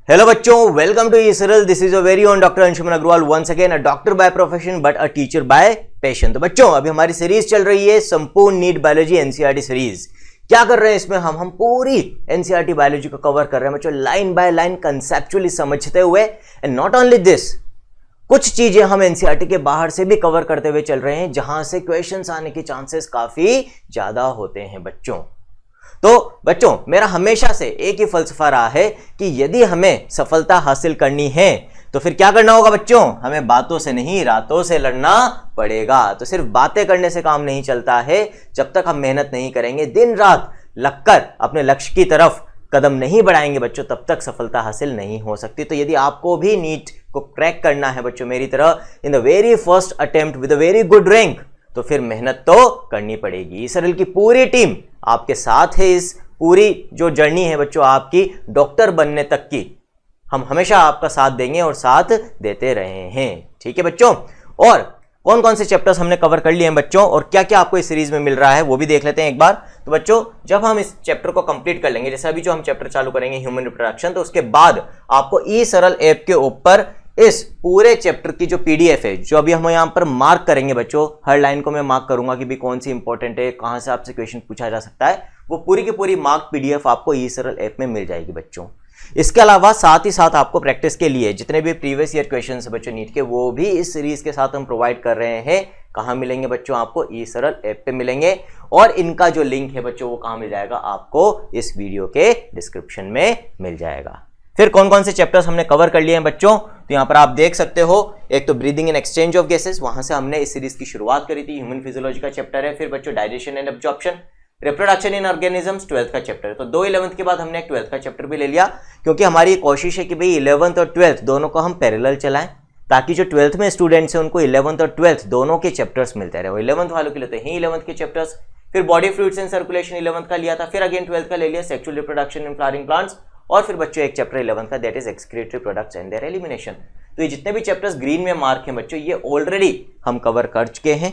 Hello बच्चों, welcome to eSaral. This is a very own doctor Anshuman Agrawal, once again a doctor by profession but a teacher by passion. तो बच्चों, अभी हमारी series चल रही है संपूर्ण नीट बायोलॉजी एनसीईआरटी सीरीज। क्या कर रहे हैं इसमें हम पूरी एनसीईआरटी बायोलॉजी को कवर कर रहे हैं बच्चों, लाइन बाय लाइन कंसेप्चुअली समझते हुए। एंड नॉट ओनली दिस, कुछ चीजें हम एनसीईआरटी के बाहर से भी कवर करते हुए चल रहे हैं, जहां से क्वेश्चंस आने के चांसेस काफी ज्यादा होते हैं बच्चों। तो बच्चों, मेरा हमेशा से एक ही फलसफा रहा है कि यदि हमें सफलता हासिल करनी है तो फिर क्या करना होगा बच्चों, हमें बातों से नहीं रातों से लड़ना पड़ेगा। तो सिर्फ बातें करने से काम नहीं चलता है, जब तक हम मेहनत नहीं करेंगे, दिन रात लगकर अपने लक्ष्य की तरफ कदम नहीं बढ़ाएंगे बच्चों, तब तक सफलता हासिल नहीं हो सकती। तो यदि आपको भी नीट को क्रैक करना है बच्चों मेरी तरह, in the very first attempt with a very good rank, तो फिर मेहनत तो करनी पड़ेगी। ईसरल की पूरी टीम आपके साथ है। इस पूरी जो जर्नी है बच्चों आपकी डॉक्टर बनने तक की, हम हमेशा आपका साथ देंगे और साथ देते रहे हैं। ठीक है बच्चों, और कौन कौन से चैप्टर्स हमने कवर कर लिए हैं बच्चों, और क्या क्या आपको इस सीरीज में मिल रहा है वो भी देख लेते हैं एक बार। तो बच्चों, जब हम इस चैप्टर को कंप्लीट कर लेंगे, जैसे अभी जो हम चैप्टर चालू करेंगे ह्यूमन रिप्रोडक्शन, तो उसके बाद आपको ईसरल ऐप के ऊपर इस पूरे चैप्टर की जो पीडीएफ है, जो अभी हम यहां पर मार्क करेंगे बच्चों, हर लाइन को मैं मार्क करूंगा कि भी कौन सी इंपॉर्टेंट है, कहां से आपसे क्वेश्चन पूछा जा सकता है, वो पूरी की पूरी मार्क पीडीएफ आपको ईसरल ऐप में मिल जाएगी बच्चों। इसके अलावा साथ ही साथ आपको प्रैक्टिस के लिए जितने भी प्रीवियस ईयर क्वेश्चन है बच्चों नीट के, वो भी इस सीरीज के साथ हम प्रोवाइड कर रहे हैं। कहां मिलेंगे बच्चों, आपको ईसरल ऐप पे मिलेंगे, और इनका जो लिंक है बच्चों वो कहां मिल जाएगा, आपको इस वीडियो के डिस्क्रिप्शन में मिल जाएगा। फिर कौन कौन से चैप्टर्स हमने कवर कर लिए हैं बच्चों, तो यहां पर आप देख सकते हो। एक तो breathing and exchange of gases, वहां से हमने इस सीरीज की शुरुआत करी थी, ह्यूमन फिजियोलॉजी का चैप्टर है। फिर बच्चों digestion and absorption, reproduction in organisms 12th का चैप्टर है। तो 2 11th के बाद हमने एक 12th का चैप्टर भी ले लिया, क्योंकि हमारी कोशिश है कि भाई 11th और 12th दोनों को हम पैरेलल चलाएं, ताकि जो 12th में स्टूडेंट्स हैं उनको 11th और 12th दोनों के चैप्टर्स मिलते रहे। 11th वालों के लिए तो ही 11th के चैप्टर्स, फिर body fluids and circulation 11th का लिया था, फिर अगेन 12th का ले लिया sexual reproduction in flowering plants, और फिर बच्चों एक चैप्टर 11th का, that is excretory products and there elimination. तो ये जितने भी चैप्टर्स ग्रीन में मार्क हैं बच्चों, ये ऑलरेडी हम कवर कर चुके हैं।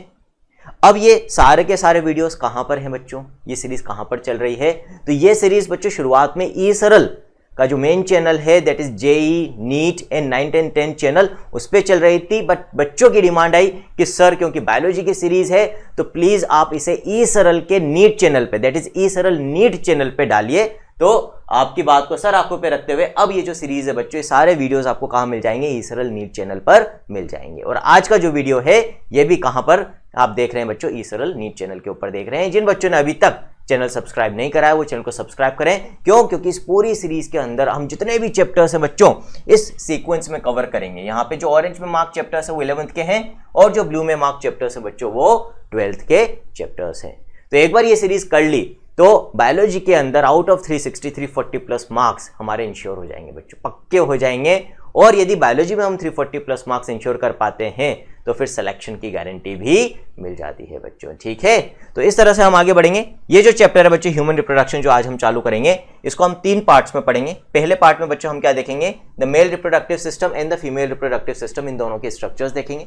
अब ये सारे के सारे वीडियोस कहां पर हैं बच्चों, ये सीरीज कहां पर चल रही है, तो ये सीरीज बच्चों शुरुआत में ईसरल का जो मेन चैनल है, that is JEE NEET and 9 10 10 channel, उस पर चल रही थी। बट बच्चों की डिमांड आई कि सर क्योंकि बायोलॉजी की सीरीज है तो प्लीज आप इसे ईसरल के नीट चैनल पे, that is eSaral NEET channel पे डालिए। तो आपकी बात को सर आंखों पे रखते हुए अब ये जो सीरीज है बच्चों, ये सारे वीडियोस आपको कहां मिल जाएंगे, ईसरल नीट चैनल पर मिल जाएंगे। और आज का जो वीडियो है ये भी कहां पर आप देख रहे हैं बच्चों, ईसरल नीट चैनल के ऊपर देख रहे हैं। जिन बच्चों ने अभी तक चैनल सब्सक्राइब नहीं करा है वो चैनल को सब्सक्राइब करें। क्यों? क्योंकि इस पूरी सीरीज के अंदर हम जितने भी चैप्टर्स हैं बच्चों इस सीक्वेंस में कवर करेंगे। यहाँ पे जो ऑरेंज में मार्क चैप्टर्स है वो 11th के हैं, और जो ब्लू में मार्क चैप्टर्स है बच्चों वो 12th के चैप्टर्स हैं। तो एक बार ये सीरीज कर ली तो बायोलॉजी के अंदर आउट ऑफ 360 340 प्लस मार्क्स हमारे इंश्योर हो जाएंगे बच्चों, पक्के हो जाएंगे। और यदि बायोलॉजी में हम 340 प्लस मार्क्स इंश्योर कर पाते हैं तो फिर सिलेक्शन की गारंटी भी मिल जाती है बच्चों। ठीक है, तो इस तरह से हम आगे बढ़ेंगे। ये जो चैप्टर है बच्चों ह्यूमन रिप्रोडक्शन, जो आज हम चालू करेंगे, इसको हम 3 पार्ट्स में पढ़ेंगे। पहले पार्ट में बच्चों हम क्या देखेंगे, the male reproductive system and the female reproductive system, इन दोनों के स्ट्रक्चर्स देखेंगे।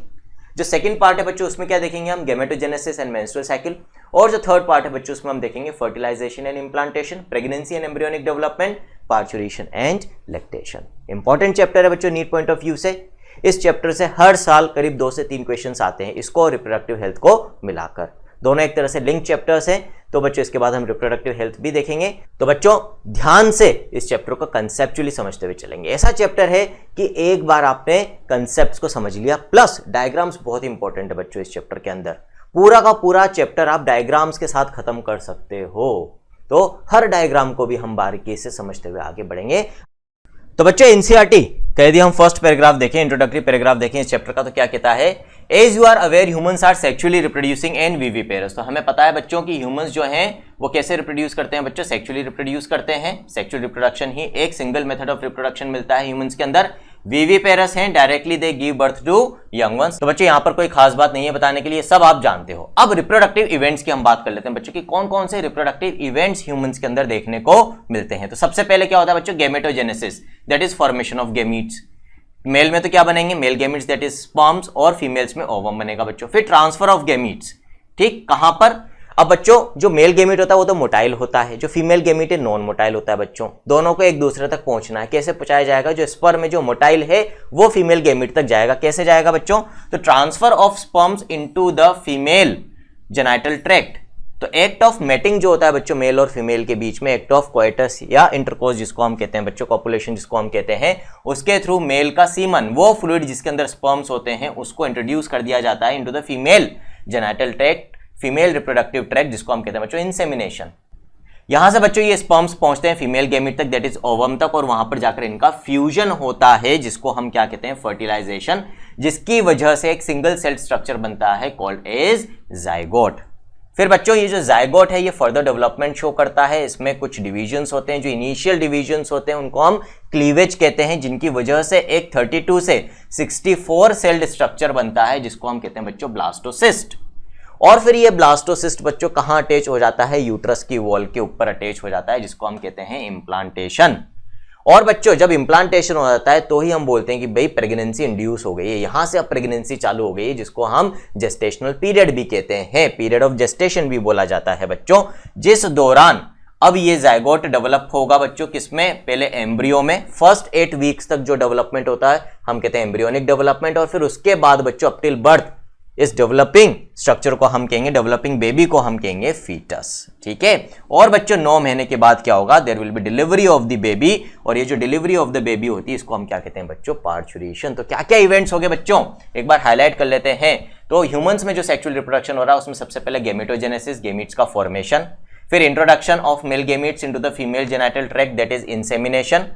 जो सेकंड पार्ट है बच्चों उसमें क्या देखेंगे हम, गैमेटोजेनेसिस एंड मेंस्ट्रुअल साइकिल। और जो थर्ड पार्ट है बच्चों उसमें हम देखेंगे fertilisation and implantation, pregnancy and embryonic development, parturition and lactation. Important chapter है बच्चों नीट पॉइंट ऑफ व्यू से। इस चैप्टर से हर साल करीब 2 से 3 क्वेश्चंस आते हैं, इसको रिप्रोडक्टिव हेल्थ को मिलाकर। दोनों एक तरह से लिंक चैप्टर्स हैं। तो बच्चों इसके बाद हम रिप्रोडक्टिव हेल्थ भी देखेंगे। तो बच्चों ध्यान से इस चैप्टर को कंसेप्चुअली समझते हुए चलेंगे। ऐसा चैप्टर है कि एक बार आपने कंसेप्ट्स को समझ लिया, प्लस डायग्राम्स बहुत इंपॉर्टेंट है बच्चों इस चैप्टर के अंदर। पूरा का पूरा चैप्टर आप डायग्राम्स के साथ खत्म कर सकते हो। तो हर डायग्राम को भी हम बारीकी से समझते हुए आगे बढ़ेंगे। तो बच्चों एनसीईआरटी कह दिया, हम फर्स्ट पैराग्राफ देखें, इंट्रोडक्टरी पैराग्राफ देखें इस चैप्टर का। तो क्या कहता है, as you are aware humans are sexually reproducing and viviparous. तो हमें पता है बच्चों की ह्यूमंस जो हैं वो कैसे रिप्रोड्यूस करते हैं बच्चों, सेक्सुअली रिप्रोड्यूस करते हैं। सेक्सुअल रिप्रोडक्शन ही एक सिंगल मेथड ऑफ रिप्रोडक्शन मिलता है ह्यूमंस के अंदर। विविपेरस हैं, directly they give birth to young ones. तो बच्चों यहाँ पर कोई खास बात नहीं है बताने के लिए, सब आप जानते हो। अब रिप्रोडक्टिव इवेंट्स की हम बात कर लेते हैं बच्चों की, कौन कौन से रिप्रोडक्टिव इवेंट्स ह्यूमंस के अंदर देखने को मिलते हैं। तो सबसे पहले क्या होता है बच्चों, gametogenesis, that is formation of gametes. Male में तो क्या बनेंगे, male gametes that is sperms, और फीमेल्स में ओवम बनेगा बच्चों। फिर ट्रांसफर ऑफ गैमीट्स, ठीक, कहां पर, अब बच्चों जो मेल गेमीट होता है वो तो मोटाइल होता है, जो फीमेल गेमीट है नॉन मोटाइल होता है बच्चों। दोनों को एक दूसरे तक पहुंचना है, कैसे पहुंचाया जाएगा? जो स्पर्म में जो मोटाइल है वो फीमेल गेमीट तक जाएगा। कैसे जाएगा बच्चों? तो transfer of sperms into the female genital tract. तो एक्ट ऑफ मेटिंग जो होता है बच्चों मेल और फीमेल के बीच में, एक्ट ऑफ कोएटस या इंटरकोर्स जिसको हम कहते हैं बच्चों, कॉपुलेशन जिसको हम कहते हैं, उसके थ्रू मेल का सीमन, वो फ्लूइड जिसके अंदर स्पर्म्स होते हैं, उसको इंट्रोड्यूस कर दिया जाता है into the female genital tract, female reproductive tract जिसको हम कहते हैं बच्चों इंसेमिनेशन। यहां से बच्चों ये स्पर्म्स पहुंचते हैं फीमेल गैमीट तक, दैट इज ओवम तक, और वहां पर जाकर इनका फ्यूजन होता है जिसको हम क्या कहते हैं? फर्टिलाइजेशन, जिसकी वजह से एक सिंगल सेल स्ट्रक्चर बनता है कॉल्ड एज जाइगोट। फिर बच्चों ये जो जाइगोट है ये फर्दर डेवलपमेंट शो करता है। इसमें कुछ डिविजन्स होते हैं, जो इनिशियल डिविजन्स होते हैं उनको हम क्लीवेज कहते हैं, जिनकी वजह से एक 32 से 64 सेल्ड स्ट्रक्चर बनता है जिसको हम कहते हैं बच्चों ब्लास्टोसिस्ट। और फिर ये ब्लास्टोसिस्ट बच्चों कहां अटैच हो जाता है? यूट्रस की वॉल के ऊपर अटैच हो जाता है जिसको हम कहते हैं इम्प्लांटेशन। और बच्चों जब इम्प्लांटेशन हो जाता है तो ही हम बोलते हैं कि भाई प्रेगनेंसी इंड्यूस हो गई है, यहां से अब प्रेगनेंसी चालू हो गई है, जिसको हम जेस्टेशनल पीरियड भी कहते हैं, पीरियड ऑफ जेस्टेशन भी बोला जाता है बच्चों, जिस दौरान अब ये जाइगोट डेवलप होगा बच्चों किसमें? पहले एम्ब्रियो में। फर्स्ट 8 वीक्स तक जो डेवलपमेंट होता है हम कहते हैं एम्ब्रियोनिक डेवलपमेंट, और फिर उसके बाद बच्चों अप टिल बर्थ इस डेवलपिंग स्ट्रक्चर को हम कहेंगे, डेवलपिंग बेबी को हम कहेंगे फीटस। ठीक है। और बच्चों 9 महीने के बाद क्या होगा? There will be delivery of the baby, और ये जो डिलीवरी ऑफ द बेबी होती है इसको हम क्या कहते हैं बच्चों? पार्चुरेशन। तो क्या क्या इवेंट्स हो गए बच्चों, एक बार हाईलाइट कर लेते हैं। तो ह्यूमंस में जो सेक्सुअल रिप्रोडक्शन हो रहा है उसमें सबसे पहले गेमेटोजेनेसिस, गेमीट्स का फॉर्मेशन, फिर introduction of male gametes into the female genital tract, that is insemination,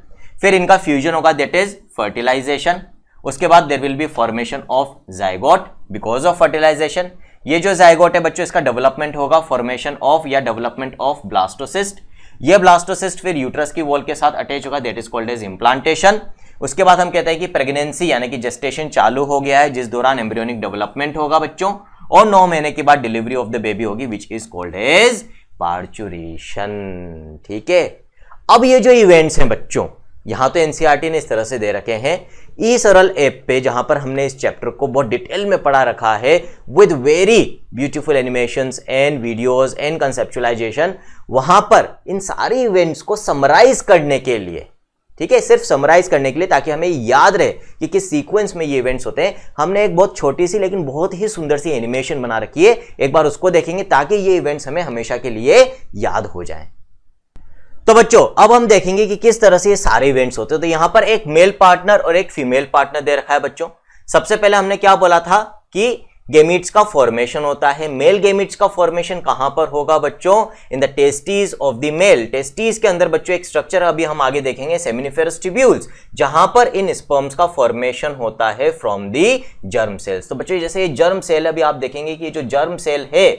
फिर इनका फ्यूजन होगा, दैट इज फर्टिलाइजेशन। उसके बाद there will be formation of zygote because of fertilisation. ये जो जाइगोट है बच्चों इसका डेवलपमेंट होगा फॉर्मेशन ऑफ या डेवलपमेंट ऑफ ब्लास्टोसिस्ट। ये ब्लास्टोसिस्ट फिर यूट्रस की वॉल के साथ अटैच होगा, that is called as implantation. उसके बाद हम कहते हैं कि प्रेगनेंसी यानी कि जेस्टेशन चालू हो गया है, जिस दौरान एम्ब्रियोनिक डेवलपमेंट होगा बच्चों, और 9 महीने के बाद डिलीवरी ऑफ द बेबी होगी which is called as parturition. ठीक है। अब ये जो इवेंट्स हैं बच्चों यहां तो एनसीईआरटी ने इस तरह से दे रखे हैं, ई सरल ऐप पे जहां पर हमने इस चैप्टर को बहुत डिटेल में पढ़ा रखा है with very beautiful animations and videos and conceptualisation, वहां पर इन सारे इवेंट्स को समराइज करने के लिए, ठीक है, सिर्फ समराइज करने के लिए, ताकि हमें याद रहे कि किस सीक्वेंस में ये इवेंट्स होते हैं, हमने एक बहुत छोटी सी लेकिन बहुत ही सुंदर सी एनिमेशन बना रखी है। एक बार उसको देखेंगे ताकि ये इवेंट्स हमें हमेशा के लिए याद हो जाएं। तो बच्चों अब हम देखेंगे कि किस तरह से ये सारे इवेंट्स होते हैं। तो यहां पर एक मेल पार्टनर और एक फीमेल पार्टनर दे रखा है बच्चों। सबसे पहले हमने क्या बोला था कि गेमीट्स का फॉर्मेशन होता है। मेल गेमीट्स का फॉर्मेशन कहां पर होगा बच्चों? In the testes of the male. Testes के अंदर बच्चों एक स्ट्रक्चर अभी हम आगे देखेंगे, सेमिनिफेरस ट्यूब्यूल्स, जहां पर इन स्पर्म्स का फॉर्मेशन होता है फ्रॉम द जर्म सेल्स। तो बच्चों जैसे ये जर्म सेल, अभी आप देखेंगे कि जो जर्म सेल है,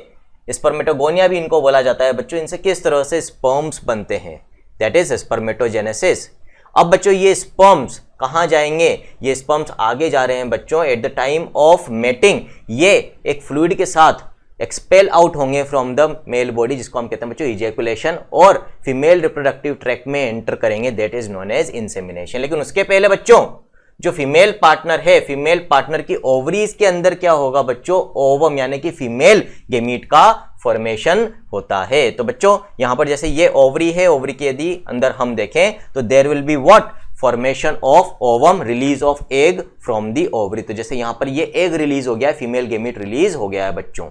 स्पर्मेटोगोनिया भी इनको बोला जाता है बच्चों, इनसे किस तरह से स्पर्म्स बनते हैं, दैट इज स्पर्मेटोजेनेसिस। अब बच्चों ये स्पर्म्स कहां जाएंगे? ये स्पर्म्स आगे जा रहे हैं बच्चों at the time of mating, ये एक फ्लूइड के साथ एक्सपेल आउट होंगे फ्रॉम द मेल बॉडी, जिसको हम कहते हैं बच्चों इजैकुलेशन, और फीमेल रिप्रोडक्टिव ट्रैक्ट में एंटर करेंगे, that is known as insemination. लेकिन उसके पहले बच्चों जो फीमेल पार्टनर है, फीमेल पार्टनर की ओवरीज के अंदर क्या होगा बच्चों? ओवम यानी कि फीमेल गेमीट का फॉर्मेशन होता है। तो बच्चों यहां पर जैसे ये ओवरी है, ओवरी के यदि अंदर हम देखें तो there will be what? Formation of ovum, release of egg from the ovary. तो जैसे यहां पर ये एग रिलीज हो गया है, फीमेल गेमीट रिलीज हो गया है बच्चों।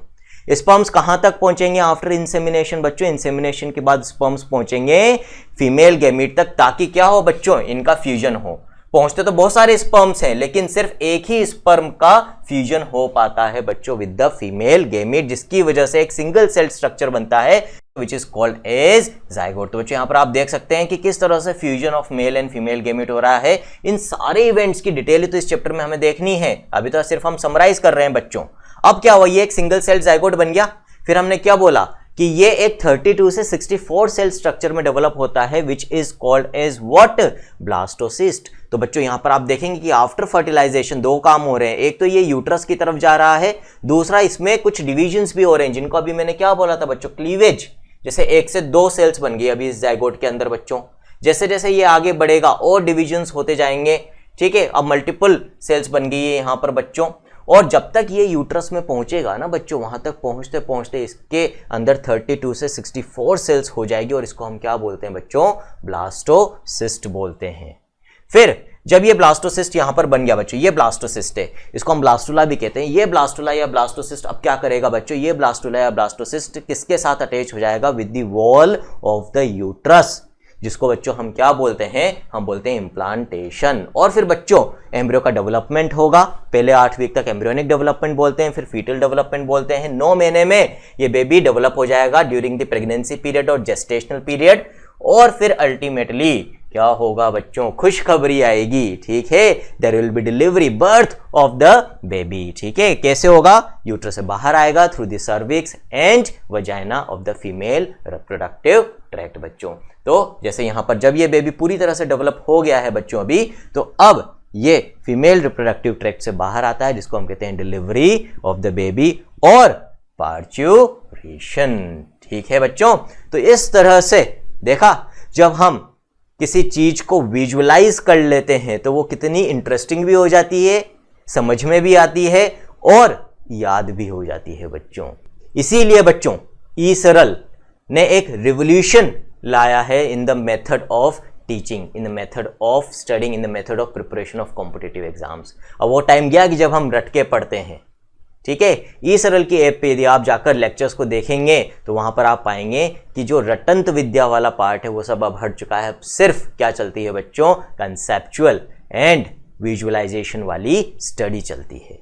स्पर्म्स कहां तक पहुंचेंगे आफ्टर इंसेमिनेशन बच्चों? इंसेमिनेशन के बाद स्पर्म्स पहुंचेंगे फीमेल गेमीट तक, ताकि क्या हो बच्चों? इनका फ्यूजन हो। पहुंचते तो बहुत सारे स्पर्म्स हैं, लेकिन सिर्फ एक ही स्पर्म का फ्यूजन हो पाता है बच्चों विद द फीमेल गेमीट, जिसकी वजह से एक सिंगल सेल स्ट्रक्चर बनता है which is called as zygote. तो बच्चों यहां पर आप देख सकते हैं कि किस तरह से fusion of male and female gamete हो रहा है। इन सारे इवेंट्स की डिटेल तो इस चैप्टर में हमें देखनी है, अभी तो सिर्फ हम समराइज कर रहे हैं बच्चों। अब क्या हुआ? ये एक सिंगल सेल जाइगोट बन गया। फिर हमने क्या बोला कि ये एक 32 से 64 सेल स्ट्रक्चर में डेवलप होता है which is called as what? Blastocyst. तो बच्चों यहां पर आप देखेंगे कि आफ्टर फर्टिलाइजेशन 2 काम हो रहे हैं। एक तो ये यूट्रस की तरफ जा रहा है, दूसरा इसमें कुछ डिविजन्स भी हो रहे हैं, जिनको अभी मैंने क्या बोला था बच्चों? क्लीवेज। जैसे 1 से 2 सेल्स बन गई अभी इस जाइगोट के अंदर बच्चों। जैसे जैसे ये आगे बढ़ेगा और डिविजन्स होते जाएंगे, ठीक है। अब मल्टीपल सेल्स बन गई है यहां पर बच्चों। और जब तक ये यूट्रस में पहुंचेगा ना बच्चों, वहां तक पहुंचते पहुंचते इसके अंदर 32 से 64 सेल्स हो जाएगी और इसको हम क्या बोलते हैं बच्चों, ब्लास्टोसिस्ट बोलते हैं। फिर जब ये ब्लास्टोसिस्ट यहां पर बन गया बच्चों, ये ब्लास्टोसिस्ट है, इसको हम ब्लास्टुला भी कहते हैं। ये ब्लास्टुला या ब्लास्टोसिस्ट अब क्या करेगा बच्चों, ये ब्लास्टुला या ब्लास्टोसिस्ट किसके साथ अटैच हो जाएगा, with the wall of the uterus, जिसको बच्चों हम क्या बोलते हैं, हम बोलते हैं इम्प्लांटेशन। और फिर बच्चों एम्ब्रियो का डेवलपमेंट होगा, पहले 8 वीक तक एम्ब्रियोनिक डेवलपमेंट बोलते हैं, फिर फीटल डेवलपमेंट बोलते हैं। 9 महीने में ये बेबी डेवलप हो जाएगा ड्यूरिंग द प्रेगनेंसी पीरियड और जेस्टेशनल पीरियड। और फिर अल्टीमेटली क्या होगा बच्चों, खुशखबरी आएगी, ठीक है, there will be delivery, birth of the baby, ठीक है। कैसे होगा, यूट्रस से बाहर आएगा through the cervix and vagina of the female reproductive tract बच्चों। तो जैसे यहां पर जब ये बेबी पूरी तरह से डेवलप हो गया है बच्चों अभी, तो अब ये फीमेल रिप्रोडक्टिव ट्रैक्ट से बाहर आता है, जिसको हम कहते हैं डिलीवरी ऑफ द बेबी और पार्च्यूरेशन, ठीक है बच्चों। तो इस तरह से देखा, जब हम किसी चीज को विजुअलाइज कर लेते हैं तो वो कितनी इंटरेस्टिंग भी हो जाती है, समझ में भी आती है और याद भी हो जाती है बच्चों। इसीलिए बच्चों ई सरल ने एक रिवॉल्यूशन लाया है in the method of teaching, in the method of studying, in the method of preparation of competitive exams. अब वो टाइम गया कि जब हम रट के पढ़ते हैं, ठीक है। ई सरल की ऐप पे यदि आप जाकर लेक्चर्स को देखेंगे तो वहां पर आप पाएंगे कि जो रटंत विद्या वाला पार्ट है वो सब अब हट चुका है। अब सिर्फ क्या चलती है बच्चों, कंसेप्चुअल एंड विजुअलाइजेशन वाली स्टडी चलती है।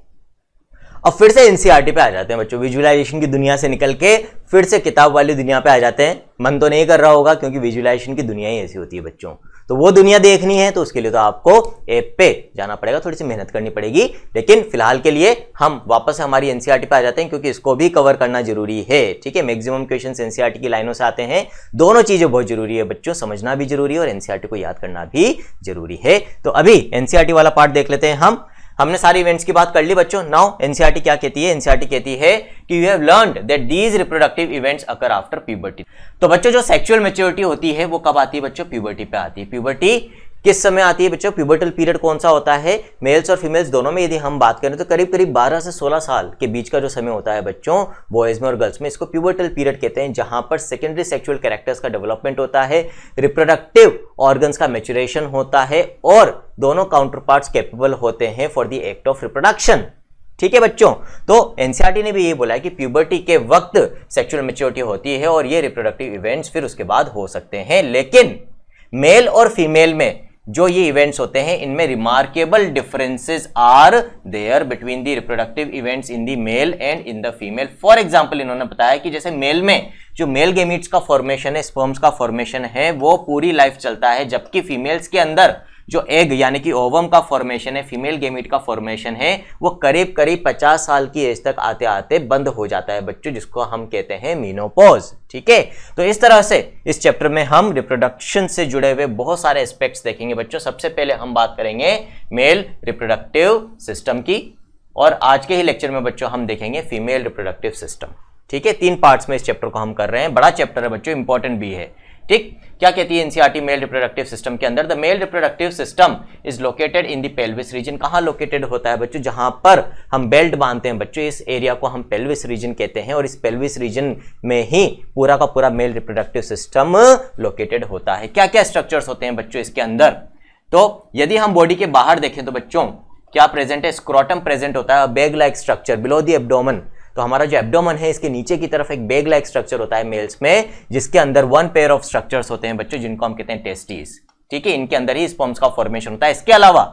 अब फिर से एनसीईआरटी पे आ जाते हैं बच्चों, विजुअलाइजेशन की दुनिया से निकल के फिर से किताब वाली दुनिया पे आ जाते हैं। मन तो नहीं कर रहा होगा क्योंकि विजुअलाइजेशन की दुनिया ही ऐसी होती है बच्चों। तो वो दुनिया देखनी है तो उसके लिए तो आपको ऐप पे जाना पड़ेगा, थोड़ी सी मेहनत करनी पड़ेगी। लेकिन फिलहाल के लिए हम वापस हमारी एनसीईआरटी पे आ जाते हैं क्योंकि इसको भी कवर करना जरूरी है, ठीक है। मैक्सिमम क्वेश्चंस एनसीईआरटी की लाइनों से आते हैं। दोनों चीजें बहुत जरूरी है बच्चों, समझना भी जरूरी है और एनसीईआरटी को याद करना भी जरूरी है। तो अभी एनसीईआरटी वाला पार्ट देख लेते हैं हमने सारी इवेंट्स की बात कर ली बच्चों। नाउ एनसीईआरटी क्या कहती है, एनसीईआरटी कहती है कि you have learned that these reproductive events occur after puberty. तो बच्चों जो सेक्सुअल मैच्योरिटी होती है वो कब आती है बच्चों, प्यूबर्टी पे आती है। प्यूबर्टी किस समय आती है बच्चों, प्यूबर्टल पीरियड कौन सा होता है, मेल्स और फीमेल्स दोनों में यदि हम बात करें तो करीब करीब 12 से 16 साल के बीच का जो समय होता है बच्चों, बॉयज में और गर्ल्स में, इसको प्यूबर्टल पीरियड कहते हैं, जहां पर सेकेंडरी सेक्सुअल कैरेक्टर्स का डेवलपमेंट होता है, रिप्रोडक्टिव ऑर्गन्स का मैच्योरेशन होता है और दोनों काउंटर पार्ट्स कैपेबल होते हैं for the act of reproduction, ठीक है बच्चों। तो एनसीईआरटी ने भी ये बोला है कि प्यूबर्टी के वक्त सेक्सुअल मैच्योरिटी होती है और ये रिप्रोडक्टिव इवेंट्स फिर उसके बाद हो सकते हैं। लेकिन मेल और फीमेल में जो ये इवेंट्स होते हैं इनमें remarkable differences are there between the reproductive events in the male and in the female. For example इन्होंने बताया कि जैसे मेल में जो मेल गेमीट्स का फॉर्मेशन है, स्पर्म्स का फॉर्मेशन है, वो पूरी लाइफ चलता है, जबकि फीमेल्स के अंदर जो एग यानी कि ओवम का फॉर्मेशन है, फीमेल गेमीट का फॉर्मेशन है, वो करीब करीब 50 साल की एज तक आते आते बंद हो जाता है बच्चों, जिसको हम कहते हैं मीनोपॉज, ठीक है। तो इस तरह से इस चैप्टर में हम रिप्रोडक्शन से जुड़े हुए बहुत सारे एस्पेक्ट्स देखेंगे बच्चों। सबसे पहले हम बात करेंगे मेल रिप्रोडक्टिव सिस्टम की और आज के ही लेक्चर में बच्चों हम देखेंगे फीमेल रिप्रोडक्टिव सिस्टम, ठीक है। 3 पार्ट्स में इस चैप्टर को हम कर रहे हैं, बड़ा चैप्टर है बच्चों, इंपॉर्टेंट भी है, ठीक। क्या कहती है एनसीईआरटी मेल रिप्रोडक्टिव सिस्टम के अंदर, the male reproductive system is located in the pelvis region. कहां लोकेटेड होता है बच्चों, जहां पर हम बेल्ट बांधते हैं बच्चों, इस एरिया को हम पेल्विस रीजन कहते हैं और इस पेल्विस रीजन में ही पूरा का पूरा मेल रिप्रोडक्टिव सिस्टम लोकेटेड होता है। क्या क्या स्ट्रक्चर्स होते हैं बच्चों इसके अंदर, तो यदि हम बॉडी के बाहर देखें तो बच्चों क्या प्रेजेंट है, स्क्रोटम प्रेजेंट होता है, bag like structure below the abdomen. तो हमारा जो एब्डोमेन है इसके नीचे की तरफ एक बैग लाइक स्ट्रक्चर होता है मेल्स में, जिसके अंदर 1 पेयर ऑफ स्ट्रक्चर्स होते हैं बच्चों, जिनको हम कहते हैं टेस्टिस, ठीक है। इनके अंदर ही स्पर्म्स का फॉर्मेशन होता है। इसके अलावा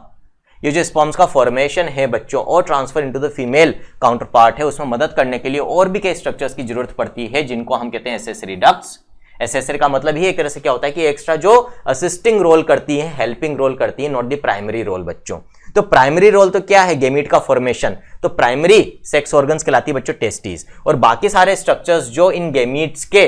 ये जो स्पर्म्स का फॉर्मेशन है बच्चों और transfer into the female counter part है, उसमें मदद करने के लिए और भी कई स्ट्रक्चर्स की जरूरत पड़ती है, जिनको हम कहते हैं एसेसरी डक्ट्स। एसेसरी का मतलब ही एक तरह से क्या होता है कि एक्स्ट्रा जो असिस्टिंग रोल करती है, हेल्पिंग रोल करती है, नॉट द प्राइमरी रोल बच्चों। तो प्राइमरी रोल तो क्या है, गेमीट का फॉर्मेशन, तो प्राइमरी सेक्स ऑर्गन्स कहलाती है बच्चों टेस्टिस, और बाकी सारे स्ट्रक्चर्स जो इन गेमीट्स के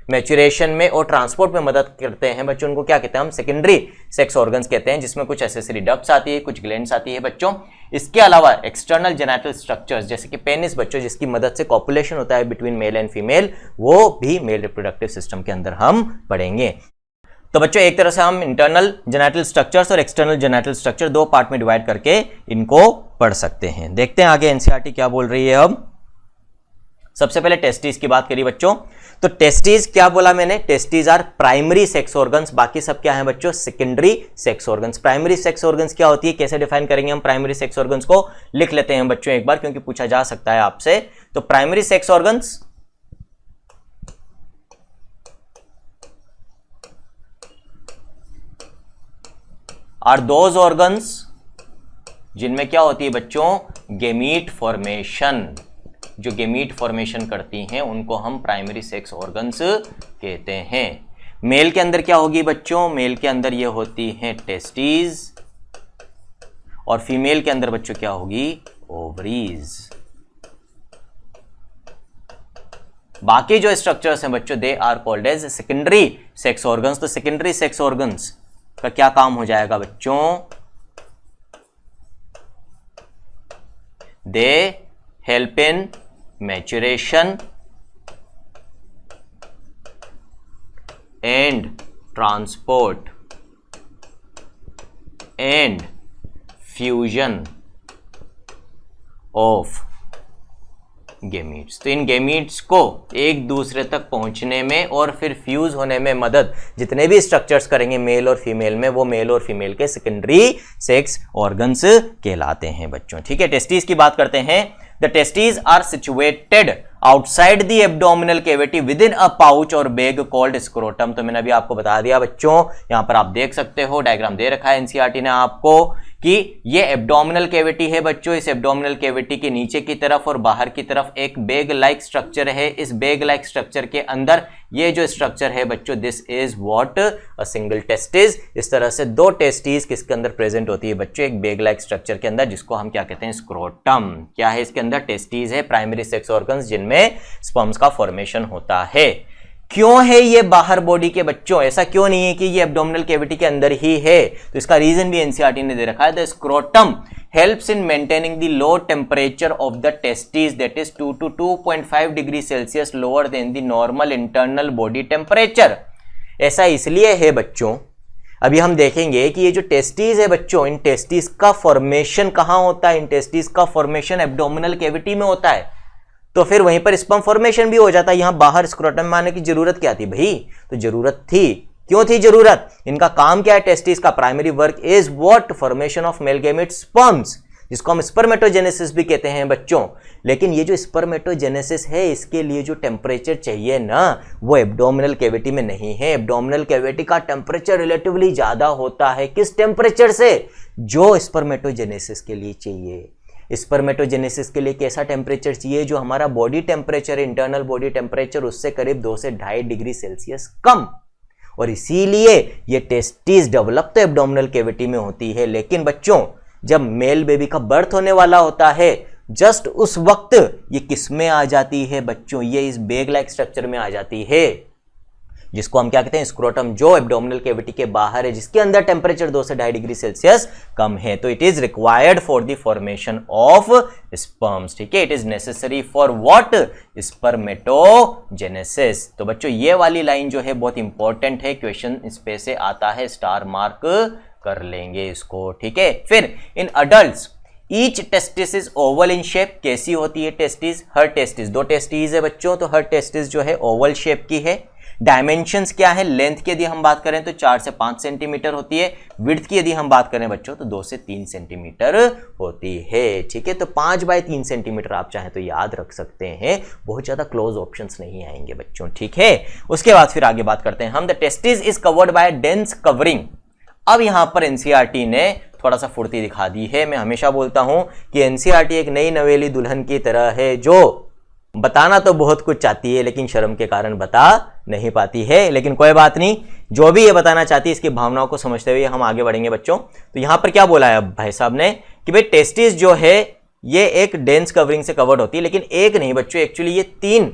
मैच्योरेशन में और ट्रांसपोर्ट में मदद करते हैं बच्चों, उनको क्या कहते हैं हम, सेकेंडरी सेक्स ऑर्गन्स कहते हैं, जिसमें कुछ एसेसरी डक्ट्स आती है, कुछ ग्लैंड्स आती है बच्चों। इसके अलावा एक्सटर्नल जेनिटल स्ट्रक्चर्स जैसे कि पेनिस बच्चों, जिसकी मदद से कॉपुलेशन होता है बिटवीन मेल एंड फीमेल, वो भी मेल रिप्रोडक्टिव सिस्टम के अंदर हम पढ़ेंगे। तो बच्चों एक तरह से हम इंटरनल जेनिटल स्ट्रक्चर्स और एक्सटर्नल जेनिटल स्ट्रक्चर 2 पार्ट में डिवाइड करके इनको पढ़ सकते हैं। देखते हैं आगे एनसीईआरटी क्या बोल रही है। अब सबसे पहले टेस्टिस की बात करिए बच्चों, तो टेस्टिस क्या बोला मैंने, testis are primary sex organs, बाकी सब क्या है बच्चों, secondary sex organs. Primary sex organs क्या होती है, कैसे डिफाइन करेंगे हम प्राइमरी सेक्स ऑर्गन्स को, लिख लेते हैं बच्चों एक बार, क्योंकि पूछा जा सकता है आपसे। तो primary sex organs are those organs जिनमें क्या होती है बच्चों, गेमीट फॉर्मेशन, जो गेमीट फॉर्मेशन करती हैं उनको हम प्राइमरी सेक्स ऑर्गन्स कहते हैं। मेल के अंदर क्या होगी बच्चों, मेल के अंदर ये होती हैं टेस्टिस, और फीमेल के अंदर बच्चों क्या होगी, ओवरीज। बाकी जो स्ट्रक्चर्स हैं बच्चों, they are called as secondary sex organs. तो सेकेंडरी सेक्स ऑर्गन्स का क्या काम हो जाएगा बच्चों, they help in maturation and transport and fusion of gametes. तो इन गेमीट्स को एक दूसरे तक पहुंचने में और फिर फ्यूज होने में मदद जितने भी स्ट्रक्चर्स करेंगे मेल और फीमेल में, वो मेल और फीमेल के सेकेंडरी सेक्स ऑर्गन्स कहलाते हैं बच्चों। ठीक है, टेस्टिस की बात करते हैं। The testes are situated outside the abdominal cavity within a pouch or bag called scrotum। तो मैंने अभी आपको बता दिया बच्चों, यहां पर आप देख सकते हो, डायग्राम दे रखा है एनसीईआरटी ने आपको, कि ये एब्डोमिनल कैविटी है बच्चों। इस एब्डोमिनल कैविटी के नीचे की तरफ और बाहर की तरफ एक बैग लाइक स्ट्रक्चर है। इस बैग लाइक स्ट्रक्चर के अंदर ये जो स्ट्रक्चर है बच्चों, this is what, a single testis. इस तरह से दो टेस्टिस किसके अंदर प्रेजेंट होती है बच्चों, एक बैग लाइक स्ट्रक्चर के अंदर, जिसको हम क्या कहते हैं, स्क्रोटम। क्या है इसके अंदर, टेस्टिस है, प्राइमरी सेक्स ऑर्गन्स जिनमें स्पर्म्स का फॉर्मेशन होता है। क्यों है ये बाहर बॉडी के बच्चों, ऐसा क्यों नहीं है कि ये एब्डोमिनल कैविटी के अंदर ही है, तो इसका रीजन भी एनसीईआरटी ने दे रखा है। The scrotum helps in maintaining the low temperature of the testes, that is 2 to 2.5 degree Celsius lower than the normal internal body temperature। ऐसा इसलिए है बच्चों, अभी हम देखेंगे कि ये जो टेस्टिस है बच्चों, इन टेस्टिस का फॉर्मेशन कहां होता है, इन टेस्टिस का फॉर्मेशन एब्डोमिनल कैविटी में होता है, तो फिर वहीं पर स्पर्म फॉर्मेशन भी हो जाता है। यहां बाहर स्क्रोटम में आने की जरूरत क्या थी भाई, तो जरूरत थी, क्यों थी जरूरत, इनका काम क्या है, टेस्टिस का primary work is what, formation of male gamete sperms, जिसको हम स्पर्मेटोजेनेसिस भी कहते हैं बच्चों। लेकिन ये जो स्पर्मेटोजेनेसिस है, इसके लिए जो टेम्परेचर चाहिए ना, वो एब्डोमिनल कैविटी में नहीं है। एब्डोमिनल कैविटी का टेम्परेचर रिलेटिवली ज्यादा होता है, किस टेम्परेचर से, जो स्पर्मेटोजेनेसिस के लिए चाहिए। स्पर्मेटोजेनेसिस के लिए कैसा टेम्परेचर चाहिए, जो हमारा body temperature, internal body temperature, उससे करीब 2 से 2.5 डिग्री सेल्सियस कम। और इसीलिए ये टेस्टिस डेवलप तो एब्डोमिनल कैविटी में होती है, लेकिन बच्चों जब मेल बेबी का बर्थ होने वाला होता है, जस्ट उस वक्त ये किस में आ जाती है बच्चों, ये इस बैग लाइक स्ट्रक्चर में आ जाती है, जिसको हम क्या कहते हैं, स्क्रोटम, जो एब्डोमिनल कैविटी के बाहर है, जिसके अंदर टेम्परेचर 2 से 2.5 डिग्री सेल्सियस कम है। तो it is required for the formation of sperms. ठीक है, it is necessary for what, spermatogenesis. तो बच्चों ये वाली लाइन जो है बहुत इंपॉर्टेंट है, क्वेश्चन इस पे से आता है, स्टार मार्क कर लेंगे इसको। ठीक है, फिर in adults each testis is oval in shape. कैसी होती है टेस्टिस, हर टेस्टिस, 2 टेस्टिस है बच्चों, तो हर टेस्टिस जो है ओवल शेप की है। डायमेंशंस क्या है, लेंथ की यदि हम बात करें तो 4 से 5 सेंटीमीटर होती है, विड्थ की यदि हम बात करें बच्चों तो 2 से 3 सेंटीमीटर होती है। ठीक है, तो 5 बाय 3 सेंटीमीटर आप चाहें तो याद रख सकते हैं, बहुत ज्यादा क्लोज ऑप्शंस नहीं आएंगे बच्चों। ठीक है, उसके बाद फिर आगे बात करते हैं हम, the testis is covered by dense covering. अब यहां पर एनसीईआरटी ने थोड़ा सा फुर्ती दिखा दी है। मैं हमेशा बोलता हूं कि एनसीईआरटी एक नई नवेली दुल्हन की तरह है, जो बताना तो बहुत कुछ चाहती है लेकिन शर्म के कारण बता नहीं पाती है। लेकिन कोई बात नहीं, जो भी ये बताना चाहती है, इसकी भावनाओं को समझते हुए हम आगे बढ़ेंगे बच्चों। तो यहां पर क्या बोला है अब भाई साहब ने, कि भाई टेस्टिस जो है ये एक डेंस कवरिंग से कवर्ड होती है, लेकिन एक नहीं बच्चों, एक्चुअली ये 3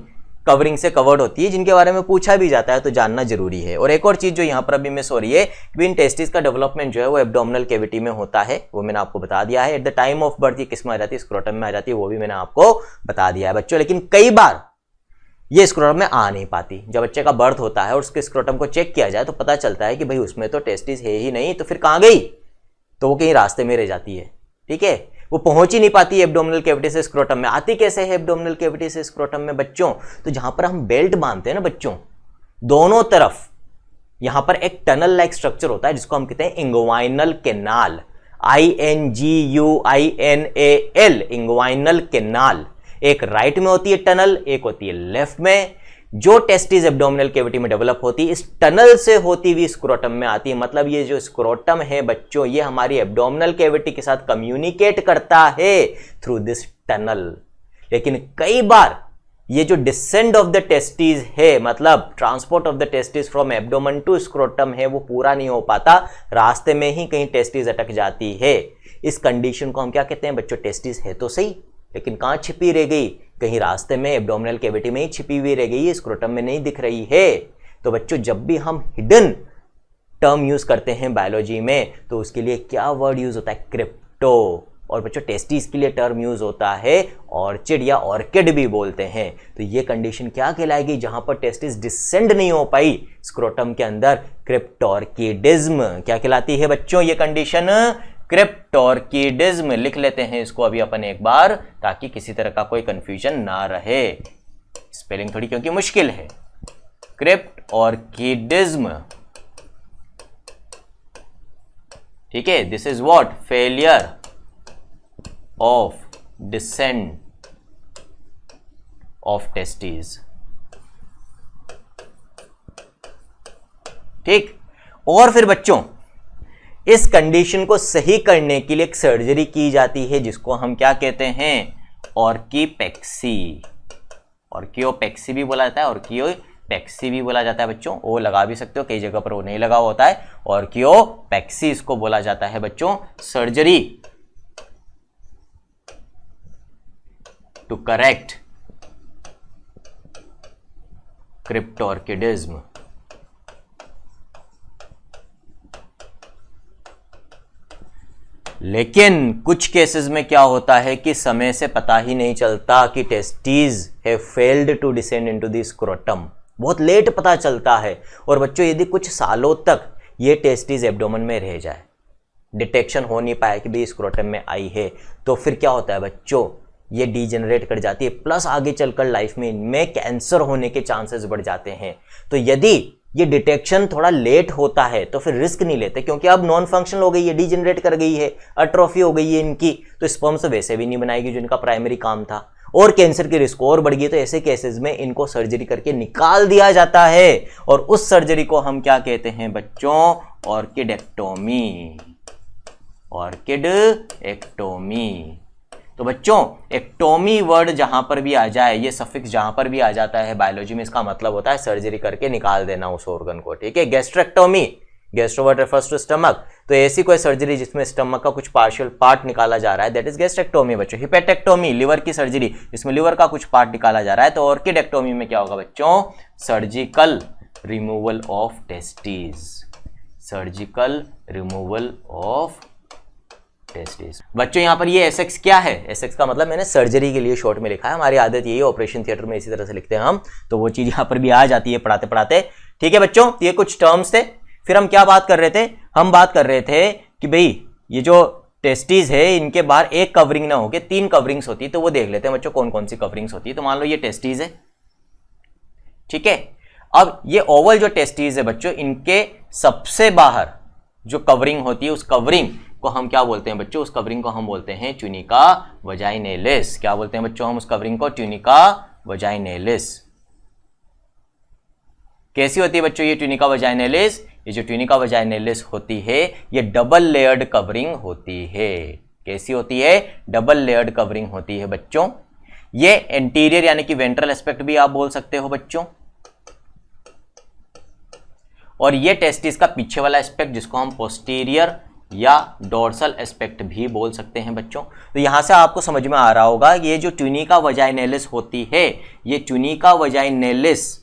कवरिंग से कवर्ड होती है, जिनके बारे में पूछा भी जाता है, तो जानना जरूरी है। और एक और चीज जो यहां पर अभी मिस हो रही है, कि इन टेस्टिस का डेवलपमेंट जो है वो एब्डोमिनल कैविटी में होता है, वो मैंने आपको बता दिया है। At the time of birth ये किस में आ जाती है, स्क्रोटम में आ जाती है, वो भी मैंने आपको बता दिया है बच्चों। लेकिन कई बार ये स्क्रोटम में आ नहीं पाती। जब बच्चे का बर्थ होता है और उसके स्क्रोटम को चेक किया जाए तो पता चलता है कि भाई उसमें तो टेस्टिस है ही नहीं, तो फिर कहां गई, तो वो कहीं रास्ते में रह जाती है। ठीक है, वो पहुंच ही नहीं पाती एब्डोमिनल कैविटी से स्क्रोटम में। आती कैसे है एब्डोमिनल कैविटी से स्क्रोटम में बच्चों? तो जहां पर हम बेल्ट बांधते हैं ना बच्चों, दोनों तरफ यहां पर एक टनल लाइक स्ट्रक्चर होता है जिसको हम कहते हैं inguinal canal, INGUINAL, inguinal canal. एक राइट में होती है टनल, एक होती है लेफ्ट में। जो टेस्टिस एब्डोमिनल कैविटी में डेवलप होती है इस टनल से होती हुई स्क्रोटम में आती है। मतलब ये जो स्क्रोटम है बच्चों, ये हमारी एब्डोमिनल कैविटी के साथ कम्युनिकेट करता है थ्रू दिस टनल। लेकिन कई बार ये जो डिसेंड ऑफ द टेस्टिस है, मतलब transport of the testis from abdomen to scrotum है, वो पूरा नहीं हो पाता, रास्ते में ही कहीं टेस्टिस अटक जाती है। इस कंडीशन को हम क्या कहते हैं बच्चों? टेस्टिस है तो सही, लेकिन कहां छिपी रह गई? कहीं रास्ते में एब्डोमिनल कैविटी में ही छिपी हुई रह गई है, स्क्रोटम में नहीं दिख रही है। तो बच्चों जब भी हम हिडन टर्म यूज करते हैं बायोलॉजी में तो उसके लिए क्या वर्ड यूज होता है? क्रिप्टो। और बच्चों टेस्टिस के लिए टर्म यूज होता है ऑर्चिड या ऑर्किड भी बोलते हैं। तो ये कंडीशन क्या कहलाएगी? जहां पर टेस्टिस डिसेंड नहीं हो पाई स्क्रोटम के अंदर, क्रिप्टोर्किडिज्म। क्या कहलाती है बच्चों ये कंडीशन? क्रिप्टोर्किडिज्म। लिख लेते हैं इसको अभी अपन एक बार, ताकि किसी तरह का कोई कंफ्यूजन ना रहे। स्पेलिंग थोड़ी क्योंकि मुश्किल है। क्रिप्टोर्किडिज्म, ठीक है। This is what? Failure of descent of testis, ठीक। और फिर बच्चों इस कंडीशन को सही करने के लिए एक सर्जरी की जाती है जिसको हम क्या कहते हैं? ऑर्किपेक्सी। ऑर्कियोपेक्सी भी बोला जाता है, ऑर्कियोपेक्सी भी बोला जाता है बच्चों। ओ लगा भी सकते हो, कई जगह पर वो नहीं लगा होता है। ऑर्कियोपेक्सी इसको बोला जाता है बच्चों। Surgery to correct cryptorchidism. लेकिन कुछ केसेस में क्या होता है कि समय से पता ही नहीं चलता कि testis have failed to descend into the scrotum. बहुत लेट पता चलता है। और बच्चों यदि कुछ सालों तक ये टेस्टिस एब्डोमेन में रह जाए, डिटेक्शन हो नहीं पाया कि भाई स्क्रोटम में आई है, तो फिर क्या होता है बच्चों? ये डीजेनरेट कर जाती है, प्लस आगे चलकर लाइफ में इनमें कैंसर होने के चांसेस बढ़ जाते हैं। तो यदि ये डिटेक्शन थोड़ा लेट होता है तो फिर रिस्क नहीं लेते, क्योंकि अब नॉन फंक्शनल हो गई है, डीजेनरेट कर गई है, अट्रोफी हो गई है इनकी, तो स्पर्म्स वैसे भी नहीं बनाएगी जो इनका प्राइमरी काम था, और कैंसर की रिस्क और बढ़ गई। तो ऐसे केसेस में इनको सर्जरी करके निकाल दिया जाता है, और उस सर्जरी को हम क्या कहते हैं बच्चों? ऑर्किडेक्टोमी। ऑर्किडेक्टोमी। तो बच्चों एक्टोमी वर्ड जहां पर भी आ जाए, ये सफिक्स जहां पर भी आ जाता है बायोलॉजी में, इसका मतलब होता है सर्जरी करके निकाल देना उस ऑर्गन को, ठीक है। Gastrectomy, gastro word refers to stomach, तो ऐसी कोई सर्जरी जिसमें स्टमक का कुछ पार्शियल पार्ट निकाला जा रहा है, दैट इज गैस्ट्रेक्टोमी बच्चों। हिपेटेक्टोमी, लिवर की सर्जरी जिसमें लिवर का कुछ पार्ट निकाला जा रहा है। तो ऑर्किडेक्टोमी में क्या होगा बच्चों? Surgical removal of testis. Surgical removal of testis. बच्चों यहां पर ये एसएक्स क्या है? एसएक्स का मतलब मैंने सर्जरी के लिए शॉर्ट में लिखा है, हमारी आदत यही है, ऑपरेशन थिएटर में इसी तरह से लिखते हैं हम, तो वो चीज यहां पर भी आ जाती है पढ़ाते पढ़ाते, ठीक है बच्चों। ये कुछ टर्म्स थे। फिर हम क्या बात कर रहे थे? हम बात कर रहे थे कि भाई ये जो टेस्टिस है इनके बाहर एक कवरिंग ना होके 3 कवरिंग्स होती है, तो वो देख लेते हैं बच्चों कौन कौन सी कवरिंग्स होती है। तो मान लो ये टेस्टिस है, ठीक है। अब ये ओवल जो टेस्टिस है बच्चों, इनके सबसे बाहर जो कवरिंग होती है, उस कवरिंग को हम क्या बोलते हैं बच्चों? उस कवरिंग को हम बोलते हैं ट्यूनिका वजाइनेलिस। क्या बोलते हैं बच्चों हम उस कवरिंग को? ट्यूनिका वजाइनेलिस। कैसी होती है बच्चों ये ट्यूनिका वजाइनेलिस? ये जो ट्यूनिका वजाइनेलिस होती है ये डबल लेयर्ड कवरिंग होती है। कैसी होती है? डबल लेयर्ड कवरिंग होती है बच्चों। ये एंटीरियर यानी कि वेंट्रल एस्पेक्ट भी आप बोल सकते हो बच्चों, और ये टेस्टिस का पीछे वाला एस्पेक्ट जिसको हम पोस्टीरियर या डोर्सल एस्पेक्ट भी बोल सकते हैं बच्चों। तो यहां से आपको समझ में आ रहा होगा ये जो ट्यूनिका वजाइनेलिस होती है, ये ट्यूनिका वजाइनेलिस,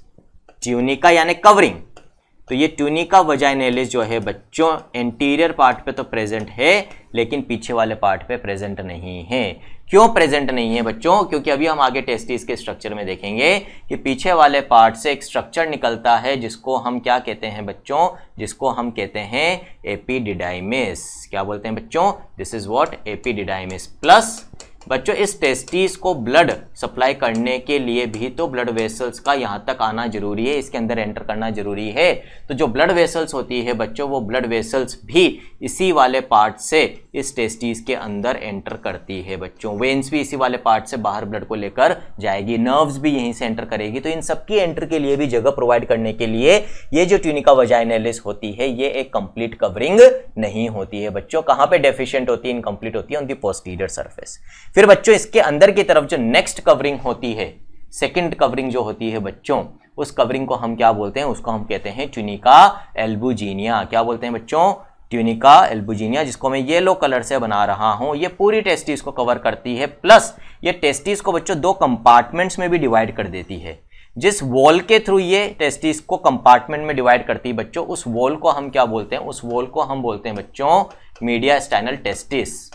ट्यूनिका यानी कवरिंग, तो ये ट्यूनिका वजाइनैलिस जो है बच्चों एंटीरियर पार्ट पे तो प्रेजेंट है लेकिन पीछे वाले पार्ट पे प्रेजेंट नहीं है। क्यों प्रेजेंट नहीं है बच्चों? क्योंकि अभी हम आगे टेस्टिस के स्ट्रक्चर में देखेंगे कि पीछे वाले पार्ट से एक स्ट्रक्चर निकलता है जिसको हम क्या कहते हैं बच्चों? जिसको हम कहते हैं एपिडिडाइमिस। क्या बोलते हैं बच्चों? This is what? Epididymis. Plus बच्चों इस टेस्टिस को ब्लड सप्लाई करने के लिए भी तो ब्लड वेसल्स का यहाँ तक आना जरूरी है, इसके अंदर एंटर करना जरूरी है। तो जो ब्लड वेसल्स होती है बच्चों, वो ब्लड वेसल्स भी इसी वाले पार्ट से इस टेस्टिस के अंदर एंटर करती है बच्चों। वेन्स भी इसी वाले पार्ट से बाहर ब्लड को लेकर जाएगी, नर्व्स भी यहीं से एंटर करेगी। तो इन सबकी एंटर के लिए भी जगह प्रोवाइड करने के लिए ये जो ट्यूनिका वजाइनैलिस होती है ये एक कंप्लीट कवरिंग नहीं होती है बच्चों। कहाँ पे डेफिशिएंट होती है? इनकम्प्लीट होती है ऑन द पोस्टीरियर सरफेस। फिर बच्चों इसके अंदर की तरफ जो नेक्स्ट कवरिंग होती है, सेकंड कवरिंग जो होती है बच्चों, उस कवरिंग को हम क्या बोलते हैं? उसको हम कहते हैं ट्यूनिका एल्बुजिनिया। क्या बोलते हैं बच्चों? ट्यूनिका एल्बुजिनिया, जिसको मैं येलो कलर से बना रहा हूं। ये पूरी टेस्टिस को कवर करती है, प्लस ये टेस्टिस को बच्चों दो कंपार्टमेंट्स में भी डिवाइड कर देती है। जिस वॉल के थ्रू ये टेस्टिस को कंपार्टमेंट में डिवाइड करती है बच्चों, उस वॉल को हम क्या बोलते हैं? उस वॉल को हम बोलते हैं बच्चों मीडियास्टाइनल टेस्टिस।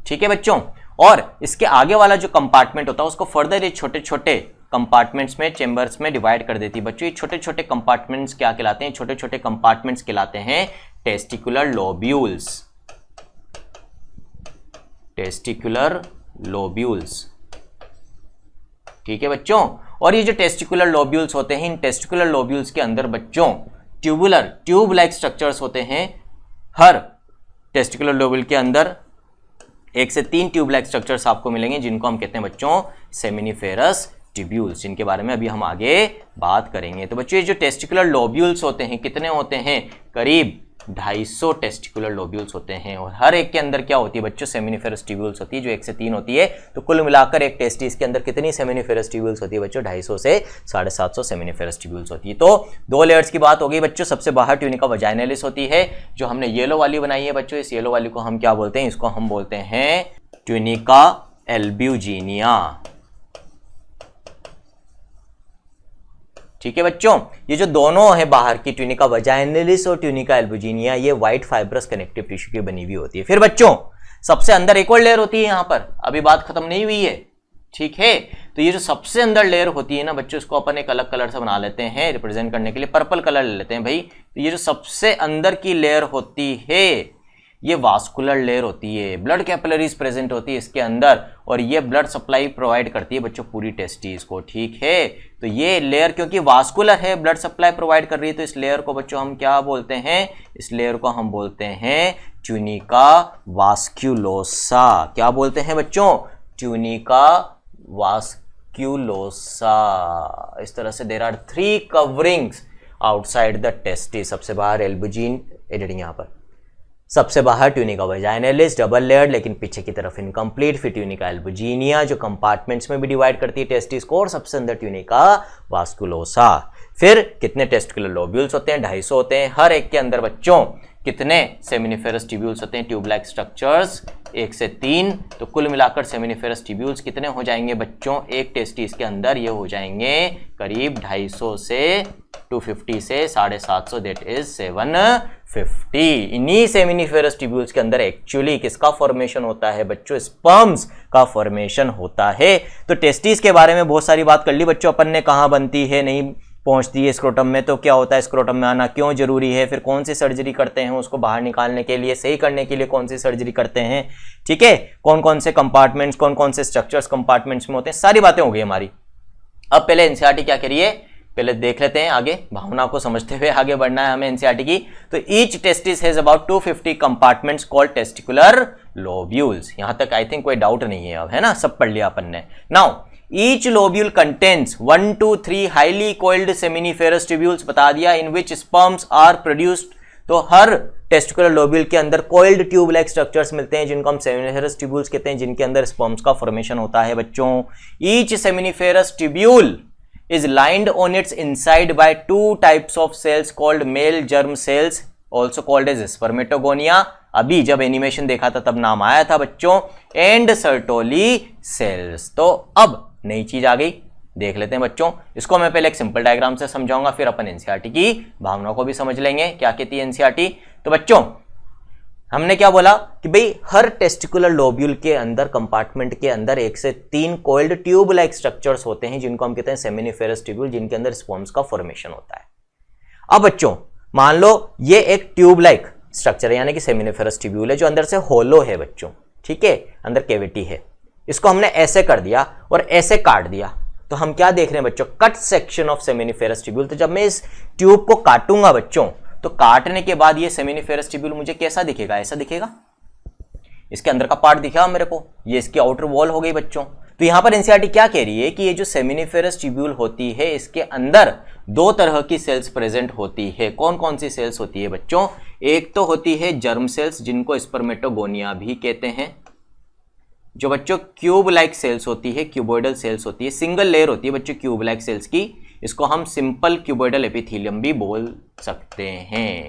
ठीक है बच्चों। और इसके आगे वाला जो कंपार्टमेंट होता है उसको फर्दर ये छोटे छोटे कंपार्टमेंट्स में, चेंबर्स में डिवाइड कर देती है बच्चों। ये छोटे छोटे कंपार्टमेंट्स क्या कहलाते हैं? छोटे छोटे कंपार्टमेंट्स कहलाते हैं टेस्टिकुलर लोब्यूल्स। Testicular lobules. ठीक है बच्चों। और ये जो टेस्टिकुलर लोब्यूल्स होते हैं, इन टेस्टिकुलर लोब्यूल्स के अंदर बच्चों ट्यूब लाइक स्ट्रक्चर्स होते हैं। हर टेस्टिकुलर लोब्यूल के अंदर 1 से 3 ट्यूब लाइक स्ट्रक्चर्स आपको मिलेंगे, जिनको हम कहते हैं बच्चों सेमिनिफेरस ट्यूब्यूल्स, जिनके बारे में अभी हम आगे बात करेंगे। तो बच्चों ये जो टेस्टिकुलर लोब्यूल्स होते हैं कितने होते हैं? करीब 250 टेस्टिकुलर लोब्यूल्स होते हैं। और हर एक के अंदर क्या होती है बच्चों? सेमिनिफेरस ट्यूब्यूल्स होती है, जो 1 से 3 होती है। तो कुल मिलाकर एक टेस्टिस के अंदर कितनी सेमिनिफेरस ट्यूब्यूल्स होती है बच्चों? 250 से 750 सेमिनिफेरस ट्यूब्यूल्स होती है। तो 2 लेयर्स की बात हो गई बच्चों। सबसे बाहर ट्यूनिका वजाइनैलिस होती है, जो हमने येलो वाली बनाई है बच्चों। इस येलो वाली को हम क्या बोलते हैं? इसको हम बोलते हैं ट्यूनिका एल्ब्यूजिनिया। ठीक है बच्चों। ये जो दोनों है बाहर की, ट्यूनिका वजाइनैलिस और ट्यूनिका एल्ब्यूजिनिया, ये व्हाइट फाइब्रस कनेक्टिव टिश्यू की बनी हुई होती है। फिर बच्चों सबसे अंदर एक और लेयर होती है, यहां पर अभी बात खत्म नहीं हुई है। ठीक है। तो ये जो सबसे अंदर लेयर होती है ना बच्चों, इसको अपन एक अलग कलर से बना लेते हैं रिप्रेजेंट करने के लिए, पर्पल कलर ले लेते हैं भाई। तो ये जो सबसे अंदर की लेयर होती है ये वास्कुलर लेयर होती है। ब्लड कैपिलरीज प्रेजेंट होती है इसके अंदर, और ये ब्लड सप्लाई प्रोवाइड करती है बच्चों पूरी टेस्टिस को। ठीक है। तो ये लेयर क्योंकि वास्कुलर है, ब्लड सप्लाई प्रोवाइड कर रही है, तो इस लेयर को बच्चों हम क्या बोलते हैं? इस लेयर को हम बोलते हैं ट्यूनिका वास्क्यूलोसा। क्या बोलते हैं बच्चों? Tunica vasculosa. इस तरह से there are 3 coverings outside the testis. सबसे बाहर एल्बुजिन एडिटिंग, यहाँ पर सबसे बाहर ट्यूनिका वजाइनैलिस डबल लेयर्ड, लेकिन पीछे की तरफ इनकम्प्लीट। फिर ट्यूनिका एल्बुजिनिया जो कंपार्टमेंट्स में भी डिवाइड करती है टेस्टिस को, और सबसे अंदर ट्यूनिका वास्कुलोसा। फिर कितने टेस्टिकुलर लोब्यूल्स होते हैं? 250 होते हैं। हर एक के अंदर बच्चों कितने सेमिनिफेरस ट्यूब्यूल्स होते हैं? ट्यूब लाइक स्ट्रक्चर्स 1 से 3। तो कुल मिलाकर सेमिनिफेरस ट्यूब्यूल्स कितने हो जाएंगे बच्चों? एक टेस्टिस के अंदर ये हो जाएंगे करीब 250 से 250 से 750, दैट इज 750। इन्हीं सेमिनिफेरस ट्यूब्यूल्स के अंदर एक्चुअली किसका फॉर्मेशन होता है बच्चों? स्पर्म्स का फॉर्मेशन होता है। तो टेस्टिस के बारे में बहुत सारी बात कर ली बच्चों अपन ने, कहाँ बनती है, नहीं पहुंचती है स्क्रोटम में, तो क्या होता है, स्क्रोटम में आना क्यों जरूरी है, फिर कौन सी सर्जरी करते हैं उसको बाहर निकालने के लिए, सही करने के लिए कौन सी सर्जरी करते हैं। ठीक है। कौन कौन से कंपार्टमेंट्स, कौन कौन से स्ट्रक्चर्स कंपार्टमेंट्स में होते हैं, सारी बातें हो गई हमारी। अब पहले एनसीईआरटी क्या कह रही है पहले देख लेते हैं, आगे भावना को समझते हुए आगे बढ़ना है हमें एनसीईआरटी की। तो each testis has about 250 compartments called testicular lobules. यहां तक आई थिंक कोई डाउट नहीं है अब, है ना, सब पढ़ लिया अपन ने। Now each lobule contains 1 to 3 highly coiled seminiferous tubules, बता दिया, इन विच स्पर्म्स आर प्रोड्यूस्ड। तो हर टेस्टिकुलर लोब्यूल के अंदर कोइल्ड ट्यूब लाइक स्ट्रक्चर्स मिलते हैं जिनको हम सेमिनिफेरस ट्यूब्यूल्स कहते हैं, जिनके अंदर स्पर्म्स का फॉर्मेशन होता है बच्चों। Each seminiferous tubule is lined on its inside by 2 types of cells called male germ cells also called as spermatogonia, अभी जब एनिमेशन देखा था तब नाम आया था बच्चों, एंड सर्टोली सेल्स। तो अब नई चीज आ गई, देख लेते हैं बच्चों। इसको मैं पहले एक सिंपल डायग्राम से समझाऊंगा, फिर अपन एनसीईआरटी की भावना को भी समझ लेंगे, क्या कहती है एनसीईआरटी। तो बच्चों हमने क्या बोला कि भाई हर टेस्टिकुलर लोब्यूल के अंदर, कंपार्टमेंट के अंदर 1 से 3 कोइल्ड ट्यूब लाइक स्ट्रक्चर्स होते हैं जिनको हम कहते हैं सेमिनिफेरस ट्यूब्यूल, जिनके अंदर स्पर्म्स का फॉर्मेशन होता है। अब बच्चों मान लो ये एक ट्यूब लाइक स्ट्रक्चर है, यानी कि सेमिनिफेरस ट्यूब्यूल है जो अंदर से होलो है बच्चों, ठीक है, अंदर कैविटी है। इसको हमने ऐसे कर दिया और ऐसे काट दिया, तो हम क्या देख रहे हैं बच्चों, cut section of seminiferous tubule. तो जब मैं इस ट्यूब को काटूंगा बच्चों, तो काटने के बाद ये सेमिनिफेरस ट्यूब्यूल मुझे कैसा दिखेगा, ऐसा दिखेगा, इसके अंदर का पार्ट दिखेगा मेरे को, ये इसकी आउटर वॉल हो गई बच्चों। तो यहां पर एनसीईआरटी क्या कह रही है कि ये जो सेमिनिफेरस ट्यूब्यूल होती है इसके अंदर 2 तरह की सेल्स प्रेजेंट होती है। कौन कौन सी सेल्स होती है बच्चों, एक तो होती है जर्म सेल्स जिनको स्पर्मेटोगोनिया भी कहते हैं, जो बच्चों क्यूब लाइक सेल्स होती है, क्यूबोइडल सेल्स होती है, सिंगल लेयर होती है बच्चों क्यूब लाइक सेल्स की, इसको हम सिंपल क्यूबोइडल एपिथेलियम भी बोल सकते हैं।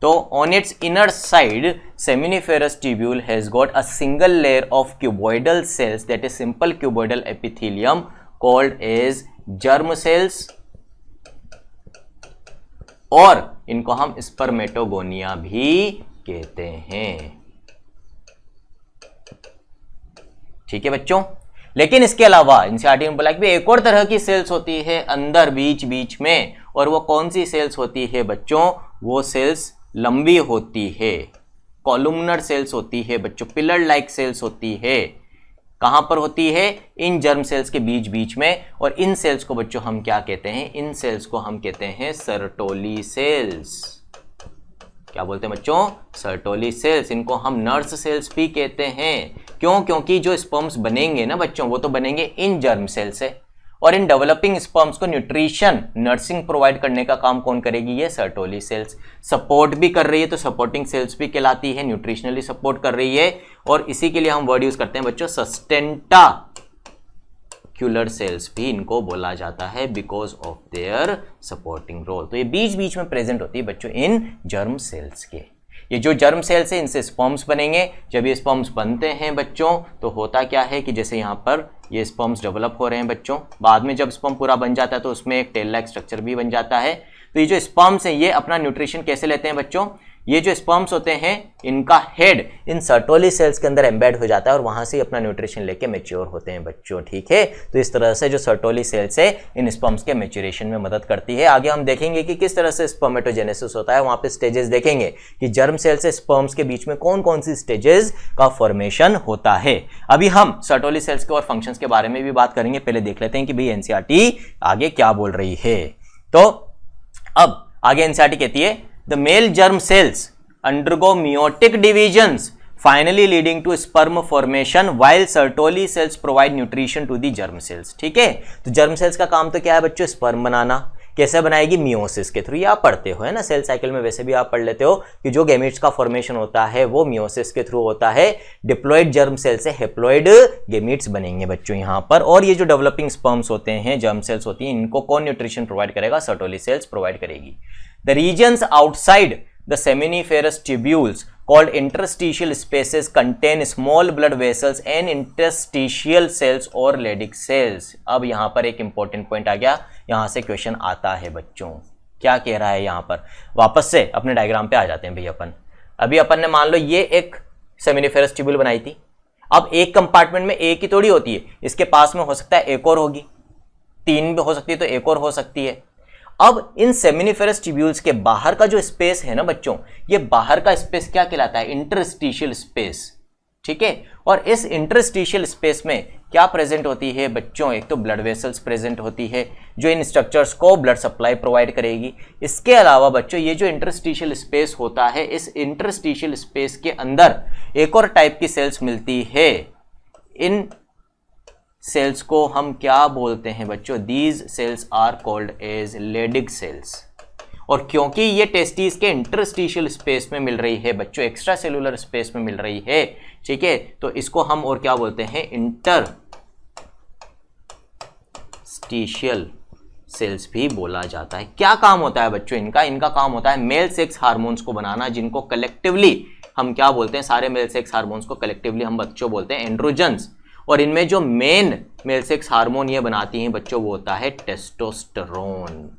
तो on its inner side seminiferous tubule has got a single layer of cuboidal cells that is simple cuboidal epithelium called as germ cells, और इनको हम स्पर्मेटोगोनिया भी कहते हैं। ठीक है बच्चों, लेकिन इसके अलावा एनसीईआरटी ने बोला कि एक और तरह की सेल्स होती है अंदर बीच बीच में, और वो कौन सी सेल्स होती है बच्चों, वो सेल्स लंबी होती है, कॉलुमनर सेल्स होती है बच्चों, पिलर लाइक सेल्स होती है। कहां पर होती है, इन जर्म सेल्स के बीच बीच में, और इन सेल्स को बच्चों हम क्या कहते हैं, इन सेल्स को हम कहते हैं सर्टोली सेल्स। क्या बोलते हैं बच्चों, सर्टोली सेल्स। इनको हम नर्स सेल्स भी कहते हैं। क्यों, क्योंकि जो स्पर्म्स बनेंगे ना बच्चों वो तो बनेंगे इन जर्म सेल से, और इन डेवलपिंग स्पर्म्स को न्यूट्रिशन, नर्सिंग प्रोवाइड करने का काम कौन करेगी, ये सर्टोली सेल्स। सपोर्ट भी कर रही है तो सपोर्टिंग सेल्स भी कहलाती है, न्यूट्रिशनली सपोर्ट कर रही है, और इसी के लिए हम वर्ड यूज करते हैं बच्चों सस्टेंटाक्युलर सेल्स भी इनको बोला जाता है because of their supporting role. तो ये बीच बीच में प्रेजेंट होती है बच्चों इन जर्म सेल्स के। ये जो जर्म सेल्स है इनसे स्पर्म्स बनेंगे। जब ये स्पर्म्स बनते हैं बच्चों तो होता क्या है कि जैसे यहाँ पर ये स्पर्म्स डेवलप हो रहे हैं बच्चों, बाद में जब स्पर्म पूरा बन जाता है तो उसमें एक टेल लाइक स्ट्रक्चर भी बन जाता है। तो ये जो स्पर्म्स हैं ये अपना न्यूट्रिशन कैसे लेते हैं बच्चों, ये जो स्पर्म्स होते हैं इनका हेड इन सर्टोली सेल्स के अंदर एम्बेड हो जाता है और वहां से अपना न्यूट्रिशन लेके मैच्योर होते हैं बच्चों। ठीक है, तो इस तरह से जो सर्टोली सेल्स है इन स्पर्म्स के मैच्योरेशन में मदद करती है। आगे हम देखेंगे कि किस तरह से स्पर्मेटोजेनेसिस होता है, वहां पे स्टेजेस देखेंगे कि जर्म सेल से स्पर्म्स के बीच में कौन कौन सी स्टेजेस का फॉर्मेशन होता है। अभी हम सर्टोली सेल्स के और फंक्शंस के बारे में भी बात करेंगे, पहले देख लेते हैं कि भाई एनसीईआरटी आगे क्या बोल रही है। तो अब आगे एनसीईआरटी कहती है the male germ cells undergo meiotic divisions finally leading to sperm formation while Sertoli cells provide nutrition to the germ cells। ठीक है, तो जर्म सेल्स का काम तो क्या है बच्चों, स्पर्म बनाना। कैसे बनाएगी, मियोसिस के थ्रू। ये आप पढ़ते हो है ना, सेल साइकिल में वैसे भी आप पढ़ लेते हो कि जो गैमेट्स का फॉर्मेशन होता है वो मियोसिस के थ्रू होता है। डिप्लॉइड जर्म सेल से हेप्लॉइड गैमेट्स बनेंगे बच्चों यहाँ पर। और ये जो डेवलपिंग स्पर्म्स होते हैं, जर्म सेल्स होती हैं, इनको कौन न्यूट्रिशन प्रोवाइड करेगा, सर्टोली सेल्स प्रोवाइड करेगी। The regions outside the seminiferous tubules called interstitial spaces contain small blood vessels and interstitial cells और Leydig cells। अब यहां पर एक इंपॉर्टेंट पॉइंट आ गया, यहां से क्वेश्चन आता है बच्चों। क्या कह रहा है यहां पर, वापस से अपने डायग्राम पे आ जाते हैं भैया। अभी अपन ने मान लो ये एक सेमिनिफेरस ट्यूब्यूल बनाई थी। अब एक कंपार्टमेंट में एक ही थोड़ी होती है, इसके पास में हो सकता है एक और होगी, 3 भी हो सकती है तो एक और हो सकती है। अब इन सेमिनिफेरस ट्यूब्यूल्स के बाहर का जो स्पेस है ना बच्चों, ये बाहर का स्पेस क्या कहलाता है, इंटरस्टिशियल स्पेस। ठीक है, और इस इंटरस्टिशियल स्पेस में क्या प्रेजेंट होती है बच्चों, एक तो ब्लड वेसल्स प्रेजेंट होती है जो इन स्ट्रक्चर्स को ब्लड सप्लाई प्रोवाइड करेगी। इसके अलावा बच्चों ये जो इंटरस्टिशियल स्पेस होता है, इस इंटरस्टिशियल स्पेस के अंदर एक और टाइप की सेल्स मिलती है। इन सेल्स को हम क्या बोलते हैं बच्चों, these cells are called as Leydig cells. और क्योंकि ये टेस्टिस के इंटरस्टिशियल स्पेस में मिल रही है बच्चों, एक्स्ट्रा सेलुलर स्पेस में मिल रही है, ठीक है, तो इसको हम और क्या बोलते हैं, इंटरस्टिशियल सेल्स भी बोला जाता है। क्या काम होता है बच्चों इनका काम होता है मेल सेक्स हार्मोन्स को बनाना, जिनको कलेक्टिवली हम क्या बोलते हैं, सारे मेल सेक्स हार्मोन्स को कलेक्टिवली हम बच्चों बोलते हैं एंड्रोजन्स। और इनमें जो मेल सेक्स हार्मोन ये बनाती हैं बच्चों वो होता है टेस्टोस्टेरोन।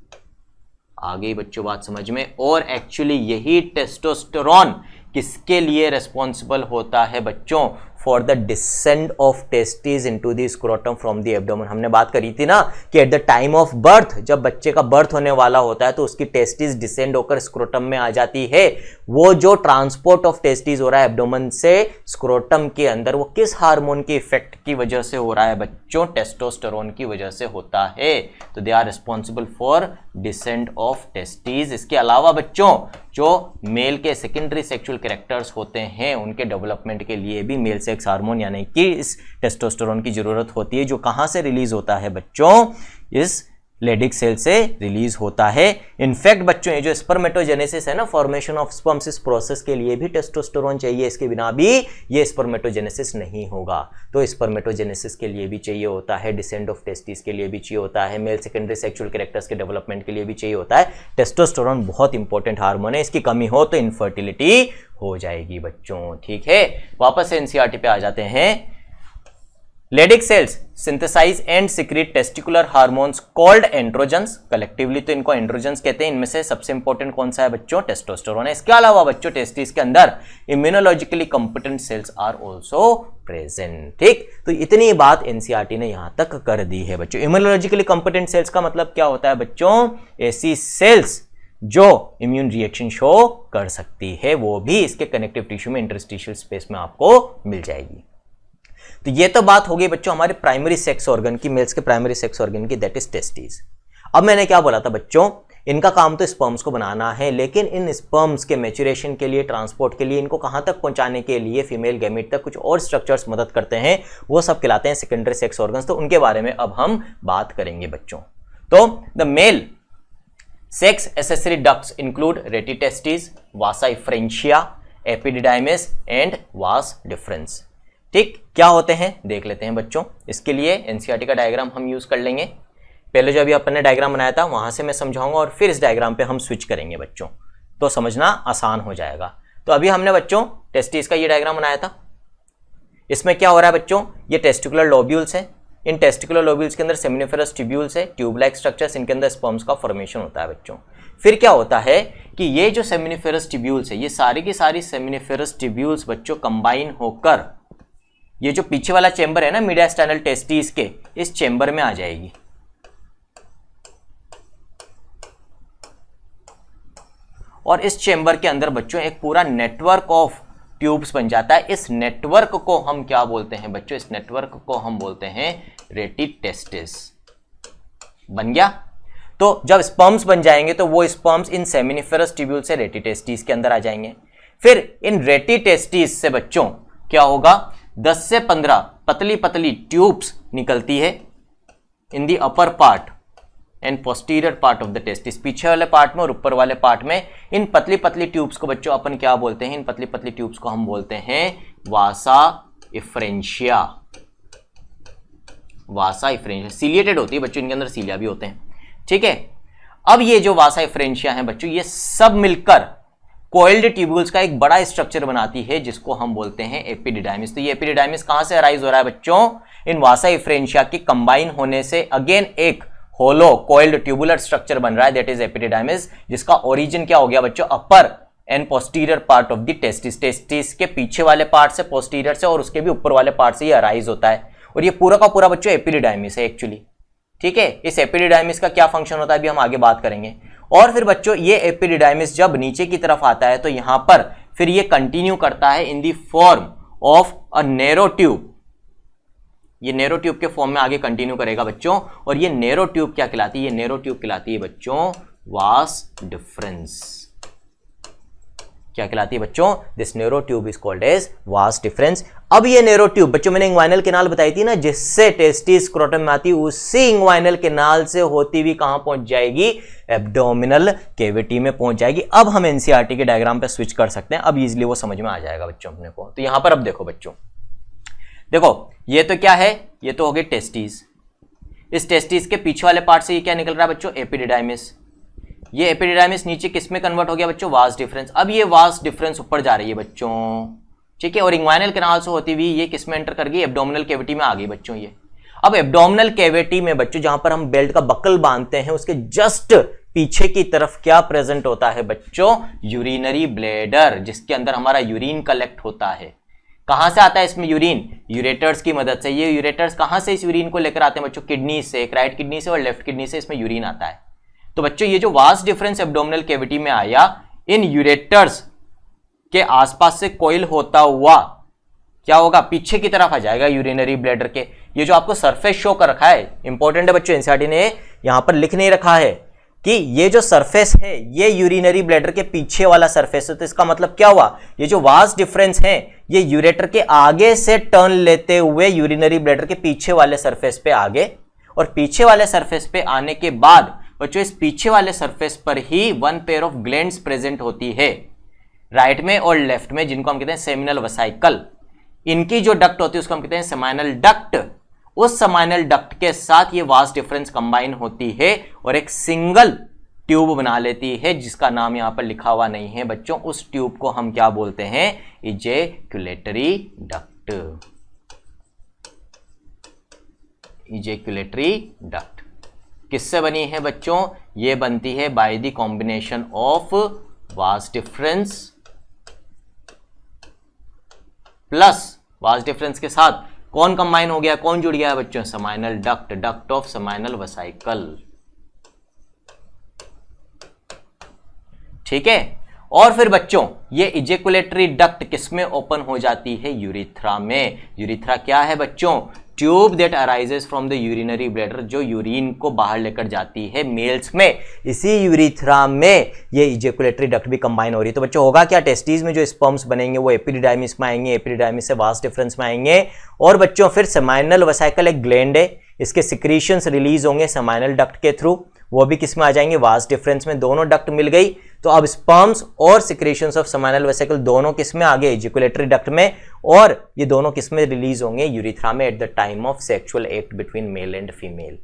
आगे बच्चों बात समझ में। और एक्चुअली यही टेस्टोस्टेरोन किसके लिए रेस्पॉन्सिबल होता है बच्चों? For the descend of testis into the scrotum from the abdomen. हमने बात करी थी ना कि eight the time of birth, जब बच्चे का बर्थ होने वाला होता है तो उसकी टेस्टिस डिसेंड होकर स्क्रोटम में आ जाती है। वो जो ट्रांसपोर्ट ऑफ टेस्टिस हो रहा है एब्डोमेन से स्क्रोटम के अंदर, वो किस हार्मोन के इफेक्ट की वजह से हो रहा है बच्चों? टेस्टोस्टेरोन की वजह से होता है। तो they are responsible for descend of testis. इसके अलावा बच्चों जो मेल के सेकेंडरी सेक्सुअल कैरेक्टर्स होते हैं उनके डेवलपमेंट के लिए भी मेल सेक्स हार्मोन यानी कि इस टेस्टोस्टेरोन की जरूरत होती है, जो कहां से रिलीज होता है बच्चों? इस लेडिक सेल से रिलीज होता है। इनफैक्ट बच्चों ये जो स्पर्मेटोजेनेसिस है ना, फॉर्मेशन ऑफ स्पर्म्स, इस प्रोसेस के लिए भी टेस्टोस्टेरोन चाहिए। इसके बिना भी ये स्पर्मेटोजेनेसिस नहीं होगा। तो स्पर्मेटोजेनेसिस के लिए भी चाहिए होता है, डिसेंड ऑफ टेस्टिस के लिए भी चाहिए होता है, मेल सेकेंडरी सेक्सुअल कैरेक्टर्स के डेवलपमेंट के लिए भी चाहिए होता है। टेस्टोस्टेरोन बहुत इंपॉर्टेंट हार्मोन है, इसकी कमी हो तो इनफर्टिलिटी हो जाएगी बच्चों। ठीक है, वापस से एनसीईआरटी पे आ जाते हैं। Leydig cells synthesise and secrete testicular hormones called androgens. Collectively तो इनको एंड्रोजन्स कहते हैं। इनमें से सबसे इंपॉर्टेंट कौन सा है बच्चों? टेस्टोस्टेरोन है। इसके अलावा बच्चों टेस्टिस के अंदर immunologically competent cells are also present. ठीक, तो इतनी बात एनसीईआरटी ने यहां तक कर दी है बच्चों। इम्यूनोलॉजिकली कंपिटेंट सेल्स का मतलब क्या होता है बच्चों? ऐसी सेल्स जो इम्यून रिएक्शन शो कर सकती है, वो भी इसके कनेक्टिव टिश्यू में, इंटरस्टिशियल स्पेस में आपको मिल जाएगी। तो ये तो बात हो गई बच्चों हमारे प्राइमरी सेक्स ऑर्गन की, मेल्स के प्राइमरी सेक्स ऑर्गन की, दैट इज टेस्टिस। अब मैंने क्या बोला था बच्चों, इनका काम तो स्पर्म्स को बनाना है, लेकिन इन स्पर्म्स के मैच्योरेशन के लिए, ट्रांसपोर्ट के लिए, इनको कहां तक पहुंचाने के लिए फीमेल गैमेट तक कुछ और स्ट्रक्चर्स मदद करते हैं, वो सब कहलाते हैं सेकेंडरी सेक्स ऑर्गन्स। तो उनके बारे में अब हम बात करेंगे बच्चों। तो the male sex accessory ducts include rete testis, Vasa इफ्रेंशिया, epididymis and vas deferens. ठीक, क्या होते हैं देख लेते हैं बच्चों। इसके लिए एनसीईआरटी का डायग्राम हम यूज कर लेंगे। पहले जो अभी अपन ने डायग्राम बनाया था वहां से मैं समझाऊंगा और फिर इस डायग्राम पे हम स्विच करेंगे बच्चों, तो समझना आसान हो जाएगा। तो अभी हमने बच्चों टेस्टिस का ये डायग्राम बनाया था। इसमें क्या हो रहा है बच्चों, ये टेस्टिकुलर लोब्यूल्स है। इन टेस्टिकुलर लोब्यूल्स के अंदर सेमिनिफेरस ट्यूब्यूल्स है, ट्यूब लाइक स्ट्रक्चर्स, इनके अंदर स्पर्म्स का फॉर्मेशन होता है बच्चों। फिर क्या होता है कि ये जो सेमिनिफेरस ट्यूब्यूल्स है, ये सारी की सारी सेमिनिफेरस ट्यूब्यूल्स बच्चों कंबाइन होकर ये जो पीछे वाला चेंबर है ना मीडियास्टाइनल टेस्टिस के, इस चेंबर में आ जाएगी। और इस चेंबर के अंदर बच्चों एक पूरा नेटवर्क ऑफ ट्यूब्स बन जाता है। इस नेटवर्क को हम क्या बोलते हैं बच्चों? इस नेटवर्क को हम बोलते हैं रेटिटेस्टिस। बन गया। तो जब स्पर्म्स बन जाएंगे तो वो स्पर्म्स इन सेमिनिफेरस ट्यूब्यूल से रेटिटेस्टिस के अंदर आ जाएंगे। फिर इन रेटिटेस्टिस से बच्चों क्या होगा, 10 से 15 पतली पतली ट्यूब्स निकलती है in the upper part and posterior part of the testis. पीछे वाले पार्ट में और ऊपर वाले पार्ट में इन पतली पतली ट्यूब्स को बच्चों अपन क्या बोलते हैं? इन पतली पतली ट्यूब्स को हम बोलते हैं वासा इफ्रेंशिया। वासा इफ्रेंशिया सीलिएटेड होती है बच्चों, इनके अंदर सीलिया भी होते हैं। ठीक है, अब ये जो वासा इफ्रेंशिया है बच्चों, ये सब मिलकर कोइल्ड ट्यूब्यूल्स का एक बड़ा स्ट्रक्चर बनाती है जिसको हम बोलते हैं एपिडिडाइमिस। तो ये एपिडिडाइमिस कहां से अराइज हो रहा है बच्चों? इन वासा इफ्रेंशिया की कंबाइन होने से अगेन एक होलो कोइल्ड ट्यूबुलर स्ट्रक्चर बन रहा है, दैट इज एपिडिडाइमिस, जिसका ओरिजिन क्या हो गया बच्चों? Upper end posterior part of the testis. Testis के पीछे वाले पार्ट से, पोस्टीरियर से और उसके भी ऊपर वाले पार्ट से ये अराइज होता है। और ये पूरा का पूरा बच्चों एपिडिडाइमिस है एक्चुअली। ठीक है, इस एपिडिडाइमिस का क्या फंक्शन होता है अभी हम आगे बात करेंगे। और फिर बच्चों ये एपिडिडाइमिस जब नीचे की तरफ आता है तो यहां पर फिर ये कंटिन्यू करता है in the form of a narrow tube. ये नैरो ट्यूब के फॉर्म में आगे कंटिन्यू करेगा बच्चों। और ये नैरो ट्यूब क्या कहलाती है? ये नैरो ट्यूब कहलाती है बच्चों वास डिफरेंस। क्या कहलाती है बच्चों? This narrow tube is called as vas deferens. अब ये नैरो ट्यूब बच्चों मैंने इंग्वाइनल कैनाल बताई थी ना, जिससे टेस्टिस स्क्रोटम में आती, उसी इंग्वाइनल कैनाल से होती हुई कहां पहुंच जाएगी? एब्डोमिनल कैविटी में पहुंच जाएगी। अब हम एनसीईआरटी के डायग्राम पे स्विच कर सकते हैं, अब इजीली वो समझ में आ जाएगा बच्चों अपने को। तो यहां पर अब देखो बच्चों, देखो ये तो क्या है? ये तो हो गई टेस्टिस। इस टेस्टिस के पीछे वाले पार्ट से ये क्या निकल रहा है बच्चों? एपिडिडाइमिस। ये एपिडिडाइमिस नीचे किस में कन्वर्ट हो गया बच्चों? वास डिफरेंस। अब ये वास डिफरेंस ऊपर जा रही है बच्चों, ठीक है, और इंग्वाइनल कैनाल से होती हुई ये किस में एंटर कर गई, एब्डोमिनल कैविटी में आ गई बच्चों ये। अब एब्डोमिनल कैविटी में बच्चों जहां पर हम बेल्ट का बकल बांधते हैं उसके जस्ट पीछे की तरफ क्या प्रेजेंट होता है बच्चों, यूरिनरी ब्लैडर, जिसके अंदर हमारा यूरिन कलेक्ट होता है। कहां से आता है इसमें यूरिन, यूरेटर्स की मदद से। ये यूरेटर्स कहां से इस यूरिन को लेकर आते हैं बच्चों, किडनी से, एक राइट किडनी से और लेफ्ट किडनी से इसमें यूरिन आता है। तो बच्चों ये जो वास्ट डिफरेंस एब्डोमिनल कैविटी में आया, इन यूरेटर्स के आसपास से कोइल होता हुआ क्या होगा, पीछे की तरफ आ जाएगा यूरिनरी ब्लैडर के। ये जो आपको सरफेस शो कर रखा है, इंपॉर्टेंट है बच्चों, एनसीईआरटी ने यहां पर लिख नहीं रखा है कि ये जो सरफेस है ये यूरिनरी ब्लैडर के पीछे वाला सरफेस है। तो इसका मतलब क्या हुआ, ये जो वास्ट डिफरेंस है ये यूरेटर के आगे से टर्न लेते हुए यूरिनरी ब्लैडर के पीछे वाले सरफेस पे आगे, और पीछे वाले सरफेस पे आने के बाद बच्चों इस पीछे वाले सरफेस पर ही one pair of glands present होती है, राइट में और लेफ्ट में, जिनको हम कहते हैं सेमिनल वेसिकल। इनकी जो डक्ट होती है उसको हम कहते हैं सेमाइनल डक्ट। उस सेमाइनल डक्ट के साथ ये वास्ट डिफरेंस कंबाइन होती है और एक सिंगल ट्यूब बना लेती है, जिसका नाम यहां पर लिखा हुआ नहीं है बच्चों। उस ट्यूब को हम क्या बोलते हैं, इजैक्युलेटरी डक्ट। इजैक्युलेटरी डक्ट किससे बनी है बच्चों, ये बनती है by the combination of vast difference plus vast difference के साथ कौन कंबाइन हो गया, कौन जुड़ गया है बच्चों, seminal duct, duct of seminal vesicle. ठीक है, और फिर बच्चों ये इजैक्युलेटरी डक्ट किसमें ओपन हो जाती है, यूरिथ्रा में। यूरिथ्रा क्या है बच्चों, tube that arises from the urinary bladder, जो यूरिन को बाहर लेकर जाती है मेल्स में। इसी यूरिथ्रा में ये इजैक्युलेटरी डक्ट भी कंबाइन हो रही है। तो बच्चों होगा क्या, टेस्टिस में जो स्पर्म्स बनेंगे वो एपिडिडाइमिस में आएंगे, एपिडिडाइमिस से वास्ट डिफरेंस में आएंगे, और बच्चों फिर सेमाइनल वेसिकल एक ग्लैंड है, इसके सिक्रीशंस रिलीज होंगे सेमाइनल डक्ट के थ्रू, वो भी किस में आ जाएंगे, वास्ट डिफरेंस में। दोनों डक्ट मिल गई तो अब स्पर्म्स और सिक्रीशंस ऑफ सेमाइनल वेसिकल दोनों किस में आ गए, इजैक्युलेटरी डक्ट में, और ये दोनों किस में रिलीज होंगे, यूरिथ्रा में, at the time of sexual act between male and female,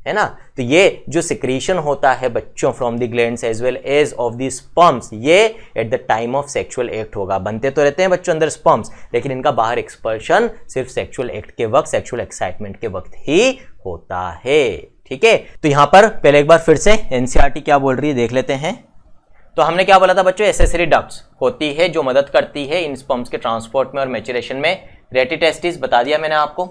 है ना। तो ये जो सिक्रीशन होता है बच्चों from the glands as well as of the sperms, ये at the time of sexual act होगा। बनते तो रहते हैं बच्चों अंदर स्पर्म्स, लेकिन इनका बाहर एक्सपर्शन सिर्फ सेक्सुअल एक्ट के वक्त, सेक्सुअल एक्साइटमेंट के वक्त ही होता है। ठीक है, तो यहां पर पहले एक बार फिर से एनसीईआरटी क्या बोल रही है देख लेते हैं। तो हमने क्या बोला था बच्चों, एसेसरी डक्ट्स होती है जो मदद करती है इन स्पर्म्स के ट्रांसपोर्ट में और मैच्योरेशन में। रेटिटेस्टिस बता दिया मैंने आपको,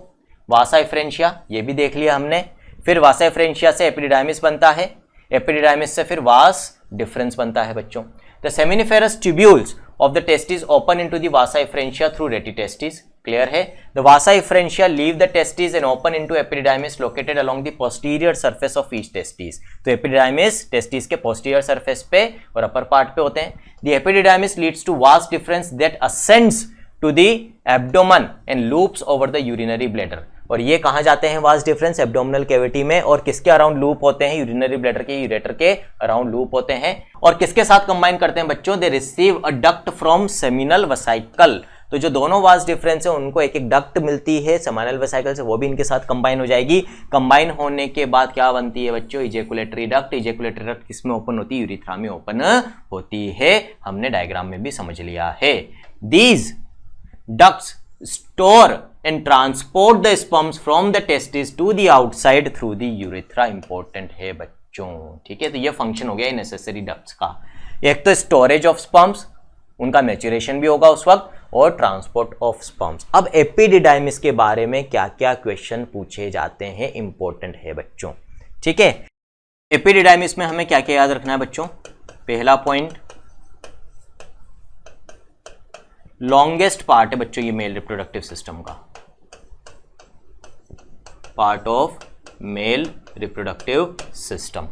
वासा एफ्रेंशिया ये भी देख लिया हमने, फिर वासा एफ्रेंशिया से एपिडिडाइमिस बनता है, एपिडिडाइमिस से फिर वास डिफरेंस बनता है बच्चों। The seminiferous tubules of the testis open into the vasa efferentia through rete testis, clear है। The vasa efferentia leave the testis and open into epididymis located along the posterior surface of each testis. तो epididymis testis के posterior surface पे और upper part पे होते हैं। The epididymis leads to vas deferens that ascends to the abdomen and loops over the urinary bladder. और ये कहां जाते हैं वास्ट डिफरेंस, एब्डोमिनल कैविटी में, और किसके अराउंड लूप होते हैं, यूरिनरी ब्लैडर के, यूरेटर के अराउंड लूप होते हैं। और किसके साथ कंबाइन करते हैं बच्चों, they receive a duct from seminal vesicle. तो जो दोनों वास्ट डिफरेंस है उनको एक एक डक्ट मिलती है सेमाइनल वेसिकल से, वो भी इनके साथ कंबाइन हो जाएगी। कंबाइन होने के बाद क्या बनती है बच्चों, इजैक्युलेटरी डक्ट। इजैक्युलेटरी डक्ट किसमें ओपन होती है, यूरिथ्रा में ओपन होती है, हमने डायग्राम में भी समझ लिया है। These ducts store and transport the sperms from the testis to the outside through the urethra. Important है बच्चों, ठीक है। तो ये फंक्शन हो गया नेसेसरी डक्ट्स का, एक तो स्टोरेज ऑफ स्पर्म्स, उनका मैच्योरेशन भी होगा उस वक्त, और ट्रांसपोर्ट ऑफ स्पर्म्स। अब एपिडिडाइमिस के बारे में क्या क्या क्वेश्चन पूछे जाते हैं, इंपॉर्टेंट है बच्चों, ठीक है। एपिडिडाइमिस में हमें क्या क्या याद रखना है बच्चों, पहला पॉइंट लॉन्गेस्ट पार्ट है बच्चों ये मेल रिप्रोडक्टिव सिस्टम का, part of male reproductive system,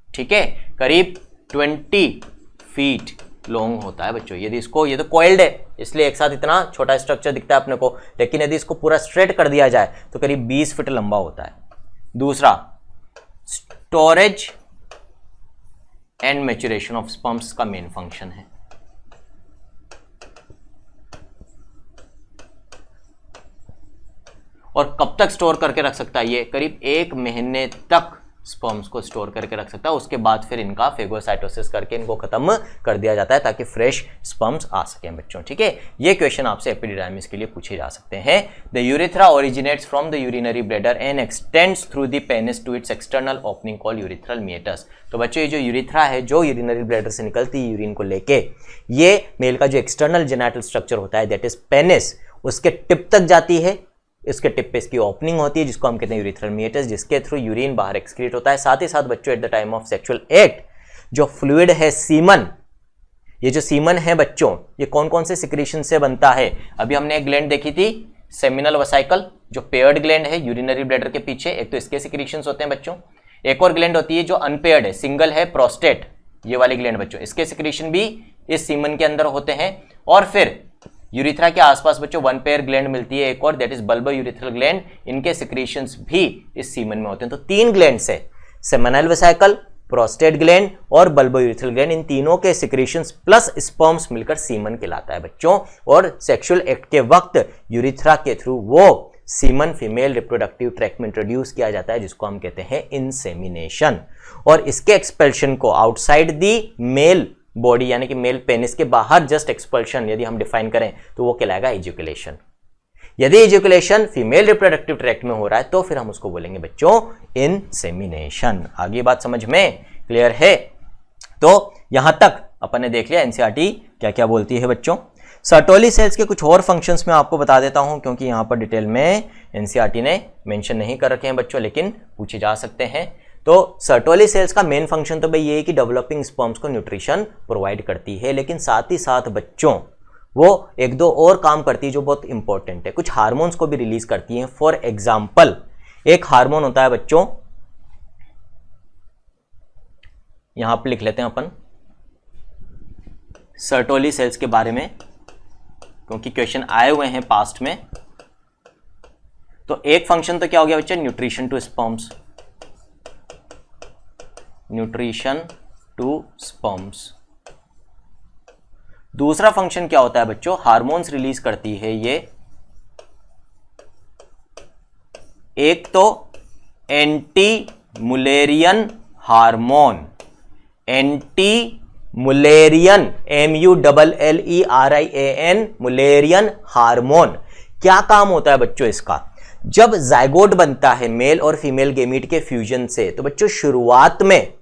ठीक है। करीब 20 फीट लॉन्ग होता है बच्चों। यदि इसको, ये तो कॉइल्ड है इसलिए एक साथ इतना छोटा स्ट्रक्चर दिखता है अपने को, लेकिन यदि इसको पूरा स्ट्रेट कर दिया जाए तो करीब 20 फीट लंबा होता है। दूसरा, storage and maturation of sperms का मेन फंक्शन है। और कब तक स्टोर करके रख सकता है ये, करीब 1 महीने तक स्पर्म्स को स्टोर करके रख सकता है, उसके बाद फिर इनका फेगोसाइटोसिस करके इनको खत्म कर दिया जाता है ताकि फ्रेश स्पर्म्स आ सकें बच्चों। ठीक है, ये क्वेश्चन आपसे एपिडिडाइमिस के लिए पूछे जा सकते हैं। The urethra originates from the urinary bladder and extends through the penis to its external opening called urethral meatus. तो बच्चों ये जो यूरिथ्रा है जो यूरिनरी ब्लैडर से निकलती है यूरिन को लेके, ये मेल का जो एक्सटर्नल जेनिटल स्ट्रक्चर होता है दैट इज पेनिस, उसके टिप तक जाती है। इसके टिप पे इसकी ओपनिंग होती है जिसको हम कहते हैं यूरिथ्रल मीएटस, जिसके थ्रू यूरिन बाहर एक्सक्रीट होता है। साथ ही साथ बच्चों at the time of sexual act जो फ्लूइड है सीमन, ये जो सीमन है बच्चों ये कौन कौन से सिक्रीशन से बनता है? अभी हमने एक ग्लैंड देखी थी सेमिनल वसाइकल जो पेयर्ड ग्लैंड है यूरिनरी ब्लैडर के पीछे, एक तो इसके सिक्रीशंस होते हैं बच्चों। एक और ग्लैंड होती है जो अनपेयर्ड है, सिंगल है, प्रोस्टेट, ये वाली ग्लैंड बच्चों, इसके सिक्रीशन भी इस सीमन के अंदर होते हैं। और फिर यूरिथ्रा के आसपास बच्चों वन पेयर ग्लैंड मिलती है एक और, that is bulbo urethral gland, इनके सिक्रीशंस भी इस सीमन में होते हैं। तो 3 ग्लैंड्स है, सेमिनल वेसिकल, प्रोस्टेट ग्लैंड और बल्बो यूरिथ्रल ग्लैंड, इन तीनों के सिक्रीशंस प्लस स्पर्म्स मिलकर सीमन कहलाता है बच्चों। और सेक्सुअल एक्ट के वक्त यूरिथ्रा के थ्रू वो सीमन फीमेल रिप्रोडक्टिव ट्रैक्ट में इंट्रोड्यूस किया जाता है जिसको हम कहते हैं इंसेमिनेशन। और इसके एक्सपेल्शन को आउटसाइड दी मेल बॉडी यानी कि मेल पेनिस के बाहर जस्ट एक्सपल्शन यदि हम डिफाइन करें तो वो कहलाएगा इजैकुलेशन। यदि इजैकुलेशन फीमेल रिप्रोडक्टिव ट्रैक्ट में हो रहा है तो फिर हम उसको बोलेंगे बच्चों इंसेमिनेशन। आगे बात समझ में क्लियर है? तो यहां तक अपन ने देख लिया एनसीईआरटी क्या क्या बोलती है बच्चों। सर्टोली सेल्स के कुछ और फंक्शंस मैं आपको बता देता हूं क्योंकि यहां पर डिटेल में एनसीईआरटी ने मेंशन नहीं कर रखे हैं बच्चों, लेकिन पूछे जा सकते हैं। तो सर्टोली सेल्स का मेन फंक्शन तो भाई ये है कि डेवलपिंग स्पर्म्स को न्यूट्रिशन प्रोवाइड करती है, लेकिन साथ ही साथ बच्चों वो एक दो और काम करती है जो बहुत इंपॉर्टेंट है, कुछ हार्मोन्स को भी रिलीज करती हैं। फॉर एग्जाम्पल एक हार्मोन होता है बच्चों, यहां पर लिख लेते हैं अपन सर्टोली सेल्स के बारे में क्योंकि क्वेश्चन आए हुए हैं पास्ट में। तो एक फंक्शन तो क्या हो गया बच्चों, nutrition to sperms, nutrition to sperms. दूसरा फंक्शन क्या होता है बच्चों, हार्मोन्स रिलीज करती है ये, एक तो anti Mullerian hormone, anti Mullerian MULLERIAN Mullerian hormone. क्या काम होता है बच्चों इसका, जब जाइगोट बनता है मेल और फीमेल गेमीट के फ्यूजन से, तो बच्चों शुरुआत में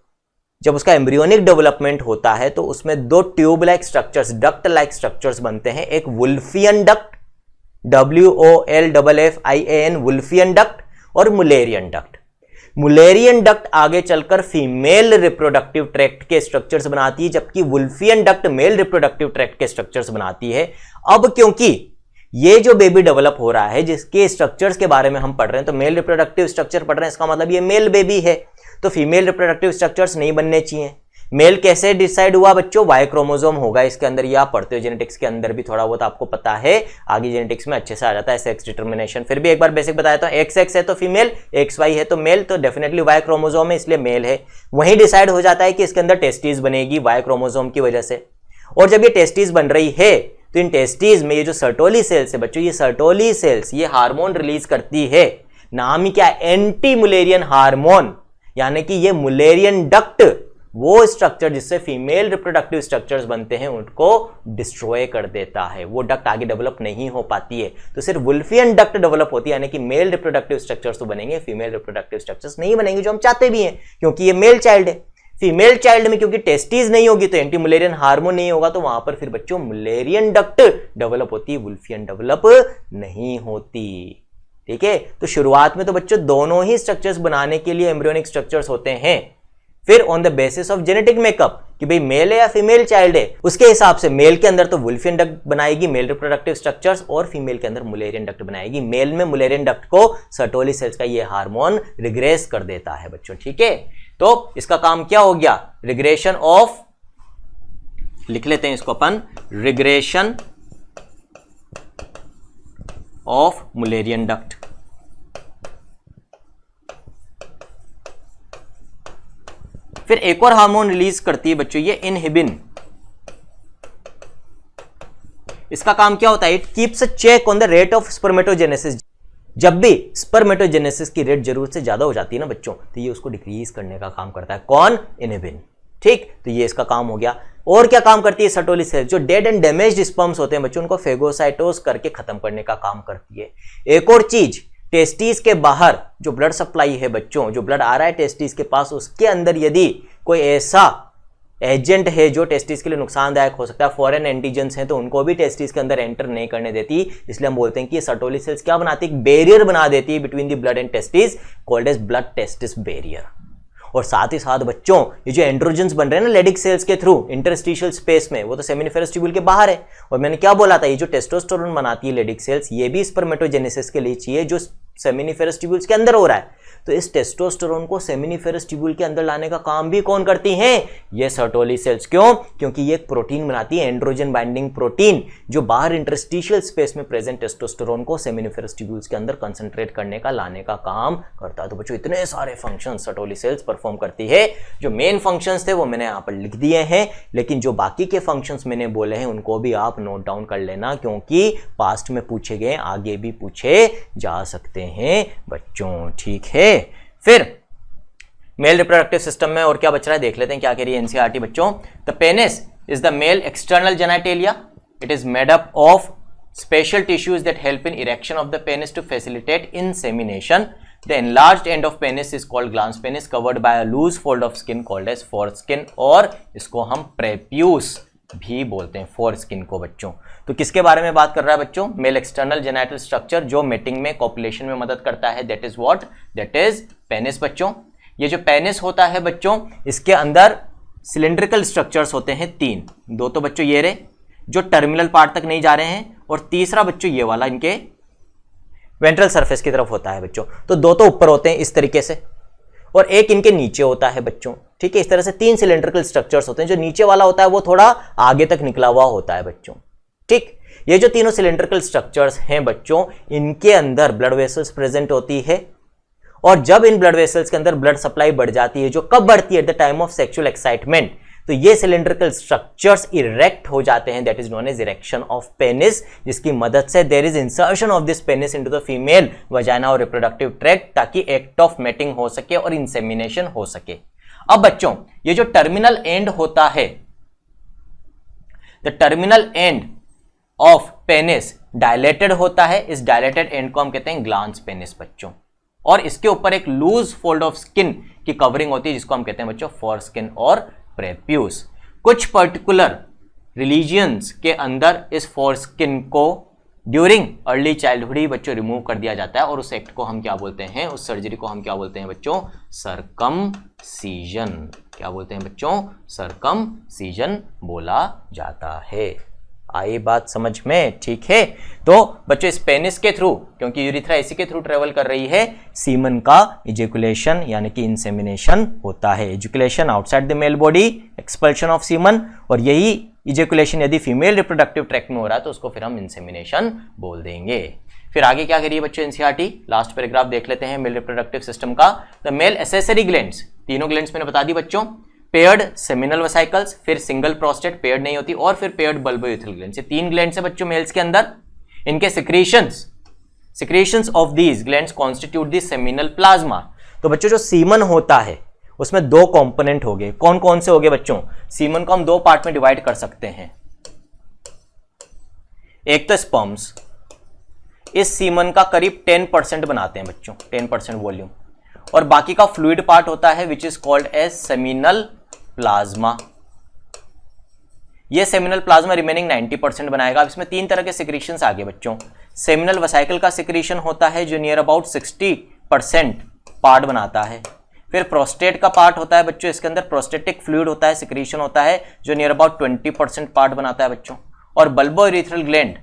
जब उसका एम्ब्रियोनिक डेवलपमेंट होता है तो उसमें 2 tube like structures, duct like structures बनते हैं, एक वुल्फियन डक्ट WOLFFIAN वुल्फियन डक्ट और मुलेरियन डक्ट। मुलेरियन डक्ट आगे चलकर फीमेल रिप्रोडक्टिव ट्रैक्ट के स्ट्रक्चर्स बनाती है जबकि वुल्फियन डक्ट मेल रिप्रोडक्टिव ट्रैक्ट के स्ट्रक्चर्स बनाती है। अब क्योंकि ये जो बेबी डेवलप हो रहा है जिसके स्ट्रक्चर्स के बारे में हम पढ़ रहे हैं, तो मेल रिप्रोडक्टिव स्ट्रक्चर पढ़ रहे हैं, इसका मतलब ये मेल बेबी है, तो फीमेल रिप्रोडक्टिव स्ट्रक्चर्स नहीं बनने चाहिए। मेल कैसे डिसाइड हुआ बच्चों, वाई क्रोमोसोम होगा इसके अंदर, ये आप पढ़ते हो जेनेटिक्स के अंदर भी थोड़ा बहुत आपको पता है, आगे जेनेटिक्स में अच्छे से आ जाता है सेक्स डिटर्मिनेशन। फिर भी एक बार बेसिक बताया था, XX है तो फीमेल, XY है तो मेल, तो डेफिनेटली वाई क्रोमोसोम है इसलिए मेल है। वहीं डिसाइड हो जाता है कि इसके अंदर टेस्टिस बनेगी वाई क्रोमोसोम की वजह से, और जब ये टेस्टिस बन रही है तो इन टेस्टिस में ये जो सर्टोली सेल्स है बच्चों, ये सर्टोली सेल्स ये हार्मोन रिलीज करती है, नाम ही क्या, एंटी मुलेरियन हार्मोन, यानी कि ये मुलेरियन डक्ट वो स्ट्रक्चर जिससे फीमेल रिप्रोडक्टिव स्ट्रक्चर्स बनते हैं उनको डिस्ट्रॉय कर देता है, वो डक्ट आगे डेवलप नहीं हो पाती है, तो सिर्फ वुल्फियन डक्ट डेवलप होती है, यानी कि मेल रिप्रोडक्टिव स्ट्रक्चर्स तो बनेंगे, फीमेल रिप्रोडक्टिव स्ट्रक्चर्स नहीं बनेंगे जो हम चाहते भी हैं क्योंकि ये मेल चाइल्ड है। फीमेल चाइल्ड में क्योंकि टेस्टिस नहीं होगी तो एंटी मुलेरियन हार्मोन नहीं होगा, तो वहां पर फिर बच्चों मुलेरियन डक्ट डेवलप होती है, वुल्फियन डेवलप नहीं होती। ठीक है, तो शुरुआत में तो बच्चों दोनों ही स्ट्रक्चर्स बनाने के लिए एम्ब्रियोनिक स्ट्रक्चर्स होते हैं, फिर on the basis of genetic makeup कि भाई मेल है या फीमेल चाइल्ड है, उसके हिसाब से मेल के अंदर तो वुल्फियन डक्ट बनाएगी मेल रिप्रोडक्टिव स्ट्रक्चर्स, और फीमेल के अंदर मुलेरियन डक्ट बनाएगी। मेल में मुलेरियन डक्ट को सर्टोली सेल्स का ये हार्मोन रिग्रेस कर देता है बच्चों। ठीक है, तो इसका काम क्या हो गया, रिग्रेशन ऑफ, लिख लेते हैं इसको अपन, रिग्रेशन ऑफ मुलेरियन डक्ट। फिर एक और हार्मोन रिलीज करती है बच्चों ये इनहिबिन, इसका काम क्या होता है, it keeps a check on the rate of spermatogenesis. जब भी स्पर्मेटोजेनेसिस की रेट जरूरत से ज्यादा हो जाती है ना बच्चों, तो ये उसको डिक्रीज करने का काम करता है। कौन? इनहिबिन। ठीक, तो ये इसका काम हो गया। और क्या काम करती है सर्टोली सेल? जो डेड एंड डैमेज्ड स्पर्म्स होते हैं बच्चों, उनको फेगोसाइटोस करके खत्म करने का काम करती है। एक और चीज, टेस्टिस के बाहर जो ब्लड सप्लाई है बच्चों, जो ब्लड आ रहा है टेस्टिस के पास, उसके अंदर यदि कोई ऐसा एजेंट है जो टेस्टिस के लिए नुकसानदायक हो सकता है, फॉरेन एंटीजेंस हैं, तो उनको भी टेस्टिस के अंदर एंटर नहीं करने देती। इसलिए हम बोलते हैं कि ये सर्टोली सेल्स क्या बनाती है? बैरियर बना देती है between the blood and testis, called as blood testis barrier. और साथ ही साथ बच्चों, ये जो एंड्रोजन्स बन रहे हैं ना लेडिक सेल्स के थ्रू इंटरस्टिशियल स्पेस में, वो तो सेमिनिफेरस ट्यूब्यूल के बाहर है। और मैंने क्या बोला था, ये जो टेस्टोस्टेरोन बनाती है लेडिक सेल्स, ये भी स्पर्मेटोजेनेसिस के लिए चाहिए जो सेमिनिफेरस ट्यूब्यूल्स के अंदर हो रहा है। तो इस टेस्टोस्टेरोन को सेमिनिफेरस ट्यूब्यूल के अंदर लाने का काम भी कौन करती हैं? ये सर्टोली सेल्स। क्यों? क्योंकि ये एक प्रोटीन बनाती है, एंड्रोजन बाइंडिंग प्रोटीन, जो बाहर इंटरस्टिशियल स्पेस में प्रेजेंट टेस्टोस्टेरोन को सेमिनिफेरस ट्यूब्यूल्स के अंदर कंसंट्रेट करने का, लाने का काम करता है। तो बच्चों, इतने सारे फंक्शन सर्टोली सेल्स परफॉर्म करती है। जो मेन फंक्शंस थे वो मैंने यहां पर लिख दिए हैं, लेकिन जो बाकी के फंक्शंस मैंने बोले हैं उनको भी आप नोट डाउन कर लेना, क्योंकि पास्ट में पूछे गए, आगे भी पूछे जा सकते हैं बच्चों। ठीक है, फिर मेल रिप्रोडक्टिव सिस्टम में और क्या बच रहा है देख लेते हैं, क्या कह रही है एनसीईआरटी बच्चों। The penis is the male external genitalia, it is made up of special tissues that help in erection of the penis to facilitate insemination. The enlarged end of penis is called glans penis covered by a loose fold of skin called as foreskin, और इसको हम प्रेप्यूस भी बोलते हैं, foreskin को बच्चों। तो किसके बारे में बात कर रहा है बच्चों? मेल एक्सटर्नल जेनिटल स्ट्रक्चर जो मेटिंग में, कॉपुलेशन में मदद करता है, that is what? That is penis बच्चों। ये जो पेनिस होता है बच्चों, इसके अंदर सिलिंड्रिकल स्ट्रक्चर्स होते हैं 3। 2 तो बच्चों ये रहे जो टर्मिनल पार्ट तक नहीं जा रहे हैं, और तीसरा बच्चों ये वाला इनके वेंट्रल सरफेस की तरफ होता है बच्चों। तो 2 तो ऊपर होते हैं इस तरीके से, और एक इनके नीचे होता है बच्चों। ठीक है, इस तरह से 3 सिलिंड्रिकल स्ट्रक्चर्स होते हैं। जो नीचे वाला होता है वो थोड़ा आगे तक निकला हुआ होता है बच्चों। ठीक, ये जो तीनों सिलिंड्रिकल स्ट्रक्चर्स हैं बच्चों, इनके अंदर ब्लड वेसल्स प्रेजेंट होती है, और जब इन ब्लड वेसल्स के अंदर ब्लड सप्लाई बढ़ जाती है, जो कब बढ़ती है? At the time of sexual excitement. तो ये सिलिंड्रिकल स्ट्रक्चर्स इरेक्ट हो जाते हैं, that is known as erection of penis, जिसकी मदद से there is insertion of this penis into the female vagina और रिप्रोडक्टिव ट्रैक्ट, ताकि एक्ट ऑफ मेटिंग हो सके और इंसेमिनेशन हो सके। अब बच्चों, ये जो टर्मिनल एंड होता है, the terminal end of penis dilated होता है। इस डायलेटेड एंड को हम कहते हैं ग्लांस पेनिस बच्चों, और इसके ऊपर एक लूज फोल्ड ऑफ स्किन की कवरिंग होती है, जिसको हम कहते हैं बच्चों फोरस्किन और प्रेप्यूस। कुछ पर्टिकुलर रिलीजियंस के अंदर इस फोरस्किन को ड्यूरिंग अर्ली चाइल्डहुड ही बच्चों रिमूव कर दिया जाता है, और उस एक्ट को हम क्या बोलते हैं, उस सर्जरी को हम क्या बोलते हैं बच्चों? सर्कमसीजन। क्या बोलते हैं बच्चों? सर्कमसीजन बोला जाता है। आई बात समझ में? ठीक है, तो बच्चों इस पेनिस के थ्रू, क्योंकि यूरिथ्रा इसी के थ्रू ट्रेवल कर रही है, सीमन का इजेकुलेशन यानी कि इंसेमिनेशन होता है। Ejaculation outside the male body, expulsion of semen, और यही इजेकुलेशन यदि फीमेल रिप्रोडक्टिव ट्रैक्ट में हो रहा है तो उसको फिर हम इंसेमिनेशन बोल देंगे। फिर आगे क्या करिए बच्चों एनसीईआरटी, लास्ट पैराग्राफ देख लेते हैं मेल रिप्रोडक्टिव सिस्टम का। द मेल एसेसरी ग्लैंड्स, तीनों ग्लैंड्स मैंने बता दी बच्चों। पेयर्ड सेमिनल वेसिकल्स, फिर सिंगल प्रोस्टेट, पेयर्ड नहीं होती, और फिर पेयर्ड बल्बोयूथेरल ग्लैंड। ये 3 ग्लैंड्स है बच्चों मेल्स के अंदर। इनके secretions of these glands constitute the seminal plasma. तो बच्चों जो सीमन होता है उसमें 2 कंपोनेंट हो गए। कौन कौन से हो गए बच्चों? सीमन को हम 2 पार्ट में डिवाइड कर सकते हैं। एक तो स्पर्म्स, इस सीमन का करीब 10% बनाते हैं बच्चों, 10% वॉल्यूम, और बाकी का फ्लूइड पार्ट होता है which is called as seminal plasma. ये सेमिनल प्लाज्मा रिमेनिंग 90% बनाएगा। अब इसमें 3 तरह के सिक्रीशंस आ गए बच्चों। सेमिनल वेसिकल का सिक्रीशन होता है जो नियर अबाउट 60% पार्ट बनाता है। फिर प्रोस्टेट का पार्ट होता है बच्चों, इसके अंदर प्रोस्टेटिक फ्लूइड होता है, सिक्रीशन होता है जो नियर अबाउट 20% पार्ट बनाता है बच्चों। और बल्बोयूरेथ्रल ग्लैंड,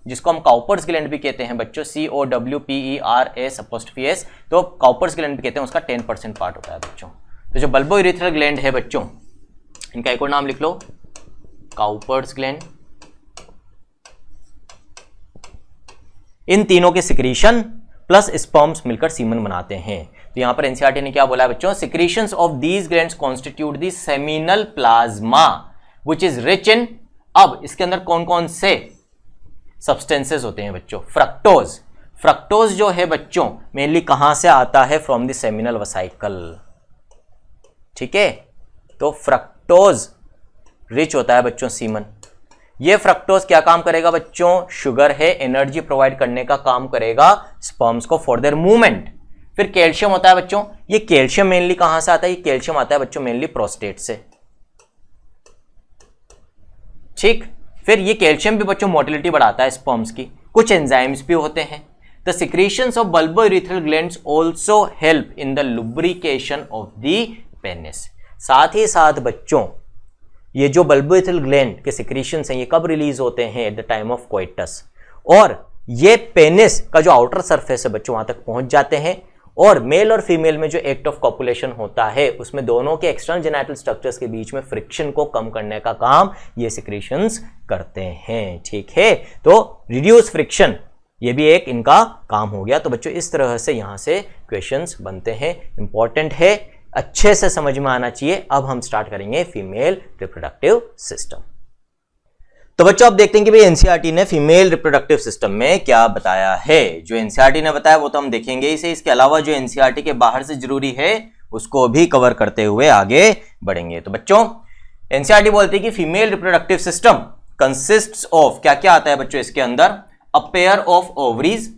जिसको हम काउपर्स ग्लैंड भी कहते हैं बच्चों, COWPERS, तो काउपर्स ग्लैंड भी कहते हैं, उसका 10% पार्ट होता है बच्चों। तो जो बल्बोयूरेथ्रल ग्लैंड है बच्चों, इनका एक और नाम लिख लो, काउपर्स ग्लैंड। इन तीनों के सिक्रीशन प्लस स्पर्म्स मिलकर सीमन बनाते हैं। तो यहां पर एनसीईआरटी ने क्या बोला है बच्चों? Secretions of these glands constitute the seminal plasma which is rich in. अब इसके अंदर कौन कौन से सब्सटेंसेस होते हैं बच्चों? फ्रक्टोज। फ्रक्टोज जो है बच्चों मेनली कहां से आता है? From the seminal vesicle. ठीक है, तो फ्रक्टोज रिच होता है बच्चों सीमन। ये फ्रक्टोज क्या काम करेगा बच्चों? शुगर है, एनर्जी प्रोवाइड करने का काम करेगा स्पर्म्स को फॉर देयर मूवमेंट। फिर कैल्शियम होता है बच्चों, ये कैल्शियम मेनली कहां से आता है? ये कैल्शियम आता है बच्चों मेनली प्रोस्टेट से। ठीक, फिर ये कैल्शियम भी बच्चों मोटिलिटी बढ़ाता है स्पर्म्स की। कुछ एंजाइम्स भी होते हैं। The secretions of bulbourethral glands also help in the lubrication of the penis. साथ ही साथ बच्चों ये जो बल्बोइरेथ्रल ग्लैंड के सिक्रीशंस हैं ये कब रिलीज होते हैं? Eight the time of coitus. और ये पेनिस का जो आउटर सरफेस है बच्चों वहां तक पहुंच जाते हैं। और मेल और फीमेल में जो एक्ट ऑफ कॉपुलेशन होता है उसमें दोनों के एक्सटर्नल जेनिटल स्ट्रक्चर्स के बीच में फ्रिक्शन को कम करने का काम ये सिक्रीशंस करते हैं। ठीक है, तो रिड्यूस फ्रिक्शन ये भी एक इनका काम हो गया। तो बच्चों इस तरह से यहां से क्वेश्चंस बनते हैं, इंपॉर्टेंट है, अच्छे से समझ में आना चाहिए। अब हम स्टार्ट करेंगे फीमेल रिप्रोडक्टिव सिस्टम। तो बच्चों आप देखते हैं कि भाई एनसीईआरटी ने फीमेल रिप्रोडक्टिव सिस्टम में क्या बताया है। जो एनसीईआरटी ने बताया वो तो हम देखेंगे इसे, इसके अलावा जो एनसीईआरटी के बाहर से जरूरी है उसको भी कवर करते हुए आगे बढ़ेंगे। तो बच्चों एनसीईआरटी बोलती है कि female reproductive system consists of, क्या क्या आता है बच्चों इसके अंदर? A pair of ovaries.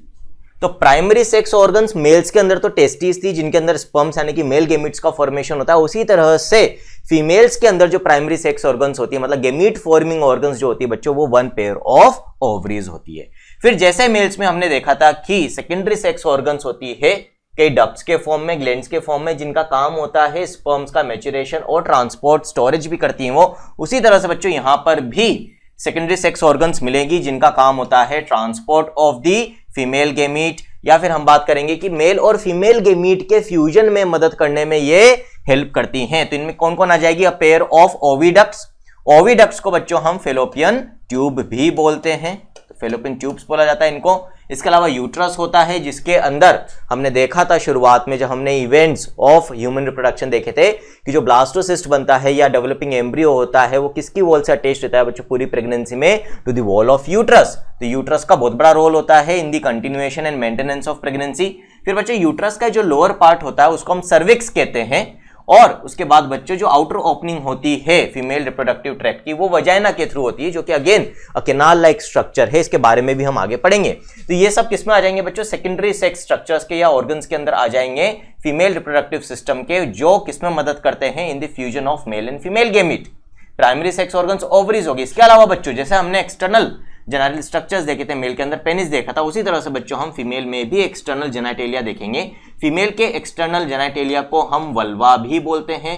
तो प्राइमरी सेक्स ऑर्गन्स मेल्स के अंदर तो टेस्टिस थी जिनके अंदर स्पर्म्स यानी कि मेल गेमिट्स का फॉर्मेशन होता है। उसी तरह से फीमेल्स के अंदर जो प्राइमरी सेक्स ऑर्गन्स होती है मतलब गेमीट फॉर्मिंग ऑर्गन्स जो होती है बच्चों वो वन पेयर ऑफ ओवरीज होती है। फिर जैसे मेल्स में हमने देखा था कि सेकेंडरी सेक्स ऑर्गन्स होती है कई डक्ट्स के फॉर्म में, ग्लैंड्स के फॉर्म में, जिनका काम होता है स्पर्म्स का मैच्योरेशन और ट्रांसपोर्ट, स्टोरेज भी करती हैं वो। उसी तरह से बच्चों यहां पर भी सेकेंडरी सेक्स ऑर्गन्स मिलेंगी जिनका काम होता है transport of the female gamete, या फिर हम बात करेंगे कि मेल और फीमेल गेमीट के फ्यूजन में मदद करने में ये हेल्प करती हैं। तो इनमें कौन कौन आ जाएगी? A pair of oviducts. Oviducts को बच्चों हम फेलोपियन ट्यूब भी बोलते हैं, तो फेलोपियन ट्यूब्स बोला जाता है इनको। इसके अलावा यूट्रस होता है जिसके अंदर हमने देखा था शुरुआत में जब हमने इवेंट्स ऑफ ह्यूमन रिप्रोडक्शन देखे थे कि जो ब्लास्टोसिस्ट बनता है या डेवलपिंग एम्ब्रियो होता है वो किसकी वॉल से अटैच रहता है बच्चों पूरी प्रेगनेंसी में? To the wall of uterus. तो यूट्रस का बहुत बड़ा रोल होता है in the continuation and maintenance of pregnancy. फिर बच्चों यूट्रस का जो लोअर पार्ट होता है उसको हम सर्विक्स कहते हैं। और उसके बाद बच्चों जो आउटर ओपनिंग होती है फीमेल रिप्रोडक्टिव ट्रैक्ट की वो वजाइना के थ्रू होती है जो कि again a canal like structure है। इसके बारे में भी हम आगे पढ़ेंगे। तो ये सब किसमें आ जाएंगे बच्चों? सेकेंडरी सेक्स स्ट्रक्चर्स के या ऑर्गन्स के अंदर आ जाएंगे फीमेल रिप्रोडक्टिव सिस्टम के, जो किसमें मदद करते हैं? In the fusion of male and female gamete. Primary sex organs ovaries होगी। इसके अलावा बच्चों जैसे हमने एक्सटर्नल जेनिटल स्ट्रक्चर्स देखे थे, मेल के अंदर पेनिस देखा था, उसी तरह से बच्चों हम फीमेल में भी एक्सटर्नल जेनिटेलिया देखेंगे। फीमेल के एक्सटर्नल जेनिटेलिया को हम वल्वा भी बोलते हैं,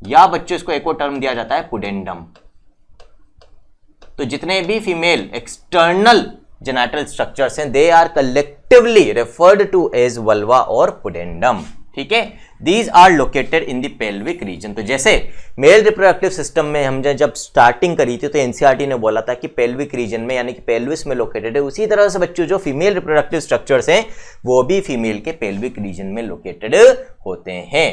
या बच्चों इसको एक और टर्म दिया जाता है पुडेंडम। तो जितने भी फीमेल एक्सटर्नल जेनिटल स्ट्रक्चर्स हैं they are collectively referred to as vulva और पुडेंडम। ठीक है, these are located in the pelvic region. तो जैसे मेल रिप्रोडक्टिव सिस्टम में हमने जब स्टार्टिंग करी थी तो एनसीईआरटी ने बोला था कि पेल्विक रीजन में यानी कि पेल्विस में लोकेटेड है। उसी तरह से बच्चों जो फीमेल रिप्रोडक्टिव स्ट्रक्चर्स हैं वो भी फीमेल के पेल्विक रीजन में लोकेटेड होते हैं।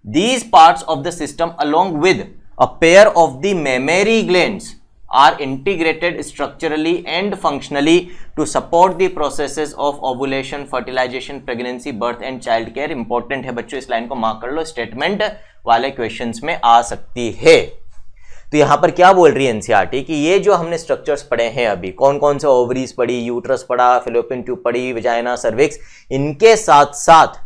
These parts of the system along with a pair of the mammary glands are integrated structurally and functionally to support the processes of ovulation, fertilization, pregnancy, birth and child care। Important है बच्चों, इस line को mark कर लो, statement वाले questions में आ सकती है। तो यहां पर क्या बोल रही है एनसीईआरटी कि ये जो हमने स्ट्रक्चर्स पढ़े हैं अभी, कौन कौन से? ओवरीज पढ़ी, यूट्रस पढ़ा, फेलोपियन ट्यूब पढ़ी, वजाइना, सर्विक्स, इनके साथ साथ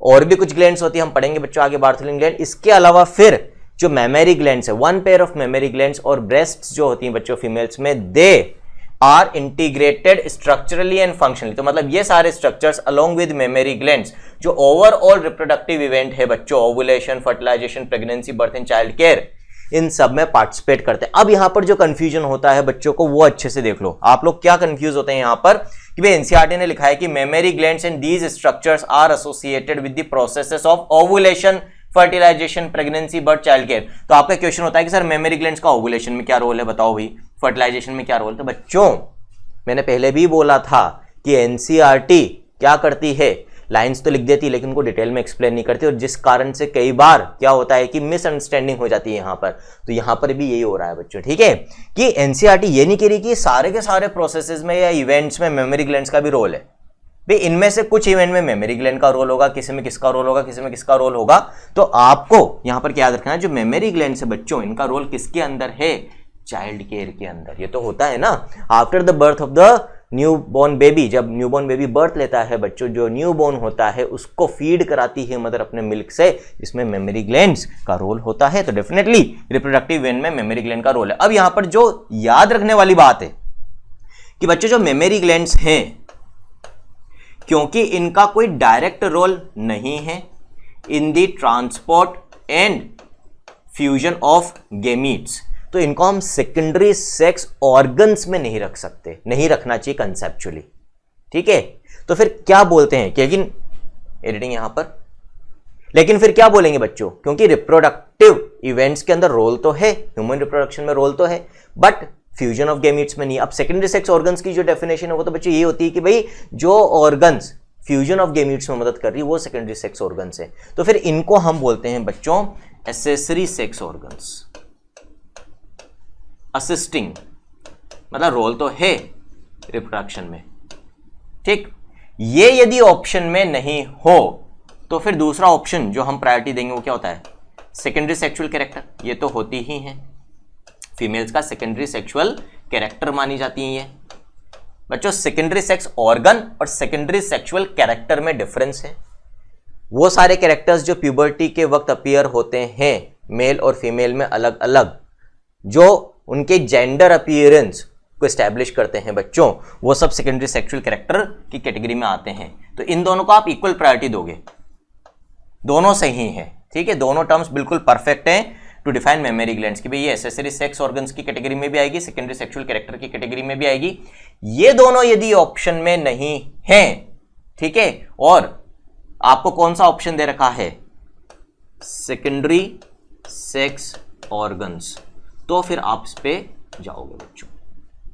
और भी कुछ ग्लैंड्स होती है, हम पढ़ेंगे बच्चों आगे बार्थलिन ग्लैंड। इसके अलावा फिर जो मेमरी ग्लैंड्स है, one pair of mammary glands और ब्रेस्ट्स जो होती हैं बच्चों फीमेल्स में, they are integrated structurally and functionally. तो मतलब ये सारे structures along with mammary glands जो ओवरऑल रिप्रोडक्टिव इवेंट है बच्चों, ovulation, fertilisation, pregnancy, birth and child care, इन सब में पार्टिसिपेट करते हैं। अब यहां पर जो कंफ्यूजन होता है बच्चों को वो अच्छे से देख लो। आप लोग क्या कंफ्यूज होते हैं यहां पर कि भाई एनसीईआरटी ने लिखा है कि mammary glands and these structures are associated with the processes of ovulation, fertilisation, pregnancy, birth, child care. तो आपका क्वेश्चन होता है कि सर मेमरी ग्लैंड्स का ओवुलेशन में क्या रोल है, बताओ भाई, फर्टिलाइजेशन में क्या रोल है? तो बच्चों मैंने पहले भी बोला था कि एनसीईआरटी क्या करती है, लाइंस तो लिख देती है लेकिन उनको डिटेल में एक्सप्लेन नहीं करती, और जिस कारण से कई बार क्या होता है कि मिसअंडरस्टैंडिंग हो जाती है यहां पर। तो यहां पर भी यही हो रहा है बच्चों। ठीक है, कि एनसीईआरटी ये नहीं कह रही कि सारे के सारे प्रोसेसेस में या इवेंट्स में मेमरी ग्लैंड्स का भी रोल है। भाई इनमें से कुछ इवेंट में मेमोरी ग्लैंड का रोल होगा, किसी में किसका रोल होगा, किसी में किसका रोल होगा। तो आपको यहां पर क्या याद रखना है, जो मेमोरी ग्लैंड से बच्चों इनका रोल किसके अंदर है, चाइल्ड केयर के अंदर। ये तो होता है ना, after the birth of the new born baby, जब न्यू बॉर्न बेबी बर्थ लेता है बच्चों, जो न्यू बॉर्न होता है उसको फीड कराती है मदर अपने मिल्क से, इसमें मेमोरी ग्लैंड्स का रोल होता है। तो डेफिनेटली रिप्रोडक्टिव इवेंट में मेमोरी ग्लैंड का रोल है। अब यहां पर जो याद रखने वाली बात है कि बच्चों जो मेमोरी ग्लैंड्स हैं, क्योंकि इनका कोई डायरेक्ट रोल नहीं है in the transport and fusion of gametes, तो इनको हम सेकेंडरी सेक्स ऑर्गन्स में नहीं रख सकते, नहीं रखना चाहिए कंसेप्चुअली, ठीक है। तो फिर क्या बोलते हैं, लेकिन एडिटिंग यहां पर, लेकिन फिर क्या बोलेंगे बच्चों, क्योंकि रिप्रोडक्टिव इवेंट्स के अंदर रोल तो है, ह्यूमन रिप्रोडक्शन में रोल तो है, बट फ्यूजन ऑफ गेमीट्स में नहीं। अब सेकेंडरी सेक्स ऑर्गन्स की जो डेफिनेशन है वो तो बच्चों ये होती है कि भाई जो ऑर्गन्स फ्यूजन ऑफ गेमीट्स में मदद कर रही है वो सेकेंडरी सेक्स ऑर्गन्स है। तो फिर इनको हम बोलते हैं बच्चों एसेसरी सेक्स ऑर्गन्स, असिस्टिंग, मतलब रोल तो है रिप्रोडक्शन में, ठीक। ये यदि ऑप्शन में नहीं हो तो फिर दूसरा ऑप्शन जो हम प्रायोरिटी देंगे वो क्या होता है, सेकेंडरी सेक्सुअल कैरेक्टर। ये तो होती ही है, फीमेल्स का सेकेंडरी सेक्सुअल कैरेक्टर मानी जाती है ये। बच्चों सेकेंडरी सेक्स ऑर्गन और सेकेंडरी सेक्सुअल कैरेक्टर में डिफरेंस है। वो सारे कैरेक्टर्स जो प्यूबर्टी के वक्त अपीयर होते हैं मेल और फीमेल में अलग अलग, जो उनके जेंडर अपीयरेंस को एस्टैब्लिश करते हैं बच्चों, वो सब सेकेंडरी सेक्सुअल कैरेक्टर की कैटेगरी में आते हैं। तो इन दोनों को आप इक्वल प्रायोरिटी दोगे, दोनों सही हैं, ठीक है, दोनों टर्म्स बिल्कुल परफेक्ट हैं टू डिफाइन मेमोरी ग्लैंड्स की भाई ये एसेसरी सेक्स ऑर्गन्स की कैटेगरी में भी आएगी, सेकेंडरी सेक्सुअल कैरेक्टर की कैटेगरी में भी आएगी। ये दोनों यदि ऑप्शन में नहीं है, ठीक है, और आपको कौन सा ऑप्शन दे रखा है, सेकेंडरी सेक्स ऑर्गन्स, तो फिर आप इस पे जाओगे बच्चों,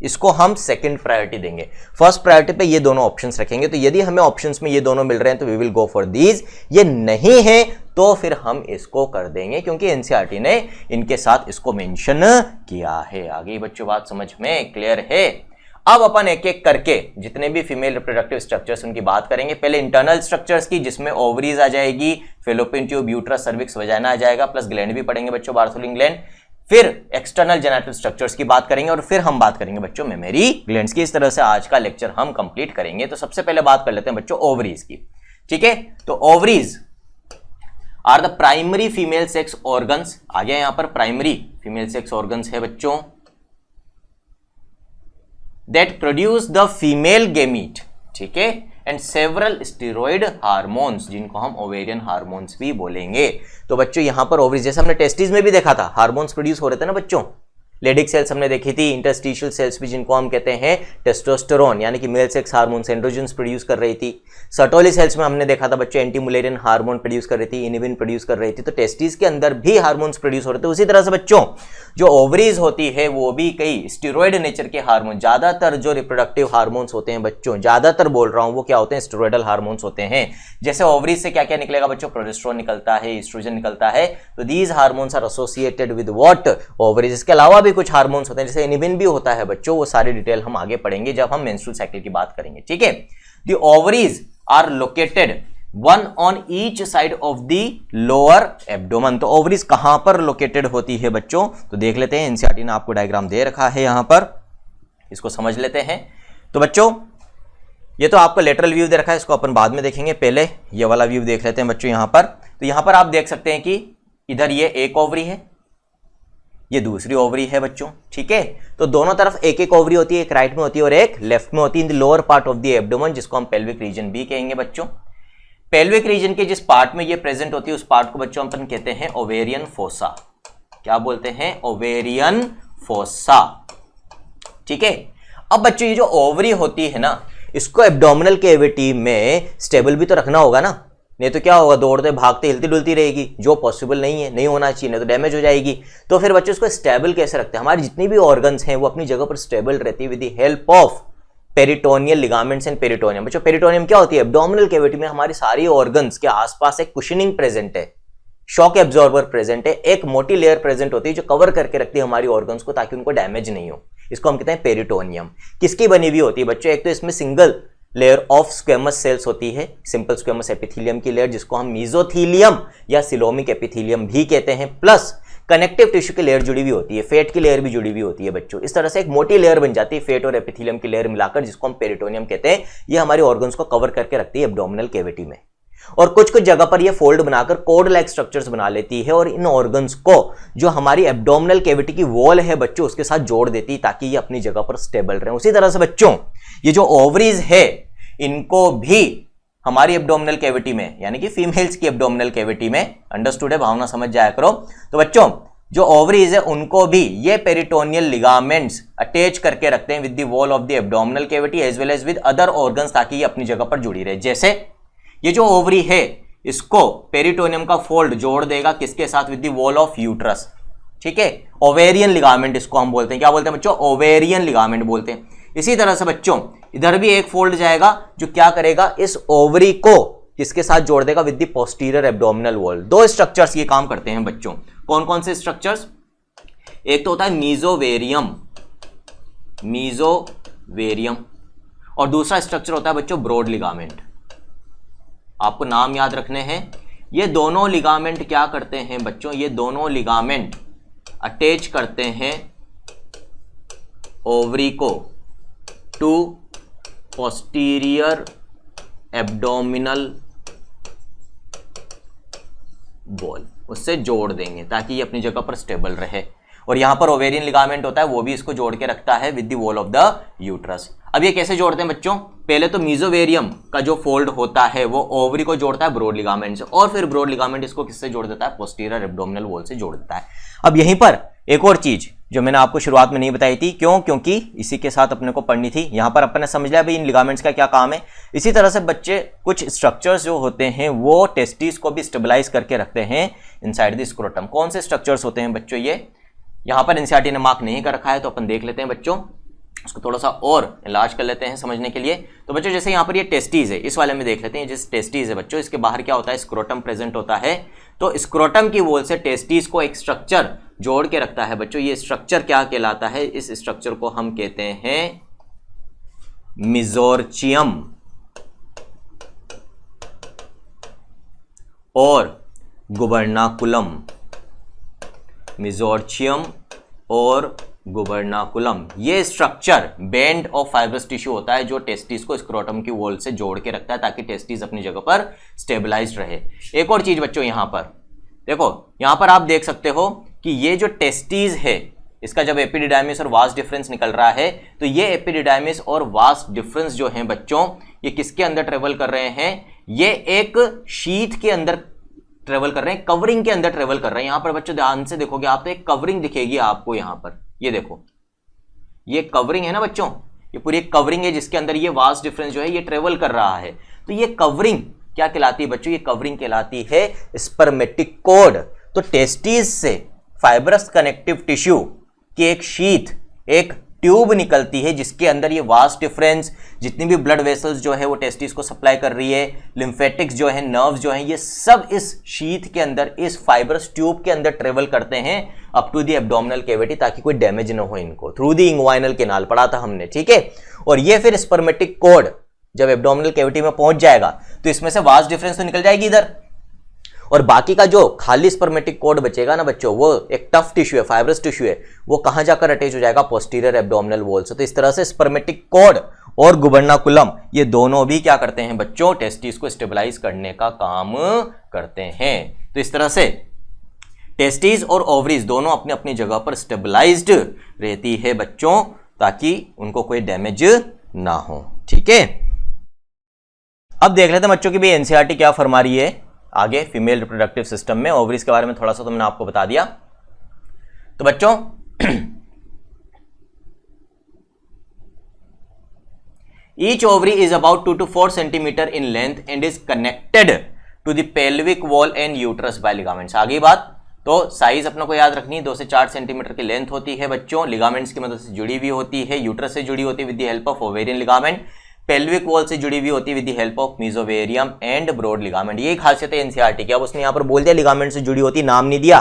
इसको हम सेकंड प्रायोरिटी देंगे। फर्स्ट प्रायोरिटी पे ये दोनों ऑप्शंस रखेंगे। तो यदि हमें ऑप्शंस में ये दोनों मिल रहे हैं तो we will go for these, ये नहीं है तो फिर हम इसको कर देंगे, क्योंकि एनसीईआरटी ने इनके साथ इसको मेंशन किया है। आगे बच्चों बात समझ में क्लियर है। अब अपन एक एक करके जितने भी फीमेल रिप्रोडक्टिव स्ट्रक्चर्स उनकी बात करेंगे। पहले इंटरनल स्ट्रक्चर्स की, जिसमें ओवरीज आ जाएगी, fallopian tube, uterus, cervix, vagina आ जाएगा, प्लस ग्लैंड भी पढ़ेंगे बच्चों, बार्थोलिन ग्लैंड। फिर एक्सटर्नल जेनिटल स्ट्रक्चर्स की बात करेंगे और फिर हम बात करेंगे बच्चों मेमोरी ग्लैंड्स की। इस तरह से आज का लेक्चर हम कंप्लीट करेंगे। तो सबसे पहले बात कर लेते हैं बच्चों ओवरीज की, ठीक है। तो ovaries are the primary female sex organs, आ गया यहां पर प्राइमरी फीमेल सेक्स ऑर्गन्स है बच्चों, that produce the female gamete, ठीक है, एंड सेवरल स्टेरॉइड हार्मोन्स, जिनको हम ओवेरियन हार्मोन्स भी बोलेंगे। तो बच्चों यहां पर ओवरीज, जैसे हमने टेस्टिस में भी देखा था हार्मोन्स प्रोड्यूस हो रहे थे ना बच्चों, लेडिक सेल्स हमने देखी थी, इंटरस्टिशियल सेल्स भी जिनको हम कहते हैं टेस्टोस्टेरोन यानी कि male sex hormones, androgens produce कर रही थी। सर्टोली सेल्स में हमने देखा था बच्चों एंटीमुलेरियन हार्मोन प्रोड्यूस कर रही थी, इनिविन प्रोड्यूस कर रही थी। तो टेस्टिस के अंदर भी हार्मोन्स प्रोड्यूस हो रहे थे। उसी तरह से बच्चों जो ओवरीज होती है वो भी कई स्टेरॉइड नेचर के हार्मोन, ज्यादातर जो रिप्रोडक्टिव हार्मोन्स होते हैं बच्चों, ज्यादातर बोल रहा हूं, वो क्या होते हैं, स्टेरॉइडल हार्मोन्स होते हैं। जैसे ओवरीज से क्या क्या निकलेगा बच्चों, प्रोजेस्टेरोन निकलता है, एस्ट्रोजन निकलता है। तो these hormones are associated with what, ovaries. इसके अलावा भी कुछ हार्मोन्स होते हैं, जैसे इनिविन भी होता है बच्चों, वो सारी डिटेल हम आगे पढ़ेंगे जब हम मेंस्ट्रुअल साइकिल की बात करेंगे, ठीक है। The ovaries are located one on each side of the lower abdomen. तो ओवरीज कहां पर लोकेटेड होती है बच्चों, तो देख लेते हैं, एनसीईआरटी ने आपको डायग्राम दे रखा है यहां पर, इसको समझ लेते हैं। तो बच्चों ये तो आपको लेटरल व्यू दे रखा है, इसको अपन बाद में देखेंगे, पहले ये वाला व्यू देख लेते हैं बच्चों यहां पर। तो यहां पर आप देख सकते हैं कि इधर ये एक ओवरी है, ये दूसरी ओवरी है बच्चों, ठीक है। तो दोनों तरफ एक एक ओवरी होती है, एक राइट में होती है और एक लेफ्ट में होती है, in the lower part of the abdomen, जिसको हम पेल्विक रीजन भी कहेंगे बच्चों। पेल्विक रीजन के जिस पार्ट में ये प्रेजेंट होती है उस पार्ट को बच्चों अपन कहते हैं ओवेरियन फोसा। क्या बोलते हैं, ओवेरियन फोसा, ठीक है। अब बच्चों ये जो ओवरी होती है ना, इसको एब्डोमिनल कैविटी में स्टेबल भी तो रखना होगा ना, नहीं तो क्या होगा, दौड़ते भागते हिलती डुलती रहेगी, जो पॉसिबल नहीं है, नहीं होना चाहिए, नहीं तो डैमेज हो जाएगी। तो फिर बच्चों इसको स्टेबल कैसे रखते हैं, हमारी जितनी भी ऑर्गन्स हैं वो अपनी जगह पर स्टेबल रहती है with the help of peritoneal ligaments and peritoneum. बच्चों पेरिटोनियम क्या होती है, एब्डोमिनल कैविटी में हमारी सारी ऑर्गन्स के आसपास एक कुशनिंग प्रेजेंट है, शॉक एब्जॉर्बर प्रेजेंट है, एक मोटी लेयर प्रेजेंट होती है जो कवर करके रखती है हमारी ऑर्गन्स को ताकि उनको डैमेज नहीं हो। इसको हम कहते हैं पेरिटोनियम। किसकी बनी हुई होती है बच्चों, एक तो इसमें single layer of squamous cells होती है, सिंपल स्क्वेमस एपिथेलियम की लेयर जिसको हम मेसोथेलियम या सिलोमिक एपिथेलियम भी कहते हैं, प्लस कनेक्टिव टिश्यू की लेयर जुड़ी हुई होती है, फेट की लेयर भी जुड़ी हुई होती है बच्चों। इस तरह से एक मोटी लेयर बन जाती है फेट और एपिथेलियम की लेयर मिलाकर, जिसको हम पेरिटोनियम कहते हैं। ये हमारे ऑर्गन्स को कवर करके रखती है एब्डोमिनल कैविटी में, और कुछ कुछ जगह पर ये फोल्ड बनाकर कोड लाइक स्ट्रक्चर्स बना लेती है और इन ऑर्गन्स को जो हमारी एब्डोमिनल कैविटी की वॉल है बच्चों उसके साथ जोड़ देती है ताकि ये अपनी जगह पर स्टेबल रहे। उसी तरह से बच्चों ये जो ओवरीज है इनको भी हमारी एब्डोमिनल कैविटी में, यानी कि फीमेल्स की एब्डोमिनल कैविटी में, अंडरस्टूड है, भावना समझ जाया करो। तो बच्चों जो ओवरीज है उनको भी ये पेरिटोनियल लिगामेंट्स अटैच करके रखते हैं with the wall of the abdominal cavity as well as with other organs, ताकि ये अपनी जगह पर जुड़ी रहे। जैसे ये जो ओवरी है इसको पेरिटोनियम का फोल्ड जोड़ देगा किसके साथ, with the wall of uterus, ठीक है। ओवेरियन लिगामेंट इसको हम बोलते हैं, क्या बोलते हैं बच्चों, ओवेरियन लिगामेंट बोलते हैं। इसी तरह से बच्चों इधर भी एक फोल्ड जाएगा जो क्या करेगा, इस ओवरी को किसके साथ जोड़ देगा, with the posterior abdominal wall. दो स्ट्रक्चर्स ये काम करते हैं बच्चों, कौन कौन से स्ट्रक्चर्स, एक तो होता है मीजोवेरियम, मीजोवेरियम, और दूसरा स्ट्रक्चर होता है बच्चों ब्रॉड लिगामेंट। आपको नाम याद रखने हैं। ये दोनों लिगामेंट क्या करते हैं बच्चों, ये दोनों लिगामेंट अटैच करते हैं ओवरी को टू पोस्टीरियर एब्डोमिनल वॉल, उससे जोड़ देंगे ताकि ये अपनी जगह पर स्टेबल रहे। और यहां पर ओवेरियन लिगामेंट होता है वो भी इसको जोड़ के रखता है with the wall of the uterus. अब ये कैसे जोड़ते हैं बच्चों, पहले तो मीजोवेरियम का जो फोल्ड होता है वो ओवरी को जोड़ता है ब्रॉड लिगामेंट से, और फिर ब्रॉड लिगामेंट इसको किससे जोड़ देता है, पोस्टीरियर एब्डोमिनल वॉल से जोड़ देता है। अब यहीं पर एक और चीज जो मैंने आपको शुरुआत में नहीं बताई थी, क्यों, क्योंकि इसी के साथ अपने को पढ़नी थी। यहां पर अपने समझ लिया भाई इन लिगामेंट्स का क्या काम है। इसी तरह से बच्चे कुछ स्ट्रक्चर्स जो होते हैं वो टेस्टिस को भी स्टेबलाइज करके रखते हैं इनसाइड द स्क्रोटम। कौन से स्ट्रक्चर्स होते हैं बच्चों, ये यहां पर एनसीईआरटी ने मार्क नहीं कर रखा है तो अपन देख लेते हैं बच्चों, उसको थोड़ा सा और इलाज कर लेते हैं समझने के लिए। तो बच्चों जैसे यहाँ पर ये टेस्टीज है, इस वाले में देख लेते हैं। जिस टेस्टीज है बच्चों इसके बाहर क्या होता है, स्क्रोटम प्रेजेंट होता है। तो स्क्रोटम की वॉल से टेस्टीज को एक स्ट्रक्चर जोड़ के रखता है बच्चों। ये स्ट्रक्चर क्या कहलाता है, इस स्ट्रक्चर को हम कहते हैं मिजोर्चियम और गुबर्नाकुलम, मिजोर्चियम और गुबर्नाकुलम। ये structure band of fibrous tissue होता है जो टेस्टिस को स्क्रोटम की वॉल से जोड़ के रखता है ताकि टेस्टिस अपनी जगह पर स्टेबलाइज्ड रहे। एक और चीज बच्चों यहां पर देखो, यहां पर आप देख सकते हो कि ये जो टेस्टिस है इसका जब एपिडिडाइमिस और वास डिफरेंस निकल रहा है तो ये एपिडिडाइमिस और वास डिफरेंस जो है बच्चों ये किसके अंदर ट्रेवल कर रहे हैं, ये एक शीथ के अंदर ट्रेवल कर रहे हैं, कवरिंग के अंदर ट्रेवल कर रहे हैं। यहां पर बच्चों ध्यान से देखोगे आप तो एक कवरिंग दिखेगी आपको यहां पर, ये देखो ये कवरिंग है ना बच्चों, ये पूरी एक कवरिंग है जिसके अंदर ये वास डिफरेंस जो है ये ट्रेवल कर रहा है। तो ये कवरिंग क्या कहलाती है बच्चों, ये कवरिंग कहलाती है स्पर्मेटिक कोड। तो टेस्टिस से फाइब्रस कनेक्टिव टिश्यू की एक शीथ, एक ट्यूब निकलती है जिसके अंदर ये वास डिफरेंस, जितनी भी ब्लड वेसल्स जो है वो टेस्टिस को सप्लाई कर रही है, लिम्फेटिक्स जो है, नर्व्स जो है, ये सब इस शीथ के अंदर, इस फाइब्रस ट्यूब के अंदर ट्रेवल करते हैं up to the abdominal cavity ताकि कोई डैमेज ना हो इनको, थ्रू द इंग्वाइनल कैनाल पढ़ा था हमने, ठीक है। और ये फिर स्पर्मेटिक कोड जब एब्डोमिनल कैविटी में पहुंच जाएगा तो इसमें से वास डिफरेंस तो निकल जाएगी इधर, और बाकी का जो खाली स्पर्मेटिक कोड बचेगा ना बच्चों वो एक टफ टिश्यू है, फाइब्रस टिश्यू है, वो कहां जाकर अटैच हो जाएगा, पोस्टीरियर एब्डोमिनल वॉल से। तो इस तरह से स्पर्मेटिक कोड और गुबर्नाकुलम ये दोनों भी क्या करते हैं बच्चों, टेस्टिस को स्टेबलाइज करने का काम करते हैं। तो इस तरह से टेस्टिस और ओवरीज दोनों अपनी अपनी जगह पर स्टेबलाइज्ड रहती है बच्चों ताकि उनको कोई डैमेज ना हो, ठीक है। अब देख लेते हैं बच्चों की भी एनसीईआरटी क्या फरमा रही है आगे फीमेल रिप्रोडक्टिव सिस्टम में। ओवरीज के बारे में थोड़ा सा तो मैंने आपको बता दिया। तो बच्चों each ovary is about 2 to 4 centimetre in length and is connected to the pelvic wall and uterus by ligaments. आगे बात, तो साइज अपने को याद रखनी है, 2 से 4 सेंटीमीटर की लेंथ होती है बच्चों, लिगामेंट्स की मदद से जुड़ी हुई होती है, यूट्रस से जुड़ी होती है with the help of ovarian ligament, pelvic wall से जुड़ी हुई होती है with the help of mesovarium and broad ligament. ये खासियत है एनसीईआरटी की। अब उसने यहां पर बोल दिया लिगामेंट से जुड़ी होती, नाम नहीं दिया,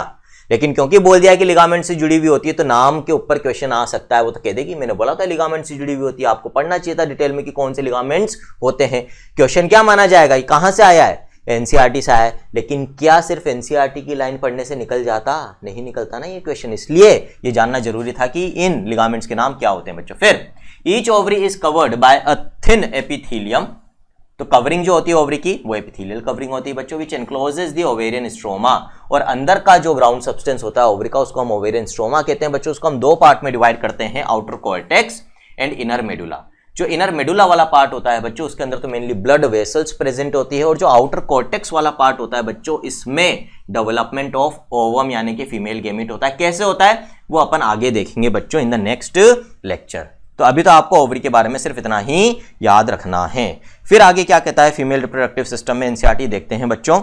लेकिन क्योंकि बोल दिया कि लिगामेंट से जुड़ी हुई होती है तो नाम के ऊपर क्वेश्चन आ सकता है, वो तो कह देगी मैंने बोला था लिगामेंट से जुड़ी हुई होती है, आपको पढ़ना चाहिए था डिटेल में कि कौन से लिगामेंट्स होते हैं। क्वेश्चन क्या माना जाएगा, कहां से आया है, एनसीईआरटी से आया है। लेकिन क्या सिर्फ एनसीईआरटी की लाइन पढ़ने से निकल जाता, नहीं निकलता ना ये क्वेश्चन, इसलिए ये जानना जरूरी था कि इन लिगामेंट्स के नाम क्या होते हैं बच्चों। फिर each ovary is covered by a thin epithelium, तो कवरिंग जो होती है ओवरी की वो एपिथेलियल कवरिंग होती है बच्चों, विच एनक्लोजेस द ओवेरियन स्ट्रोमा, और अंदर का जो ग्राउंड सब्सटेंस होता है ओवरी का उसको हम ओवेरियन स्ट्रोमा कहते हैं बच्चों। उसको हम दो पार्ट में डिवाइड करते हैं, outer cortex and inner medulla. जो इनर मेडुला वाला पार्ट होता है बच्चों उसके अंदर तो मेनली ब्लड वेसल्स प्रेजेंट होती है, और जो आउटर कॉर्टेक्स वाला पार्ट होता है बच्चों इसमें डेवलपमेंट ऑफ ओवम यानी कि फीमेल गेमिट होता है। कैसे होता है वो अपन आगे देखेंगे बच्चों इन द नेक्स्ट लेक्चर। तो अभी तो आपको ओवरी के बारे में सिर्फ इतना ही याद रखना है। फिर आगे क्या कहता है फीमेल रिप्रोडक्टिव सिस्टम में एनसीईआरटी देखते हैं बच्चों।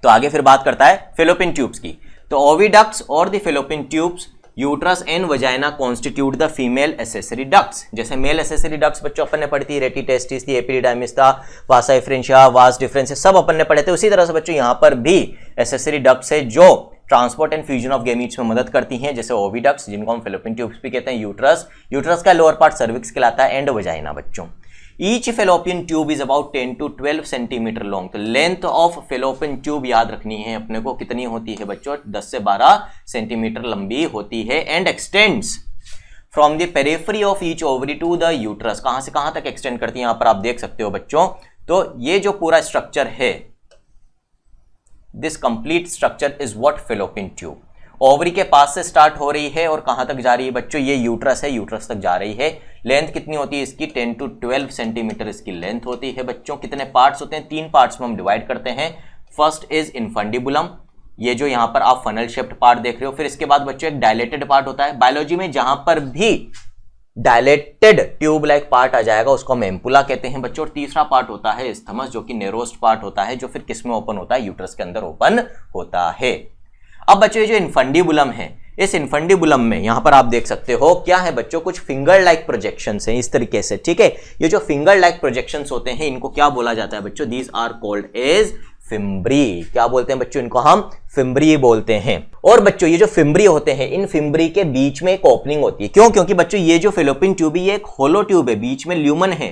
तो आगे फिर बात करता है फेलोपियन ट्यूब्स की। तो ओविडक्ट्स और the fallopian tubes, uterus and vagina constitute the female accessory ducts. जैसे मेल एसेसरी डक्ट्स बच्चों अपन ने पढ़ी थी, रेटी टेस्टिस थी, एपिडिडाइमिस था, वासा एफ्रेंशिया, वास डिफरेंस सब अपन ने पढ़े थे। उसी तरह से बच्चों यहाँ पर भी एसेसरी डक्ट्स है जो transport and fusion of gametes में मदद करती हैं, जैसे ओविडक्ट्स जिनको हम फेलोपियन ट्यूब्स भी कहते हैं, यूट्रस का लोअर पार्ट सर्विक्स कहलाता है, एंड वजाइना बच्चों। Each fallopian tube is about 10 to 12 centimetre long. तो लेंथ ऑफ फेलोपियन ट्यूब याद रखनी है अपने को, कितनी होती है बच्चों, 10 से 12 सेंटीमीटर लंबी होती है, and extends from the periphery of each ovary to the uterus. कहां से कहां तक एक्सटेंड करती है, यहां पर आप देख सकते हो बच्चों। तो ये जो पूरा स्ट्रक्चर है, this complete structure is what fallopian tube. Ovary के पास से स्टार्ट हो रही है और कहां तक जा रही है बच्चों, ये यूट्रस है, यूट्रस तक जा रही है। लेंथ कितनी होती है इसकी, 10 to 12 सेंटीमीटर इसकी लेंथ होती है बच्चों। कितने पार्ट्स होते हैं, 3 पार्ट्स में हम डिवाइड करते हैं। फर्स्ट इज इनफंडिबुलम, ये जो यहां पर आप फनल शेप्ड पार्ट देख रहे हो। फिर इसके बाद बच्चों एक डायलेटेड पार्ट होता है। बायोलॉजी में जहां पर भी डायलेटेड ट्यूब लाइक पार्ट आ जाएगा उसको हम एम्पुला कहते हैं बच्चों। और तीसरा पार्ट होता है स्थमस, जो कि नेरोस्ट पार्ट होता है, जो फिर किस में ओपन होता है, यूट्रस के अंदर ओपन होता है। अब बच्चों ये जो इनफंडिबुलम है, इस इनफंडिबुलम में यहां पर आप देख सकते हो क्या है बच्चों, कुछ फिंगर लाइक प्रोजेक्शंस हैं इस तरीके से, ठीक है। ये जो फिंगर लाइक प्रोजेक्शंस होते हैं इनको क्या बोला जाता है बच्चों, these are called as fimbriae. क्या बोलते हैं बच्चों, इनको हम फिम्ब्री बोलते हैं। और बच्चों ये जो फिम्ब्री होते हैं, इन फिम्ब्री के बीच में एक ओपनिंग होती है। क्यों, क्योंकि बच्चों ये जो फेलोपियन ट्यूब है ये एक होलो ट्यूब है, बीच में ल्यूमन है,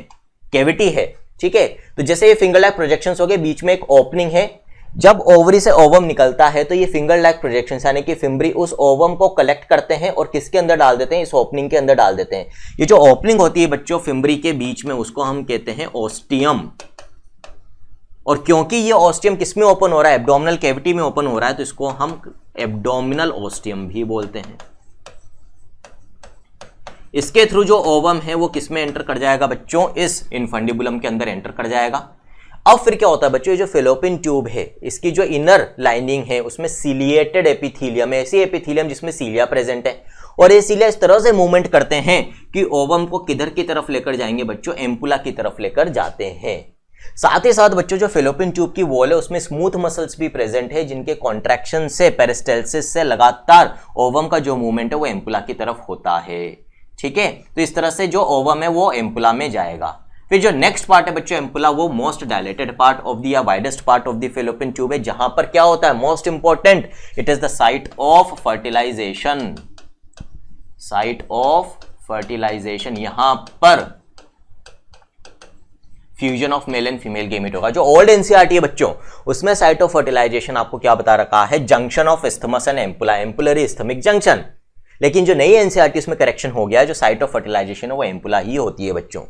कैविटी है, ठीक है। तो जैसे ये फिंगर लाइक प्रोजेक्शंस हो गए, बीच में एक ओपनिंग है। जब ओवरी से ओवम निकलता है तो ये फिंगर लाइक प्रोजेक्शंस यानी कि फिम्ब्री उस ओवम को कलेक्ट करते हैं और किसके अंदर डाल देते हैं, इस ओपनिंग के अंदर डाल देते हैं। ये जो ओपनिंग होती है बच्चों फिम्ब्री के बीच में, उसको हम कहते हैं ओस्टियम। और क्योंकि ये ओस्टियम किस में ओपन हो रहा है, एब्डोमिनल कैविटी में ओपन हो रहा है, तो इसको हम एब्डोमिनल ओस्टियम भी बोलते हैं। इसके थ्रू जो ओवम है वो किस में एंटर कर जाएगा बच्चों, इस इनफंडिबुलम के अंदर एंटर कर जाएगा। अब फिर क्या होता है बच्चों, ये जो फेलोपियन ट्यूब है इसकी जो इनर लाइनिंग है उसमें सीलिएटेड एपिथेलियम है, ऐसी एपिथेलियम जिसमें सीलिया प्रेजेंट है। और ये सीलिया इस तरह से मूवमेंट करते हैं कि ओवम को किधर की तरफ लेकर जाएंगे बच्चों, एम्पुला की तरफ लेकर जाते हैं। साथ ही साथ बच्चों जो फेलोपियन ट्यूब की वॉल है उसमें स्मूथ मसल्स भी प्रेजेंट है, जिनके कॉन्ट्रैक्शन से, पेरिस्टेल्सिस से लगातार ओवम का जो मूवमेंट है वो एम्पुला की तरफ होता है, ठीक है। तो इस तरह से जो ओवम है वो एम्पुला में जाएगा। फिर जो नेक्स्ट पार्ट है बच्चों एम्पुला, वो most dilated part of the या widest part of the fallopian tube है, जहां पर क्या होता है, most important, it is the site of fertilization. Site of fertilization, यहां पर fusion of male and female gamete होगा। जो ओल्ड एनसीईआरटी है बच्चों उसमें साइट ऑफ फर्टिलाइजेशन आपको क्या बता रखा है, junction of isthmus and ampulla, ampullary isthmic junction. लेकिन जो नई एनसीईआरटी उसमें करेक्शन हो गया, जो साइट ऑफ फर्टिलाइजेशन है वो एम्पुला ही होती है बच्चों।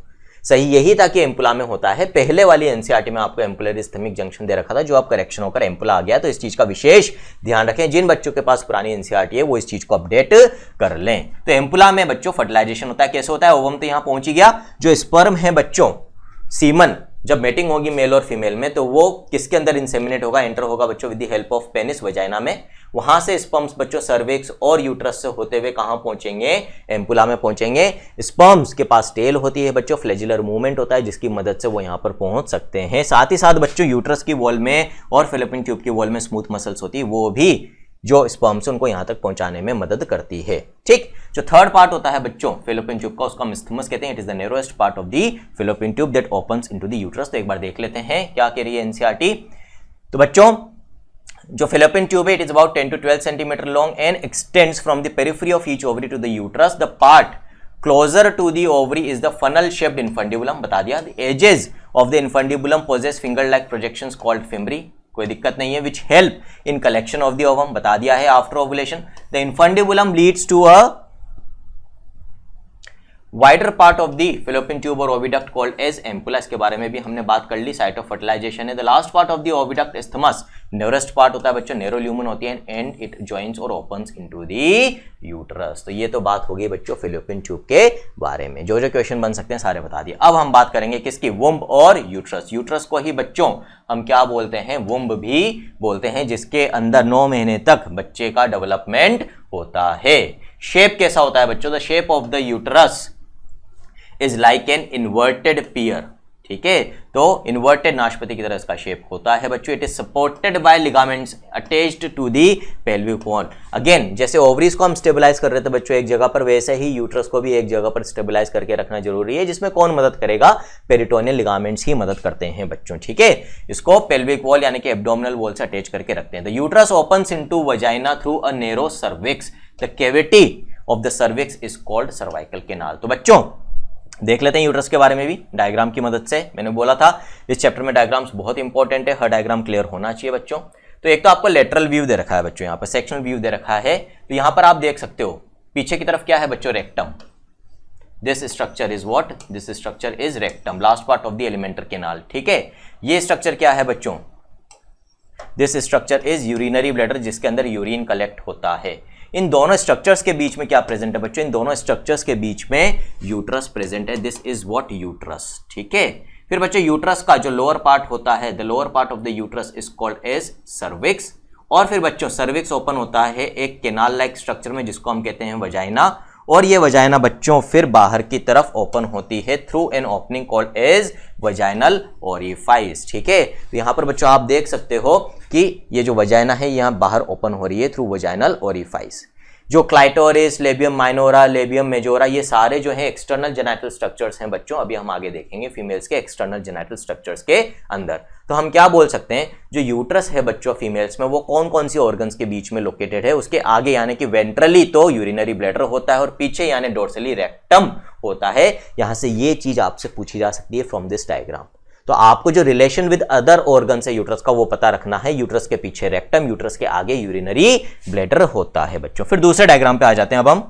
सही यही था कि एम्पुला में होता है। पहले वाली एनसीईआरटी में आपको एम्पुलरी इस्थमिक जंक्शन दे रखा था, जो अब करेक्शन होकर एम्पुला आ गया। तो इस चीज का विशेष ध्यान रखें, जिन बच्चों के पास पुरानी एनसीईआरटी है वो इस चीज को अपडेट कर लें। तो एम्पुला में बच्चों फर्टिलाइजेशन होता है। कैसे होता है, ओवम तो यहां पहुंच ही गया, जो स्पर्म है बच्चों, सीमन जब मेटिंग होगी मेल और फीमेल में तो वो किसके अंदर इंसेमिनेट होगा, एंटर होगा बच्चों with the help of penis, vagina में। वहां से स्पर्म्स बच्चों सर्विक्स और यूट्रस से होते हुए कहां पहुंचेंगे, एम्पुला में पहुंचेंगे। स्पर्म्स के पास टेल होती है बच्चों, फ्लैजिलर मूवमेंट होता है जिसकी मदद से वो यहां पर पहुंच सकते हैं। साथ ही साथ बच्चों यूट्रस की वॉल में और फेलोपियन ट्यूब की वॉल में स्मूथ मसल्स होती है, वो भी जो स्पर्म्स उनको यहां तक पहुंचाने में मदद करती है, ठीक। जो थर्ड पार्ट होता है बच्चों फेलोपियन ट्यूब का, उसको हम इस्थमस कहते हैं। It is the narrowest part of the fallopian tube that opens into the uterus. तो एक बार देख लेते हैं क्या कह रही है एनसीईआरटी। तो बच्चों जो फेलोपियन ट्यूब है, it is about 10 to 12 centimetre long and extends from the periphery of each ovary to the uterus. The part closer to the ovary is the funnel shaped infundibulum, बता दिया। The edges of the infundibulum possess finger like projections called fimbriae, कोई दिक्कत नहीं है, which help in collection of the ovum, बता दिया है। After ovulation the infundibulum leads to a wider part of the fallopian tube और oviduct called as ampulla, इसके बारे में भी हमने बात कर ली। साइट ऑफ फर्टिलाइजेशन है। The last part of the oviduct isthmus, narrowest part होता है बच्चों, नेरो ल्यूमन होती है एंड इट जॉइंस और ओपन्स इनटू द यूट्रस। तो ये तो बात हो गई बच्चों फेलोपियन ट्यूब के बारे में, जो जो क्वेश्चन बन सकते हैं सारे बता दिए। अब हम बात करेंगे किसकी, वुम्ब और यूट्रस। यूट्रस को ही बच्चों हम क्या बोलते हैं, वुम्ब भी बोलते हैं, जिसके अंदर 9 महीने तक बच्चे का डेवलपमेंट होता है। शेप कैसा होता है बच्चों, the shape of the uterus is like an inverted pear, ठीक है, तो इन्वर्टेड नाशपाती की तरह इसका शेप होता है बच्चों। It is supported by ligaments attached to the pelvic wall. Again जैसे ओवरीज को हम स्टेबलाइज कर रहे थे बच्चों एक जगह पर, वैसे ही यूट्रस को भी एक जगह पर स्टेबलाइज करके रखना जरूरी है, जिसमें कौन मदद करेगा, पेरिटोनियल लिगामेंट्स ही मदद करते हैं बच्चों, ठीक है। इसको पेल्विक वॉल यानी कि एब्डोमिनल वॉल से अटैच करके रखते हैं। The uterus opens into vagina through a narrow cervix. The cavity of the cervix is called cervical canal. तो बच्चों देख लेते हैं यूट्रस के बारे में भी डायग्राम की मदद से। मैंने बोला था इस चैप्टर में डायग्राम्स बहुत इंपॉर्टेंट है, हर डायग्राम क्लियर होना चाहिए बच्चों। तो एक तो आपको लेटरल व्यू दे रखा है बच्चों, यहाँ पर सेक्शनल व्यू दे रखा है। तो यहाँ पर आप देख सकते हो पीछे की तरफ क्या है बच्चों, rectum. This structure is what, this structure is rectum, last part of the Elementor canal, ठीक है। ये स्ट्रक्चर क्या है बच्चों, this structure is urinary bladder, जिसके अंदर यूरिन कलेक्ट होता है। इन दोनों स्ट्रक्चर्स के बीच में क्या प्रेजेंट है बच्चों, इन दोनों स्ट्रक्चर्स के बीच में यूट्रस प्रेजेंट है। दिस इज व्हाट, यूट्रस, ठीक है। फिर बच्चों यूट्रस का जो लोअर पार्ट होता है, the lower part of the uterus is called as cervix. और फिर बच्चों सर्विक्स ओपन होता है एक कैनाल लाइक स्ट्रक्चर में, जिसको हम कहते हैं वजाइना। और ये वजाइना बच्चों फिर बाहर की तरफ ओपन होती है through an opening called as vaginal orifice, ठीक है। तो यहां पर बच्चों आप देख सकते हो कि ये जो वजाइना है यहां बाहर ओपन हो रही है थ्रू वजाइनल ओरिफाइस। जो clitoris, labium minora, labium majora, ये सारे जो है एक्सटर्नल जेनाइटल स्ट्रक्चर्स हैं बच्चों। अभी हम आगे देखेंगे फीमेल्स के एक्सटर्नल जेनाइटल स्ट्रक्चर्स के अंदर। तो हम क्या बोल सकते हैं, जो यूट्रस है बच्चों फीमेल्स में, वो कौन कौन सी ऑर्गन्स के बीच में लोकेटेड है। उसके आगे यानी कि वेंट्रली तो यूरिनरी ब्लैडर होता है और पीछे यानी डोर्सली रेक्टम होता है। यहां से ये चीज आपसे पूछी जा सकती है फ्रॉम दिस डायग्राम। तो आपको जो रिलेशन विद अदर ऑर्गन है यूट्रस का वो पता रखना है। यूट्रस के पीछे रेक्टम, यूट्रस के आगे यूरिनरी ब्लैडर होता है बच्चों। फिर दूसरे डायग्राम पे आ जाते हैं अब हम,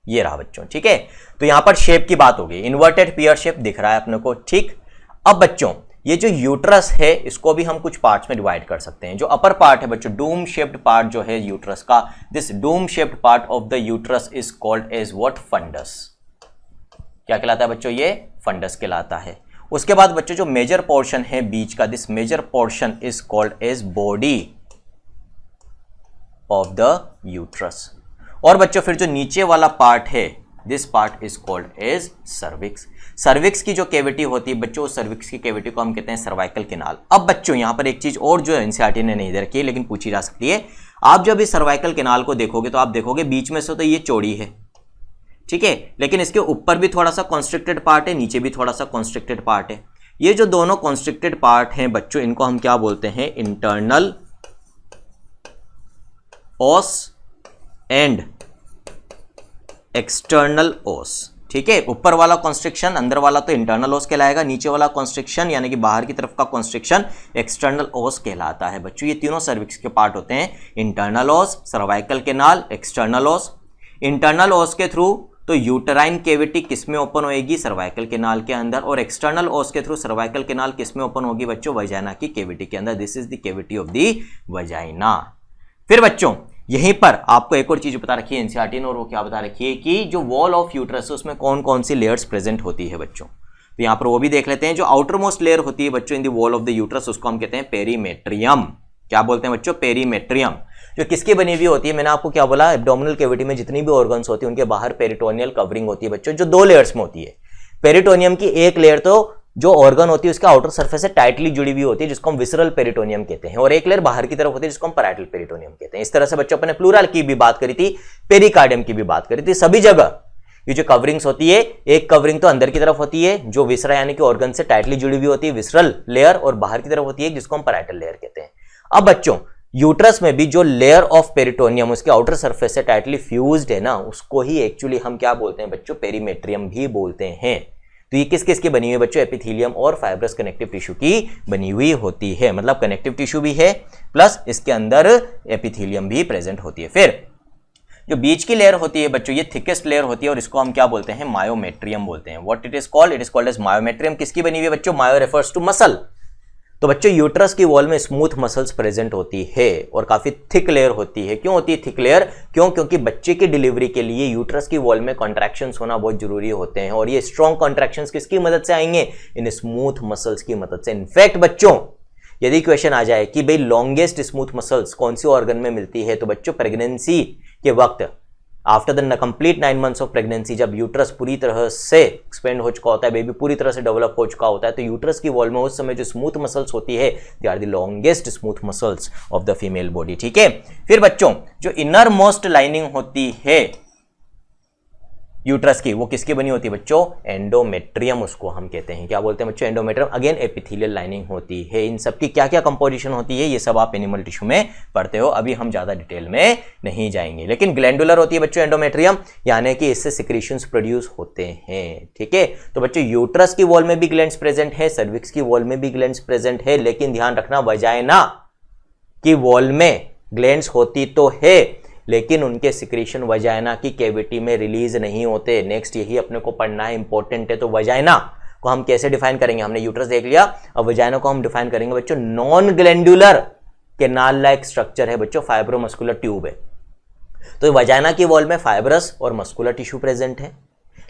ये रहा बच्चों, ठीक है। तो यहां पर शेप की बात हो गई, इन्वर्टेड पियर शेप दिख रहा है अपने को, ठीक। अब बच्चों ये जो यूट्रस है इसको भी हम कुछ पार्ट्स में डिवाइड कर सकते हैं। जो अपर पार्ट है बच्चों, डूम शेप्ड पार्ट जो है यूट्रस का, this dome shaped part of the uterus is called as what, fundus. क्या कहलाता है बच्चों, ये फंडस कहलाता है। उसके बाद बच्चों जो मेजर पोर्शन है बीच का, this major portion is called as body of the uterus. और बच्चों फिर जो नीचे वाला पार्ट है, this part is called as cervix. Cervix की जो कैविटी होती है बच्चों, सर्विक्स की कैविटी को हम कहते हैं सर्वाइकल कैनाल। अब बच्चों यहां पर एक चीज और जो एनसीईआरटी ने नहीं दे रखी है लेकिन पूछी जा सकती है। आप जब इस सर्वाइकल कैनाल को देखोगे तो आप देखोगे बीच में से तो ये चौड़ी है, ठीक है, लेकिन इसके ऊपर भी थोड़ा सा कॉन्स्ट्रिक्टेड पार्ट है, नीचे भी थोड़ा सा कॉन्स्ट्रिक्टेड पार्ट है। ये जो दोनों कॉन्स्ट्रिक्टेड पार्ट हैं बच्चों, इनको हम क्या बोलते हैं, इंटरनल ओस एंड एक्सटर्नल ओस, ठीक है। ऊपर वाला कॉन्स्ट्रिक्शन, अंदर वाला तो इंटरनल ओस कहलाएगा, नीचे वाला कॉन्स्ट्रिक्शन यानी कि बाहर की तरफ का कॉन्स्ट्रिक्शन एक्सटर्नल ओस कहलाता है बच्चों। ये तीनों सर्विक्स के पार्ट होते हैं, इंटरनल ओस, सर्वाइकल कैनाल, एक्सटर्नल ओस। इंटरनल ओस के थ्रू तो यूटराइन केविटी किस में ओपन होएगी, सर्वाइकल कैनाल के अंदर। और एक्सटर्नल ओस के थ्रू सर्वाइकल कैनाल किस में ओपन होगी बच्चों, वजाइना की केविटी के अंदर। This is the cavity of the vagina. फिर बच्चों यहीं पर आपको एक और चीज बता रखी है एनसीईआरटी ने, और वो क्या बता रखी है कि जो वॉल ऑफ यूट्रस है उसमें कौन कौन सी लेयर्स प्रेजेंट होती है बच्चों। तो यहां पर वो भी देख लेते हैं। जो आउटर मोस्ट लेयर होती है बच्चों in the wall of the uterus, उसको हम कहते हैं पेरीमेट्रियम। क्या बोलते हैं बच्चों, पेरीमेट्रियम। जो किसकी बनी हुई होती है, मैंने आपको क्या बोला, एब्डोमिनल कैविटी में जितनी भी ऑर्गन्स होती है उनके बाहर पेरिटोनियल कवरिंग होती है बच्चों, जो 2 लेयर्स में होती है। पेरिटोनियम की एक लेयर तो जो ऑर्गन होती है उसका आउटर सरफेस से टाइटली जुड़ी हुई होती है, जिसको हम विसरल पेरिटोनियम कहते हैं, और एक लेयर बाहर की तरफ होती है जिसको हम पैराइटल पेरिटोनियम कहते हैं। इस तरह से बच्चों अपने प्लूरल की भी बात करी थी, पेरिकार्डियम की भी बात करी थी। सभी जगह ये जो कवरिंग्स होती है, एक कवरिंग तो अंदर की तरफ होती है जो विसरा यानी कि ऑर्गन से टाइटली जुड़ी हुई होती है, विसरल लेयर, और बाहर की तरफ होती है जिसको हम पैराइटल लेयर कहते हैं। अब बच्चों यूट्रस में भी जो लेयर ऑफ पेरिटोनियम उसके आउटर सरफेस से टाइटली फ्यूज्ड है ना, उसको ही एक्चुअली हम क्या बोलते हैं बच्चों, पेरीमेट्रियम भी बोलते हैं। तो ये किस किस की बनी हुई है बच्चों, एपिथेलियम और फाइब्रस कनेक्टिव टिश्यू की बनी हुई होती है। मतलब कनेक्टिव टिश्यू भी है प्लस इसके अंदर एपिथेलियम भी प्रेजेंट होती है। फिर जो बीच की लेयर होती है बच्चों, ये थिकेस्ट लेयर होती है और इसको हम क्या बोलते हैं, मायोमेट्रियम बोलते हैं। What it is called as myometrium. किसकी बनी हुई है बच्चों, मायो रेफर्स टू मसल। तो बच्चों यूट्रस की वॉल में स्मूथ मसल्स प्रेजेंट होती है और काफी थिक लेयर होती है। क्यों होती है थिक लेयर, क्योंकि बच्चे की डिलीवरी के लिए यूट्रस की वॉल में कॉन्ट्रैक्शंस होना बहुत जरूरी होते हैं और ये स्ट्रॉन्ग कॉन्ट्रैक्शंस किसकी मदद से आएंगे, इन स्मूथ मसल्स की मदद से। इनफैक्ट बच्चों यदि क्वेश्चन आ जाए कि भाई लॉन्गेस्ट स्मूथ मसल्स कौन सी ऑर्गन में मिलती है, तो बच्चों प्रेगनेंसी के वक्त after the complete 9 months of pregnancy, जब यूट्रस पूरी तरह से एक्सपेंड हो चुका होता है, बेबी पूरी तरह से डेवलप हो चुका होता है, तो यूट्रस की वॉल में उस समय जो स्मूथ मसल्स होती है, they are the longest smooth muscles of the female body. ठीक है। फिर बच्चों जो इनर मोस्ट लाइनिंग होती है यूट्रस की, वो किसकी बनी होती है बच्चों, एंडोमेट्रियम उसको हम कहते हैं। क्या बोलते हैं बच्चों, एंडोमेट्रियम। अगेन एपिथेलियल लाइनिंग होती है। इन सब की क्या क्या कंपोजिशन होती है, ये सब आप एनिमल टिश्यू में पढ़ते हो, अभी हम ज्यादा डिटेल में नहीं जाएंगे। लेकिन ग्लैंडुलर होती है बच्चों एंडोमेट्रियम, यानी कि इससे सिक्रीशंस प्रोड्यूस होते हैं। ठीक है। तो बच्चों यूट्रस की वॉल में भी ग्लैंड्स प्रेजेंट है, सर्विक्स की वॉल में भी ग्लैंड्स प्रेजेंट है, लेकिन ध्यान रखना वजाइना की वॉल में ग्लैंड्स होती तो है, लेकिन उनके सिक्रीशन वजाइना की कैविटी में रिलीज नहीं होते। नेक्स्ट यही अपने को पढ़ना है, इंपॉर्टेंट है। तो वजाइना को हम कैसे डिफाइन करेंगे, हमने यूट्रस देख लिया, अब वजाइना को हम डिफाइन करेंगे बच्चों, non glandular canal like structure है बच्चों, फाइब्रोमस्कुलर ट्यूब है। तो वजाइना की वॉल में फाइब्रस और मस्कुलर टिश्यू प्रेजेंट है,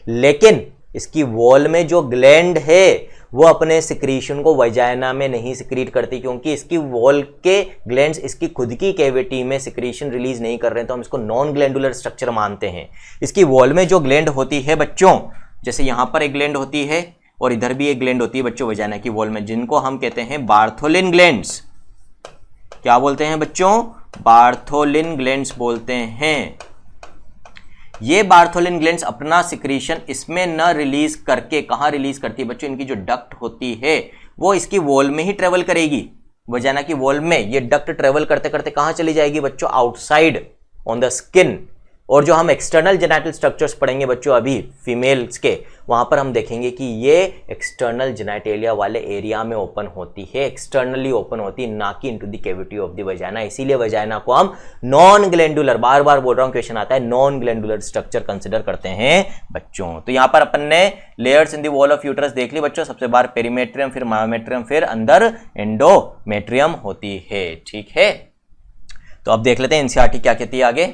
लेकिन इसकी वॉल में जो ग्लैंड है वो अपने सिक्रीशन को वजाइना में नहीं सिक्रीट करती, क्योंकि इसकी वॉल के ग्लैंड्स इसकी खुद की कैविटी में सिक्रीशन रिलीज नहीं कर रहे हैं, तो हम इसको नॉन ग्लैंडुलर स्ट्रक्चर मानते हैं। इसकी वॉल में जो ग्लैंड होती है बच्चों, जैसे यहां पर एक ग्लैंड होती है और इधर भी एक ग्लैंड होती है बच्चों वजाइना की वॉल में, जिनको हम कहते हैं बार्थोलिन ग्लैंड्स। क्या बोलते हैं बच्चों, बार्थोलिन ग्लैंड्स बोलते हैं। ये बार्थोलिन ग्लैंड्स अपना सिक्रीशन इसमें न रिलीज करके कहां रिलीज करती है बच्चों, इनकी जो डक्ट होती है वो इसकी वॉल में ही ट्रेवल करेगी। वजाइना की वॉल में ये डक्ट ट्रेवल करते करते कहां चली जाएगी बच्चों, आउटसाइड ऑन द स्किन। और जो हम एक्सटर्नल जेनाइटल स्ट्रक्चर्स पढ़ेंगे बच्चों अभी फीमेल्स के, वहां पर हम देखेंगे कि ये एक्सटर्नल जेनाइटेलिया वाले एरिया में ओपन होती है, एक्सटर्नली ओपन होती है, ना कि into the cavity of the vagina. इसीलिए वजाइना को हम नॉन ग्लैंडुलर, बार बार बोल रहा हूं क्वेश्चन आता है, नॉन ग्लैंडुलर स्ट्रक्चर कंसिडर करते हैं बच्चों। तो यहां पर अपन ने layers in the wall of uterus देख ली बच्चों, सबसे बाहर पेरीमेट्रियम, फिर मायोमेट्रियम, फिर अंदर एंडोमेट्रियम होती है। ठीक है। तो अब देख लेते हैं एनसीईआरटी क्या कहती है आगे।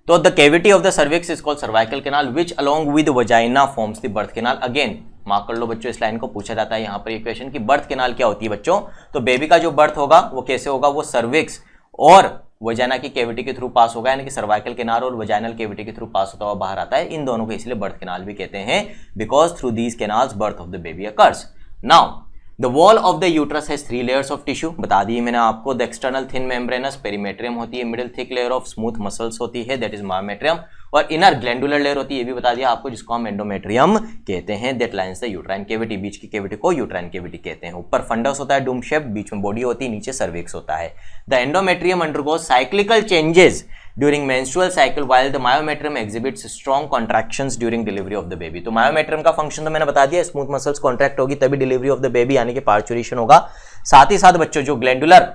तो the cavity of the cervix is called cervical canal which along with vagina forms the birth canal. Again mark कर लो बच्चों, इस लाइन को पूछा जाता है यहाँ पर ये क्वेश्चन कि बर्थ कैनाल क्या होती है बच्चों। तो बेबी का जो बर्थ होगा वो कैसे होगा, वो सर्विक्स और वजाइना की कैविटी के थ्रू पास होगा, यानी कि सर्वाइकल कैनाल और वजाइनल कैविटी के थ्रू पास होता हुआ बाहर आता है। इन दोनों को इसलिए बर्थ कैनाल भी कहते हैं, because through these canals birth of the baby occurs. Now the wall of the uterus has 3 layers of tissue, बता दी मैंने आपको। The external thin membranes perimetrium होती है, middle thick layer of smooth muscles होती है, दैट इज मायोमेट्रियम, और inner glandular layer होती है, ये भी बता दिया आपको, जिसको हम एंडोमेट्रियम कहते हैं, that lines the uterine cavity. बीच की कैविटी को यूट्राइन कैविटी कहते हैं। ऊपर फंडस होता है डूम शेप, बीच में बॉडी होती है, नीचे सर्विक्स होता है। The endometrium undergoes cyclical changes during menstrual cycle while the myometrium exhibits strong contractions during delivery of the baby। तो myometrium का फंक्शन तो मैंने बता दिया, स्मूथ मसल्स कॉन्ट्रैक्ट होगी तभी डिलीवरी ऑफ द बेबी यानी कि पार्चुरेशन होगा। साथ ही साथ बच्चों जो ग्लैंडुलर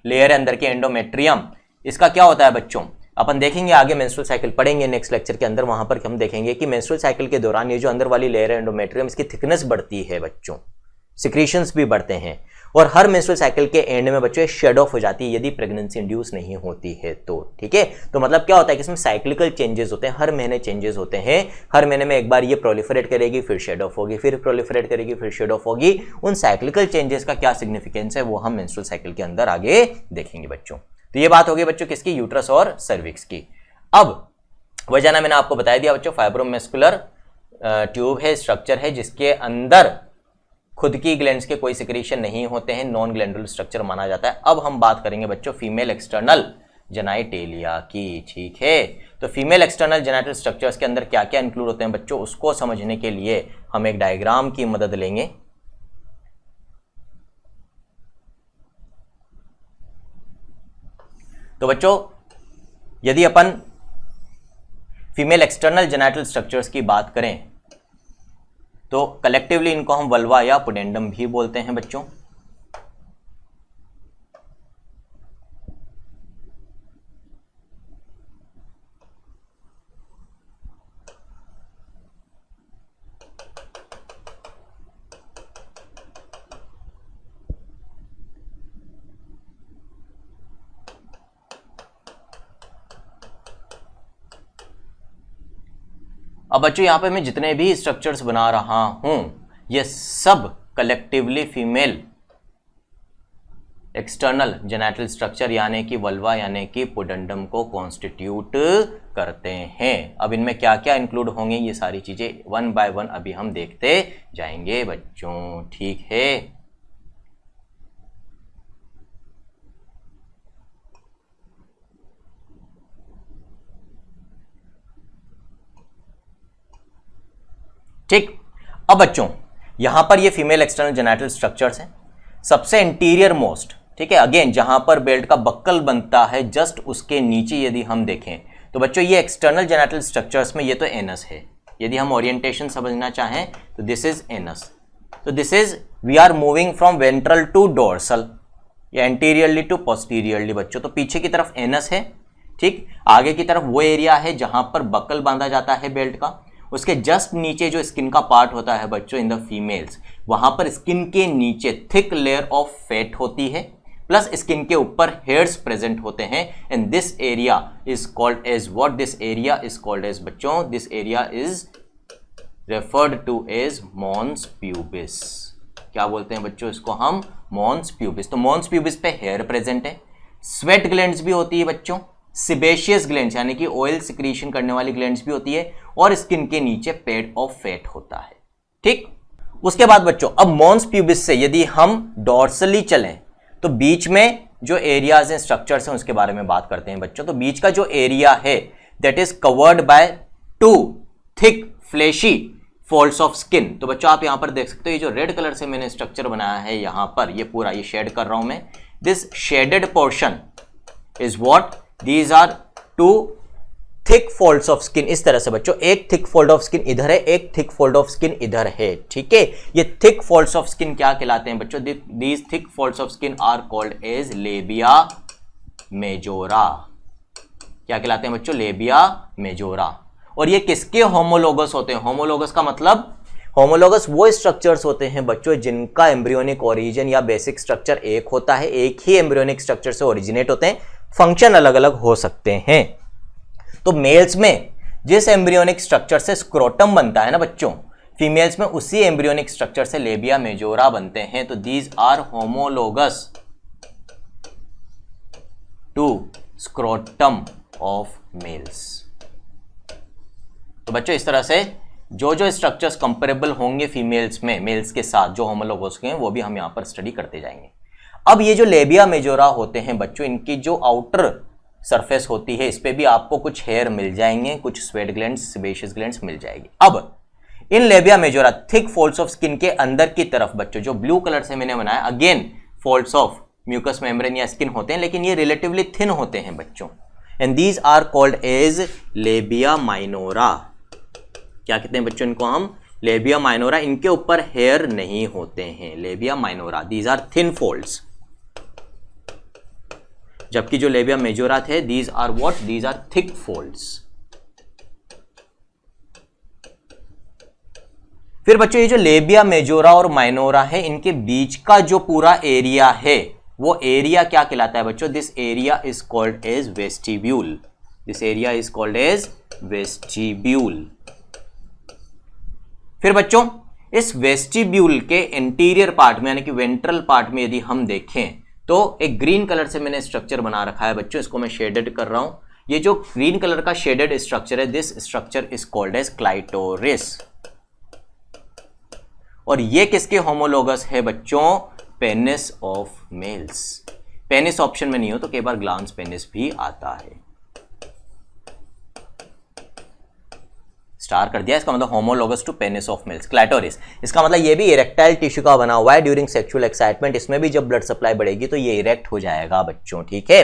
लेयर है अंदर के एंडोमेट्रियम, इसका क्या होता है बच्चों, अपन देखेंगे आगे मेंस्ट्रुअल साइकिल पढ़ेंगे नेक्स्ट लेक्चर के अंदर, वहां पर हम देखेंगे कि मेंस्ट्रुअल साइकिल के दौरान ये जो अंदर वाली लेयर है एंडोमेट्रियम, इसकी थिकनेस बढ़ती है बच्चों, सिक्रीशंस भी बढ़ते हैं, और हर मेंस्ट्रुअल साइकिल के एंड में बच्चों शेड ऑफ हो जाती है यदि प्रेगनेंसी इंड्यूस नहीं होती है तो। ठीक है। तो मतलब क्या होता है कि इसमें साइक्लिकल चेंजेस होते हैं, हर महीने चेंजेस होते हैं, हर महीने में एक बार ये प्रोलिफरेट करेगी, फिर शेड ऑफ होगी, फिर प्रोलिफरेट करेगी, फिर शेड ऑफ होगी। उन साइक्लिकल चेंजेस का क्या सिग्निफिकेंस है वो हम मेंस्ट्रुअल साइकिल के अंदर आगे देखेंगे बच्चों। तो ये बात होगी बच्चों किसकी, यूट्रस और सर्विक्स की। अब वजाइना मैंने आपको बता दिया बच्चों, फाइब्रोमस्कुलर ट्यूब है, स्ट्रक्चर है, जिसके अंदर खुद की ग्लैंड्स के कोई सिक्रीशन नहीं होते हैं, नॉन ग्लैंडुलर स्ट्रक्चर माना जाता है। अब हम बात करेंगे बच्चों फीमेल एक्सटर्नल जेनाइटेलिया की। ठीक है। तो फीमेल एक्सटर्नल जेनाइटल स्ट्रक्चर्स के अंदर क्या क्या इंक्लूड होते हैं बच्चों, उसको समझने के लिए हम एक डायग्राम की मदद लेंगे। तो बच्चों यदि अपन फीमेल एक्सटर्नल जेनिटल स्ट्रक्चर्स की बात करें तो कलेक्टिवली इनको हम वल्वा या पुडेंडम भी बोलते हैं बच्चों। अब बच्चों यहां पे मैं जितने भी स्ट्रक्चर्स बना रहा हूं ये सब collectively female external genital structure यानी कि वल्वा यानी कि पुडेंडम को कॉन्स्टिट्यूट करते हैं। अब इनमें क्या क्या इंक्लूड होंगे ये सारी चीजें वन बाय वन अभी हम देखते जाएंगे बच्चों, ठीक है। ठीक, अब बच्चों यहां पर ये फीमेल एक्सटर्नल जेनिटल स्ट्रक्चर्स हैं। सबसे इंटीरियर मोस्ट, ठीक है, अगेन जहां पर बेल्ट का बक्कल बनता है जस्ट उसके नीचे यदि हम देखें तो बच्चों ये एक्सटर्नल जेनिटल स्ट्रक्चर्स में ये तो एनस है। यदि हम ओरिएंटेशन समझना चाहें तो दिस इज एनस। तो this is we are moving from ventral to dorsal या एंटीरियरली टू पोस्टीरियरली बच्चों। तो पीछे की तरफ एनस है, ठीक, आगे की तरफ वो एरिया है जहां पर बक्कल बांधा जाता है बेल्ट का। उसके जस्ट नीचे जो स्किन का पार्ट होता है बच्चों इन द फीमेल्स, वहां पर स्किन के नीचे थिक लेयर ऑफ फैट होती है प्लस स्किन के ऊपर हेयर्स प्रेजेंट होते हैं and this area is called as what, this area is called as बच्चों, this area is referred to as mons pubis. क्या बोलते हैं बच्चों इसको हम? Mons pubis. तो मॉन्स प्यूबिस पे हेयर प्रेजेंट है, स्वेट ग्लैंड्स भी होती है बच्चों, सिबेशियस ग्लैंड्स यानी कि ऑयल सिक्रीशन करने वाली ग्लैंड्स भी होती है और स्किन के नीचे पैड ऑफ फैट होता है, ठीक। उसके बाद बच्चों अब मॉन्स प्यूबिस से यदि हम डॉर्सली चलें तो बीच में जो एरियाज हैं स्ट्रक्चर्स हैं उसके बारे में बात करते हैं बच्चों। तो बीच का जो एरिया है that is covered by two thick fleshy folds of skin. तो बच्चों आप यहां पर देख सकते हो ये जो रेड कलर से मैंने स्ट्रक्चर बनाया है यहां पर, ये पूरा ये शेड कर रहा हूं मैं, this shaded portion is what, these are two thick folds of skin. इस तरह से बच्चों एक थिक फोल्ड ऑफ स्किन इधर है, एक थिक फोल्ड ऑफ स्किन इधर है, ठीक है। ये थिक फोल्ड्स ऑफ स्किन क्या कहलाते हैं बच्चों? These thick folds of skin are called as labia majora. क्या कहलाते हैं बच्चों? Labia majora. और ये किसके होमोलोगस होते हैं? होमोलोगस का मतलब होमोलोगस वो स्ट्रक्चर्स होते हैं बच्चों जिनका एम्ब्रियोनिक ओरिजिन या बेसिक स्ट्रक्चर एक होता है, एक ही एम्ब्रियोनिक स्ट्रक्चर से ओरिजिनेट होते हैं, फंक्शन अलग अलग हो सकते हैं। तो मेल्स में जिस एम्ब्रियोनिक स्ट्रक्चर से स्क्रोटम बनता है ना बच्चों, फीमेल्स में उसी एम्ब्रियोनिक स्ट्रक्चर से लेबिया मेजोरा बनते हैं। तो these are homologous to scrotum of males. तो बच्चों इस तरह से जो जो स्ट्रक्चर्स कंपेरेबल होंगे फीमेल्स में मेल्स के साथ जो होमोलोगस के हैं वो भी हम यहां पर स्टडी करते जाएंगे। अब ये जो लेबिया मेजोरा होते हैं बच्चों, इनकी जो आउटर सरफेस होती है इस पे भी आपको कुछ हेयर मिल जाएंगे, कुछ स्वेट ग्लैंड्स, सिबेशियस ग्लैंड्स मिल जाएगी। अब इन labia majora thick folds of skin के अंदर की तरफ बच्चों जो ब्लू कलर से मैंने बनाया, again folds of mucous membrane या स्किन होते हैं लेकिन ये रिलेटिवली थिन होते हैं बच्चों, and these are called as labia minora. क्या कहते हैं बच्चों इनको हम? Labia minora. इनके ऊपर हेयर नहीं होते हैं, labia minora, these are thin folds. जबकि जो लेबिया मेजोरा थे these are what, these are thick folds. फिर बच्चों ये जो लेबिया मेजोरा और माइनोरा है इनके बीच का जो पूरा एरिया है वो एरिया क्या कहलाता है बच्चों? This area is called as vestibule. This area is called as vestibule. फिर बच्चों इस वेस्टिब्यूल के इंटीरियर पार्ट में यानी कि वेंट्रल पार्ट में यदि हम देखें तो एक ग्रीन कलर से मैंने स्ट्रक्चर बना रखा है बच्चों, इसको मैं शेडेड कर रहा हूं। ये जो ग्रीन कलर का शेडेड स्ट्रक्चर है this structure is called as clitoris. और ये किसके होमोलोगस है बच्चों? Penis of males. Penis option में नहीं हो तो कई बार ग्लांस पेनिस भी आता है। स्टार कर दिया, इसका मतलब homologous to penis of males, clitoris. इसका मतलब ये भी इरेक्टाइल टिश्यू का बना हुआ है ड्यूरिंग सेक्सुअल एक्साइटमेंट। इसमें भी जब ब्लड सप्लाई बढ़ेगी तो ये इरेक्ट हो जाएगा बच्चों, ठीक है।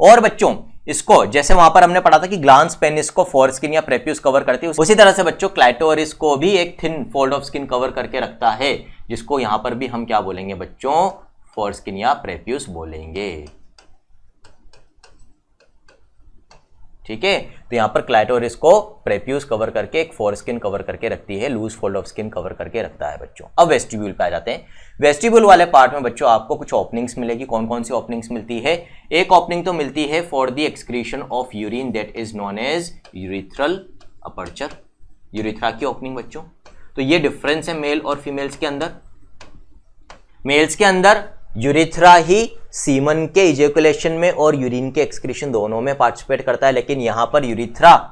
और बच्चों इसको जैसे वहां पर हमने पढ़ा था कि ग्लांस पेनिस को फोरस्किन या प्रेप्यूस कवर करती है, उसी तरह से बच्चों क्लाइटोरिस को भी एक thin fold of skin cover करके रखता है, जिसको यहां पर भी हम क्या बोलेंगे बच्चों, फोरस्किन या प्रेप्यूस बोलेंगे। ठीक है, तो यहां पर क्लाइटोरिस को प्रेप्यूस कवर करके एक फोरस्किन कवर करके रखती है, loose fold of skin cover करके रखता है बच्चों। अब वेस्टिब्यूल पे आ जाते हैं। वेस्टिब्यूल वाले पार्ट में बच्चों आपको कुछ ओपनिंग्स मिलेगी। कौन कौन सी ओपनिंग्स मिलती है? एक ओपनिंग तो मिलती है for the excretion of urine, that is known as urethral aperture, urethra की ओपनिंग बच्चों। तो ये डिफरेंस है मेल और फीमेल्स के अंदर। मेल्स के अंदर यूरिथ्रा ही सीमन के इजेकुलेशन में और यूरिन के एक्सक्रीशन दोनों में पार्टिसिपेट करता है, लेकिन यहां पर यूरिथ्रा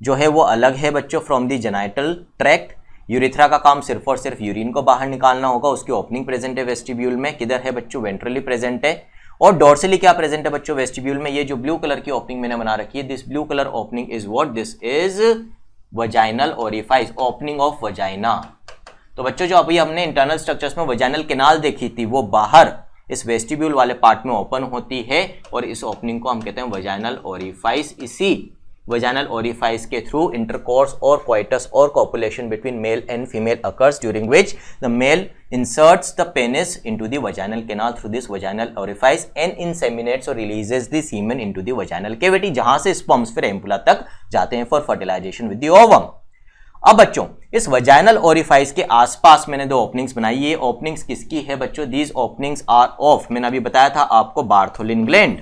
जो है वो अलग है बच्चों from the genital tract. Urethra का काम सिर्फ और सिर्फ यूरिन को बाहर निकालना होगा। उसकी ओपनिंग प्रेजेंट है वेस्टिब्यूल में, किधर है बच्चों, वेंट्रली प्रेजेंट है। और डोर्सली क्या प्रेजेंट है बच्चों वेस्टिब्यूल में? ये जो ब्लू कलर की ओपनिंग मैंने बना रखी है, this blue colour opening is what, this is vaginal orifice, opening of vagina. तो बच्चों जो अभी हमने इंटरनल स्ट्रक्चर्स में वजाइनल कैनाल देखी थी, वो बाहर इस वेस्टिब्यूल वाले पार्ट में ओपन होती है और इस ओपनिंग को हम कहते हैं वजाइनल ओरिफाइस। इसी वजाइनल ओरिफाइस के थ्रू इंटरकोर्स और कोइटस और copulation between male and female occurs, during which the male inserts the penis into the vaginal canal through this vaginal orifice and inseminates or releases the semen into the vaginal cavity, जहां से sperms फिर ampulla तक जाते हैं for fertilisation with the ovum. अब बच्चों इस vaginal orifice के आसपास मैंने दो ओपनिंग्स बनाई। ये ओपनिंग्स किसकी है बच्चों? दीज ओपनिंग्स आर ऑफ, मैंने अभी बताया था आपको, बार्थोलिन ग्लैंड।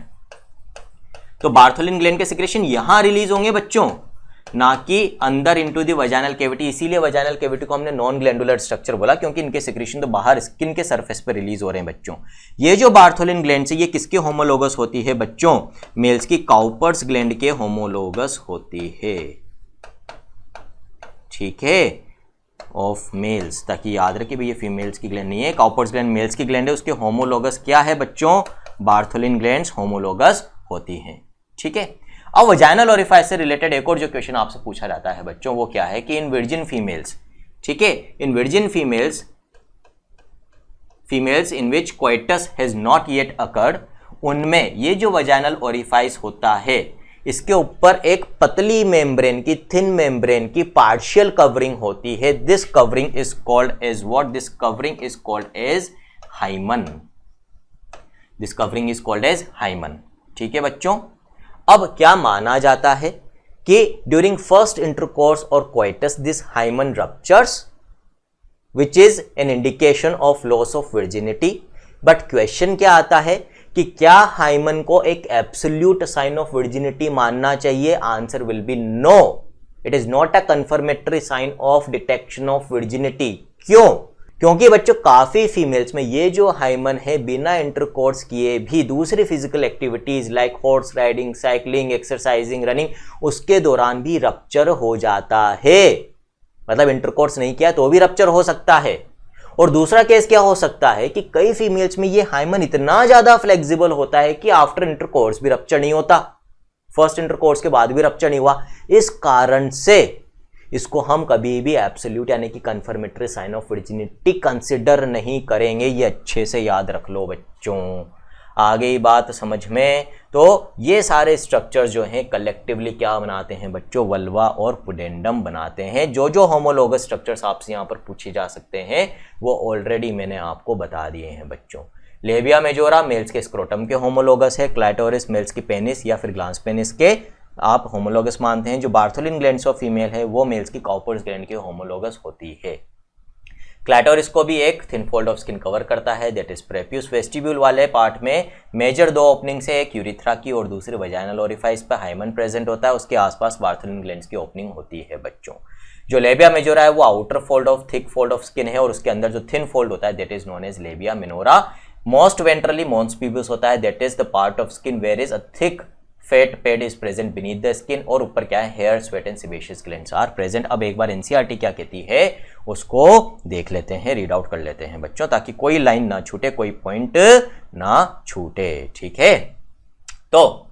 तो बार्थोलिन ग्लैंड के सिक्रेशन यहां रिलीज होंगे बच्चों, ना कि अंदर इनटू द वजाइनल कैविटी। इसीलिए वजाइनल कैविटी को हमने नॉन ग्लैंडुलर स्ट्रक्चर बोला, क्योंकि इनके सिक्रेशन तो बाहर स्किन के सरफेस पर रिलीज हो रहे हैं बच्चों। ये जो बार्थोलिन ग्लैंड से ये किसके होमोलोगस होती है बच्चों? मेल्स की काउपर्स ग्लैंड के होमोलोगस होती है। ठीक है, ऑफ मेल्स, ताकि याद रखिए भैया फीमेल्स की ग्लैंड नहीं है, काउपर्स ग्लैंड मेल्स की ग्लैंड है, उसके होमोलोगस क्या है बच्चों? बार्थोलिन ग्लैंड्स होमोलोगस होती हैं। ठीक है, अब वजाइनल ओरिफाइस से रिलेटेड एक और जो क्वेश्चन आपसे पूछा जाता है बच्चों, वो क्या है कि इन वर्जिन फीमेल्स, ठीक है, in virgin females in which coitus has not yet occurred, उनमें ये जो वजाइनल ओरिफाइस होता है इसके ऊपर एक पतली मेम्ब्रेन की, थिन मेम्ब्रेन की पार्शियल कवरिंग होती है। This covering is called as what? This covering is called as hymen. This covering is called as hymen. ठीक है बच्चों, अब क्या माना जाता है कि ड्यूरिंग फर्स्ट इंटरकोर्स और coitus this hymen ruptures, which is an indication of loss of virginity. But question क्या आता है कि क्या हाइमन को एक एब्सोल्यूट साइन ऑफ वर्जिनिटी मानना चाहिए? Answer will be no, it is not a confirmatory sign of detection of virginity. क्यों? क्योंकि बच्चों काफी फीमेल्स में ये जो हाइमन है बिना इंटरकोर्स किए भी दूसरी physical activities like horse riding, cycling, exercising, running, उसके दौरान भी रप्चर हो जाता है। मतलब इंटरकोर्स नहीं किया तो भी रप्चर हो सकता है। और दूसरा केस क्या हो सकता है कि कई फीमेल्स में ये हाइमन इतना ज्यादा फ्लेक्सिबल होता है कि आफ्टर इंटरकोर्स भी रप्चर नहीं होता, फर्स्ट इंटरकोर्स के बाद भी रप्चर नहीं हुआ। इस कारण से इसको हम कभी भी एब्सोल्यूट यानी कि confirmatory sign of virginity consider नहीं करेंगे। ये अच्छे से याद रख लो बच्चों। आगे बात समझ में, तो ये सारे स्ट्रक्चर्स जो हैं कलेक्टिवली क्या बनाते हैं बच्चों? वल्वा और पुडेंडम बनाते हैं। जो जो होमोलोगस स्ट्रक्चर्स आपसे यहाँ पर पूछे जा सकते हैं वो ऑलरेडी मैंने आपको बता दिए हैं बच्चों। लेबिया मेजोरा मेल्स के स्क्रोटम के होमोलोगस है, क्लाइटोरिस मेल्स की पेनिस या फिर ग्लांस पेनिस के आप होमोलोगस मानते हैं। जो बार्थोलिन ग्लैंड्स ऑफ फीमेल है वो मेल्स की काउपर्स ग्लैंड के होमोलोगस होती है। क्लाइटोरिस को भी एक thin fold of skin cover करता है, दैट इज प्रेप्यूस। वेस्टिब्यूल वाले पार्ट में मेजर दो ओपनिंग्स है, एक यूरिथ्रा की और दूसरी वजाइनल ओरिफाइस पर हाइमन प्रेजेंट होता है, उसके आसपास बार्थोलिन ग्लैंड्स की ओपनिंग होती है बच्चों। जो लेबिया मेजोरा है वो outer fold of thick fold of skin है और उसके अंदर जो थिन फोल्ड होता है that is known as labia minora. Most ventrally mons pubis होता है, that is the part of skin where is a thick fat pad is present beneath the skin, और ऊपर क्या है? Hair, sweat and sebaceous glands are present. अब एक बार NCERT क्या कहती है उसको देख लेते हैं, रीड आउट कर लेते हैं बच्चों, ताकि कोई लाइन ना छूटे, कोई पॉइंट ना छूटे। ठीक है, तो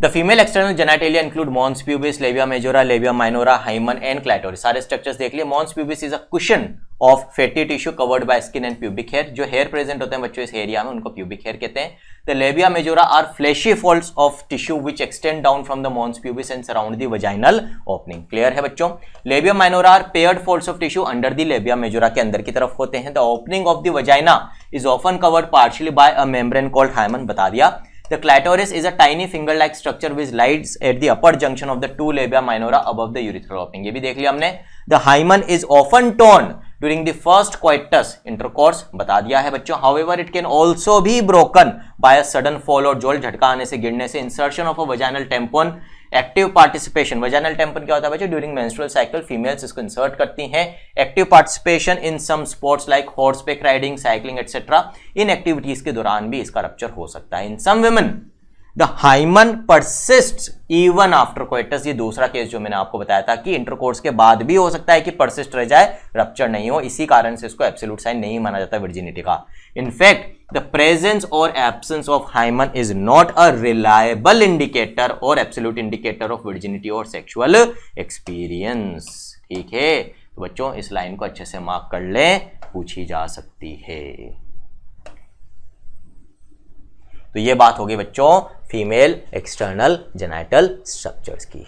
the female external genitalia include mons pubis, labia majora, labia minora, hymen and clitoris. सारे स्ट्रक्चर्स देख लिए। Mons pubis is a cushion of fatty tissue covered by skin and pubic hair. जो हेयर प्रेजेंट होते हैं बच्चों इस area में उनको प्यूबिक हेयर कहते हैं। The labia majora are fleshy folds of tissue which extend down from the mons pubis and surround the vaginal opening. Clear है बच्चों? Labia minora are paired folds of tissue under the labia majora के अंदर की तरफ होते हैं. The opening of the vagina is often covered partially by a membrane called hymen. बता दिया. The clitoris is a tiny finger-like structure which lies at the upper junction of the two labia minora above the urethral opening. ये भी देख लिया हमने. The hymen is often torn during the first coitus intercourse. बता दिया है बच्चों. However, it can also be broken by a sudden fall और जोल झटका आने से गिरने से. Insertion of a vaginal tampon. Active participation. Vaginal tampon क्या होता है बच्चों? During menstrual cycle, females इसको insert करती हैं. Active participation in some sports like horseback riding, cycling, etc. In activities के दौरान भी इसका rupture हो सकता है. In some women, the hymen persists even after coitus. ये दूसरा केस जो मैंने आपको बताया था कि इंटरकोर्स के बाद भी हो सकता है कि persist रह जाए, रप्चर नहीं हो. इसी कारण से इसको एब्सोल्यूट साइन नहीं माना जाता virginity का. In fact, the presence or absence of hymen is not a reliable indicator or absolute indicator of virginity or sexual experience. ठीक है, तो बच्चों इस लाइन को अच्छे से मार्क कर लें, पूछी जा सकती है. तो ये बात होगी बच्चों फीमेल एक्सटर्नल जेनाइटल स्ट्रक्चर्स की.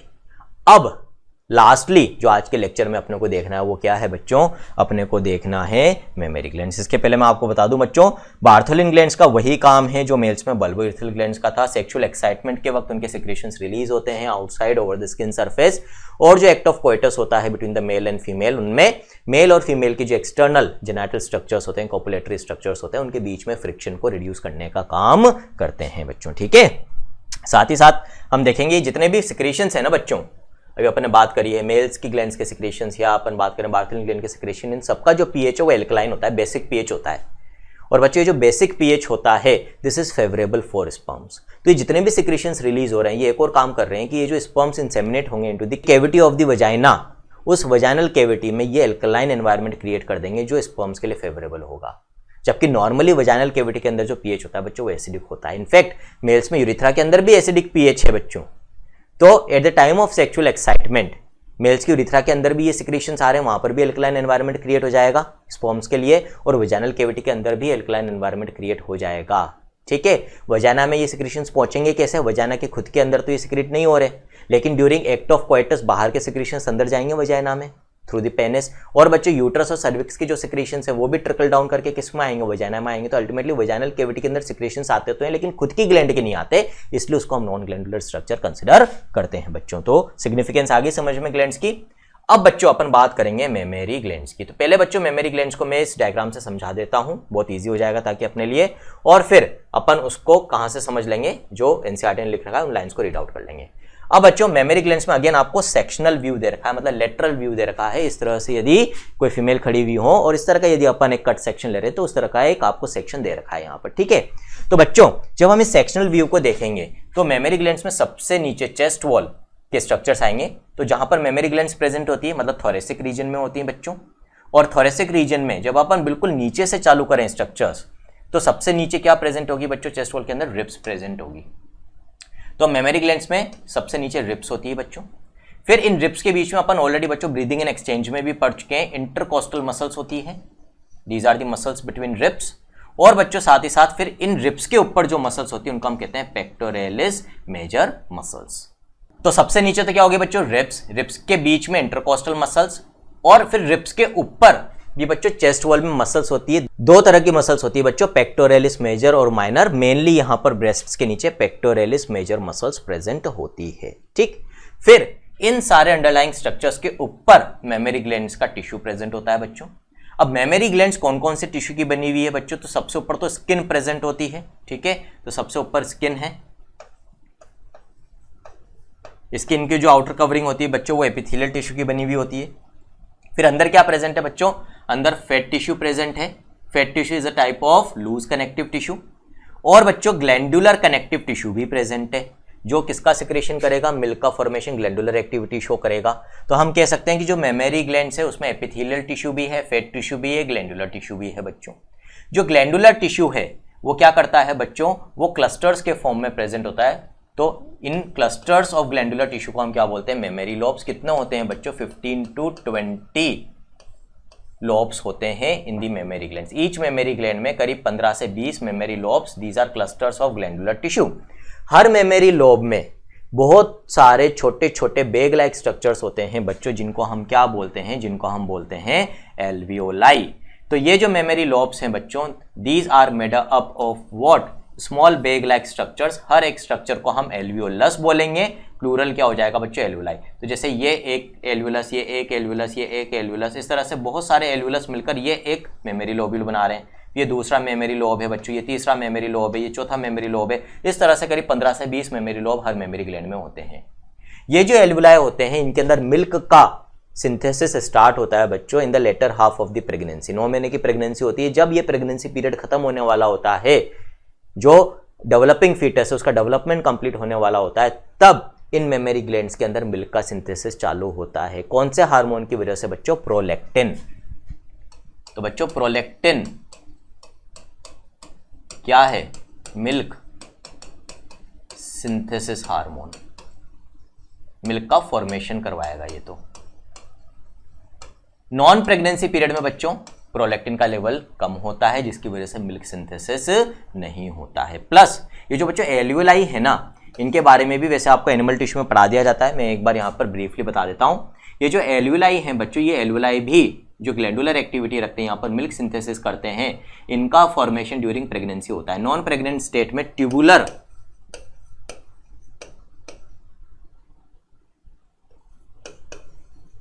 अब लास्टली जो आज के लेक्चर में अपने को देखना है वो क्या है बच्चों? अपने को देखना है मेमरी ग्लैंड्स. इसके पहले मैं आपको बता दूं बच्चों, बार्थोलिन ग्लैंड्स का वही काम है जो मेल्स में बल्बो यूरेथ्रल ग्लैंड्स का था. सेक्सुअल एक्साइटमेंट के वक्त उनके सिक्रेशंस रिलीज होते हैं outside over the skin surface. और जो एक्ट ऑफ कोइटस होता है between the male and female, उनमें मेल और फीमेल की जो एक्सटर्नल जेनाइटल स्ट्रक्चर्स होते हैं, कॉपुलेटरी स्ट्रक्चर्स होते हैं, उनके बीच में फ्रिक्शन को रिड्यूस करने का काम करते हैं बच्चों. ठीक है, साथ ही साथ हम देखेंगे जितने भी सिक्रेशंस है ना बच्चों, अभी अपन ने बात करी है मेल्स की ग्लैंड्स के सिक्रेशंस या अपन बात करें बार्थोलिन ग्लैंड के सिक्रेशन, इन सबका जो पीएच है वो एल्कलाइन होता है, बेसिक पीएच होता है. और बच्चों जो बेसिक पीएच होता है this is favourable for sperms. तो ये जितने भी सिक्रेशंस रिलीज हो रहे हैं ये एक और काम कर रहे हैं कि ये जो स्पर्म्स इंसेमिनेट होंगे into the cavity of the vagina, उस वजाइनल कैविटी में ये एल्कलाइन एनवायरनमेंट क्रिएट कर देंगे जो स्पर्म्स के लिए फेवरेबल होगा. जबकि नॉर्मली वजाइनल कैविटी के अंदर जो पीएच होता है बच्चों वो एसिडिक होता है. इनफैक्ट मेल्स में यूरिथ्रा के अंदर भी एसिडिक पीएच है बच्चों. तो at the time of sexual excitement males की यूरिथ्रा के अंदर भी ये सिक्रेशंस आ रहे हैं, वहां पर भी एल्कलाइन एनवायरनमेंट क्रिएट हो जाएगा स्पर्म्स के लिए, और वजाइनल कैविटी के अंदर भी एल्कलाइन एनवायरनमेंट क्रिएट हो जाएगा. ठीक है, वजाइना में ये सिक्रेशंस पहुंचेंगे कैसे? वजाइना के खुद के अंदर तो ये सिक्रेट नहीं हो रहे, लेकिन ड्यूरिंग एक्ट ऑफ कोइटस बाहर के सिक्रेशंस अंदर जाएंगे वजाइना में थ्रू द पेनिस. और बच्चों यूट्रस और सर्विक्स की जो सिक्रेशंस है वो भी ट्रिकल डाउन करके किस में आएंगे? वजाइना में आएंगे. तो अल्टीमेटली वजाइनल कैविटी के अंदर सिक्रेशंस आते तो हैं लेकिन खुद की ग्लैंड के नहीं आते, इसलिए उसको हम नॉन ग्लैंडुलर स्ट्रक्चर कंसिडर करते हैं बच्चों. तो सिग्निफिकेंस आ गई समझ में ग्लैंड्स की. अब बच्चों अपन बात करेंगे मेमरी ग्लैंड्स की. तो पहले बच्चों मेमरी ग्लैंड्स को मैं इस डायग्राम से समझा देता हूं, बहुत इजी हो जाएगा ताकि अपने लिए, और फिर अपन उसको कहां से समझ लेंगे जो एनसीईआरटी ने लिख रखा है उन लाइंस को रीड आउट कर लेंगे. अब बच्चों मेमरी ग्लैंड्स में अगेन आपको सेक्शनल व्यू दे रखा है, मतलब लेटरल व्यू दे रखा है. इस तरह से यदि कोई फीमेल खड़ी हुई हो और इस तरह का यदि अपन एक कट सेक्शन ले रहे हैं तो उस तरह का एक आपको सेक्शन दे रखा है यहाँ पर. ठीक है, तो बच्चों जब हम इस सेक्शनल व्यू को देखेंगे तो मेमरी ग्लैंड्स में सबसे नीचे चेस्ट वॉल के स्ट्रक्चर्स आएंगे. तो जहां पर मेमरी ग्लैंड्स प्रेजेंट होती है मतलब थोरेसिक रीजन में होती है बच्चों. और थोरेसिक रीजन में जब अपन बिल्कुल नीचे से चालू करें स्ट्रक्चर्स तो सबसे नीचे क्या प्रेजेंट होगी बच्चों? चेस्ट वॉल के अंदर रिब्स प्रेजेंट होगी. तो मेमरी ग्लैंड्स में सबसे नीचे रिब्स होती है बच्चों. फिर इन रिब्स के बीच में अपन ऑलरेडी बच्चों ब्रीदिंग एंड एक्सचेंज में भी पढ़ चुके हैं, इंटरकोस्टल मसल्स होती है. These are the muscles between ribs. और बच्चों साथ ही साथ फिर इन रिब्स के ऊपर जो मसल्स होती है उनको हम कहते हैं पेक्टोरेलिस मेजर मसल्स. तो सबसे नीचे तो क्या होगी बच्चों? रिब्स. रिब्स के बीच में इंटरकोस्टल मसल्स, और फिर रिब्स के ऊपर ये बच्चों चेस्ट वॉल में मसल्स होती है. दो तरह की मसल्स होती है बच्चों, पेक्टोरेलिस मेजर और माइनर. मेनली यहां पर ब्रेस्ट्स के नीचे पेक्टोरेलिस मेजर मसल्स प्रेजेंट होती है. ठीक, फिर इन सारे अंडरलाइंग स्ट्रक्चर्स के ऊपर मेमरी ग्लैंड्स का टिश्यू प्रेजेंट होता है बच्चों. अब मेमरी ग्लैंड्स कौन कौन से टिश्यू की बनी हुई है बच्चों? तो सबसे ऊपर तो स्किन प्रेजेंट होती है. ठीक है, तो सबसे ऊपर स्किन है. स्किन की जो आउटर कवरिंग होती है बच्चों वो एपिथेलियल टिश्यू की बनी हुई होती है. फिर अंदर क्या प्रेजेंट है बच्चों? अंदर फैट टिश्यू प्रेजेंट है. Fat tissue is a type of loose connective tissue. और बच्चों ग्लैंडुलर कनेक्टिव टिश्यू भी प्रेजेंट है जो किसका सिक्रेशन करेगा? मिल्क का फॉर्मेशन, ग्लैंडुलर एक्टिविटी शो करेगा. तो हम कह सकते हैं कि जो मेमरी ग्लैंड्स है उसमें एपिथेलियल टिश्यू भी है, फैट टिश्यू भी है, ग्लैंडुलर टिश्यू भी है बच्चों. जो ग्लैंडुलर टिश्यू है वो क्या करता है बच्चों? वो क्लस्टर्स के फॉर्म में प्रेजेंट होता है. तो इन क्लस्टर्स ऑफ ग्लैंडुलर टिश्यू को हम क्या बोलते हैं? Memory lobes. कितने होते हैं बच्चों? 15 to 20 लोब्स होते हैं in the mammary glands. Each mammary gland में करीब 15 से 20 mammary lobes, these are clusters of glandular tissue. हर मेमोरी लोब में बहुत सारे छोटे छोटे बेग लाइक स्ट्रक्चर्स होते हैं बच्चों, जिनको हम क्या बोलते हैं, जिनको हम बोलते हैं एल्वियोलाई। तो ये जो मेमोरी लोब्स हैं बच्चों, these are made up of what, small bag like structures. हर एक स्ट्रक्चर को हम एल्वियोलस बोलेंगे, प्लूरल क्या हो जाएगा बच्चों, एल्वियोलाई। तो जैसे ये एक एल्वियोलस, ये एक एल्वियोलस, ये एक एल्वियोलस, इस तरह से बहुत सारे एल्वियोलस मिलकर ये एक मेमोरी लोब्यूल बना रहे हैं। ये दूसरा मेमोरी लोब है बच्चों, ये तीसरा मेमोरी लोब है, ये चौथा मेमोरी लोब है। इस तरह से करीब 15 से 20 मेमोरी लोब हर मेमोरी ग्लैंड में होते हैं। ये जो एल्वियोलाई होते हैं, इनके अंदर मिल्क का सिंथेसिस स्टार्ट होता है बच्चों in the latter half of the pregnancy. 9 महीने की प्रेगनेंसी होती है, जब ये प्रेगनेंसी पीरियड खत्म होने वाला होता है, जो डेवलपिंग फीटस है उसका डेवलपमेंट कंप्लीट होने वाला होता है, तब इन मेमोरी ग्लैंड्स के अंदर मिल्क का सिंथेसिस चालू होता है। कौन से हार्मोन की वजह से बच्चों, प्रोलैक्टिन। तो बच्चों प्रोलैक्टिन क्या है, मिल्क सिंथेसिस हार्मोन, मिल्क का फॉर्मेशन करवाएगा ये। तो नॉन प्रेगनेंसी पीरियड में बच्चों प्रोलैक्टिन का लेवल कम होता है, जिसकी वजह से मिल्क सिंथेसिस नहीं होता है। प्लस ये जो बच्चों एल्वियोलाई है ना, इनके बारे में भी वैसे आपको एनिमल टिश्यू में पढ़ा दिया जाता है, मैं एक बार यहाँ पर ब्रीफली बता देता हूँ। ये जो एल्वियोलाई हैं बच्चों, ये एल्वियोलाई भी जो ग्लैंडुलर एक्टिविटी रखते हैं, यहाँ पर मिल्क सिंथेसिस करते हैं, इनका फॉर्मेशन ड्यूरिंग प्रेगनेंसी होता है। नॉन प्रेग्नेंट स्टेट में ट्यूबुलर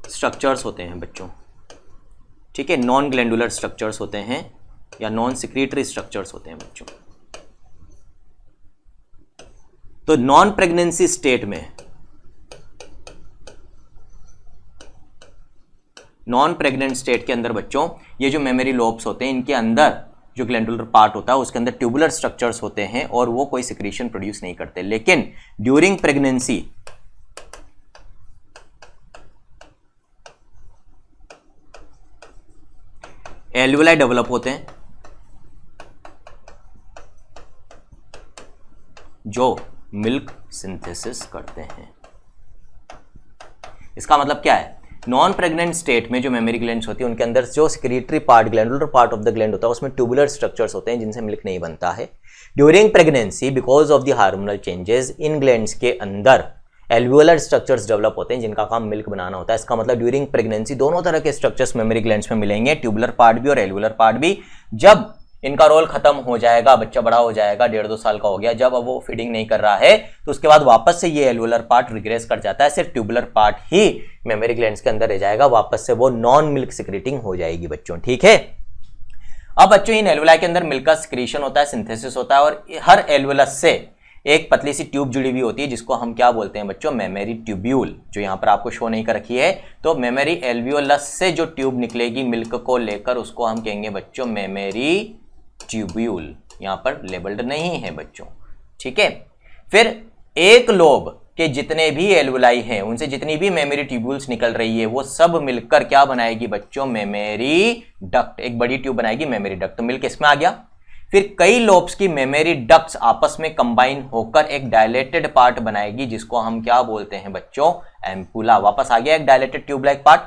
स्ट्रक्चर्स होते हैं बच्चों, ठीक है, नॉन ग्लैंडुलर स्ट्रक्चर्स होते हैं या नॉन सिक्रीटरी स्ट्रक्चर्स होते हैं बच्चों। तो नॉन प्रेगनेंसी स्टेट में, नॉन प्रेग्नेंट स्टेट के अंदर बच्चों ये जो मेमोरी लोब्स होते हैं, इनके अंदर जो ग्लैंडुलर पार्ट होता है उसके अंदर ट्यूबुलर स्ट्रक्चर्स होते हैं और वो कोई सिक्रीशन प्रोड्यूस नहीं करते। लेकिन ड्यूरिंग प्रेगनेंसी एल्वियोलाई डेवलप होते हैं जो मिल्क सिंथेसिस करते हैं। इसका मतलब क्या है, नॉन प्रेग्नेंट स्टेट में जो मेमोरी ग्लैंड्स होती है उनके अंदर जो secretory part, glandular part of the gland होता है, उसमें ट्यूबुलर स्ट्रक्चर्स होते हैं जिनसे मिल्क नहीं बनता है। During pregnancy because of the hormonal changes in glands के अंदर एल्वियोलर स्ट्रक्चर्स डेवलप होते हैं जिनका काम मिल्क बनाना होता है। इसका मतलब ड्यूरिंग प्रेगनेंसी दोनों तरह के स्ट्रक्चर्स मेमोरी ग्लैंड्स में मिलेंगे, ट्यूबुलर पार्ट भी और एल्वियोलर पार्ट भी। जब इनका रोल खत्म हो जाएगा, बच्चा बड़ा हो जाएगा, 1.5-2 साल का हो गया, जब अब वो फीडिंग नहीं कर रहा है, तो उसके बाद वापस से ये एल्वियोलर पार्ट रिग्रेस कर जाता है, सिर्फ ट्यूबुलर पार्ट ही मेमोरी ग्लैंड्स के अंदर रह जाएगा, वापस से वो नॉन मिल्क सिक्रीटिंग हो जाएगी बच्चों, ठीक है। अब बच्चों इन एल्वियोलाई के अंदर मिल्क का सिक्रीशन होता है, सिंथेसिस होता है, और हर एल्वियोलस से एक पतली सी ट्यूब जुड़ी हुई होती है जिसको हम क्या बोलते हैं बच्चों, मेमोरी ट्यूब्यूल, जो यहाँ पर आपको शो नहीं कर रखी है। तो मेमोरी एल्वियोलस से जो ट्यूब निकलेगी मिल्क को लेकर, उसको हम कहेंगे बच्चों मेमोरी ट्यूब्यूल, यहाँ पर लेबल्ड नहीं है बच्चों, ठीक है। फिर एक लोब के जितने भी एल्वियोलाई हैं, उनसे जितनी भी मेमोरी ट्यूब्यूल्स निकल रही है, वो सब मिलकर क्या बनाएगी बच्चों, मेमोरी डक्ट, एक बड़ी ट्यूब बनाएगी मेमोरी डक्ट। तो मिल्क इसमें आ गया। फिर कई लोब्स की मेमोरी डक्ट्स आपस में कंबाइन होकर एक डायलेटेड पार्ट बनाएगी जिसको हम क्या बोलते हैं बच्चों, एम्पुला। वापस आ गया एक डायलेटेड ट्यूब लाइक पार्ट।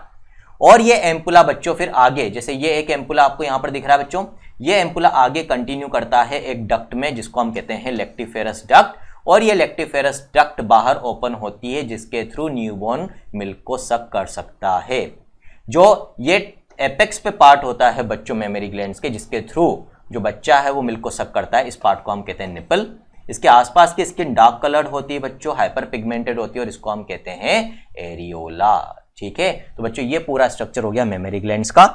और ये एम्पुला बच्चों फिर आगे, जैसे ये एक एम्पुला आपको यहां पर दिख रहा है बच्चों, ये एम्पुला आगे कंटिन्यू करता है एक डक्ट में जिसको हम कहते हैं लेक्टिफेरस डक्ट, और ये लेक्टिफेरस डक्ट बाहर ओपन होती है जिसके थ्रू न्यूबॉर्न मिल्क को सक कर सकता है। जो ये एपेक्स पे पार्ट होता है बच्चों मेमोरी ग्लैंड्स के, जिसके थ्रू जो बच्चा है वो मिल्क को सक करता है, इस पार्ट को हम कहते हैं निपल। इसके आसपास की स्किन डार्क कलर्ड होती है बच्चों, हाइपर पिगमेंटेड होती है, और इसको हम कहते हैं एरियोला, ठीक है। तो बच्चों ये पूरा स्ट्रक्चर हो गया मेमोरी ग्लैंड्स का।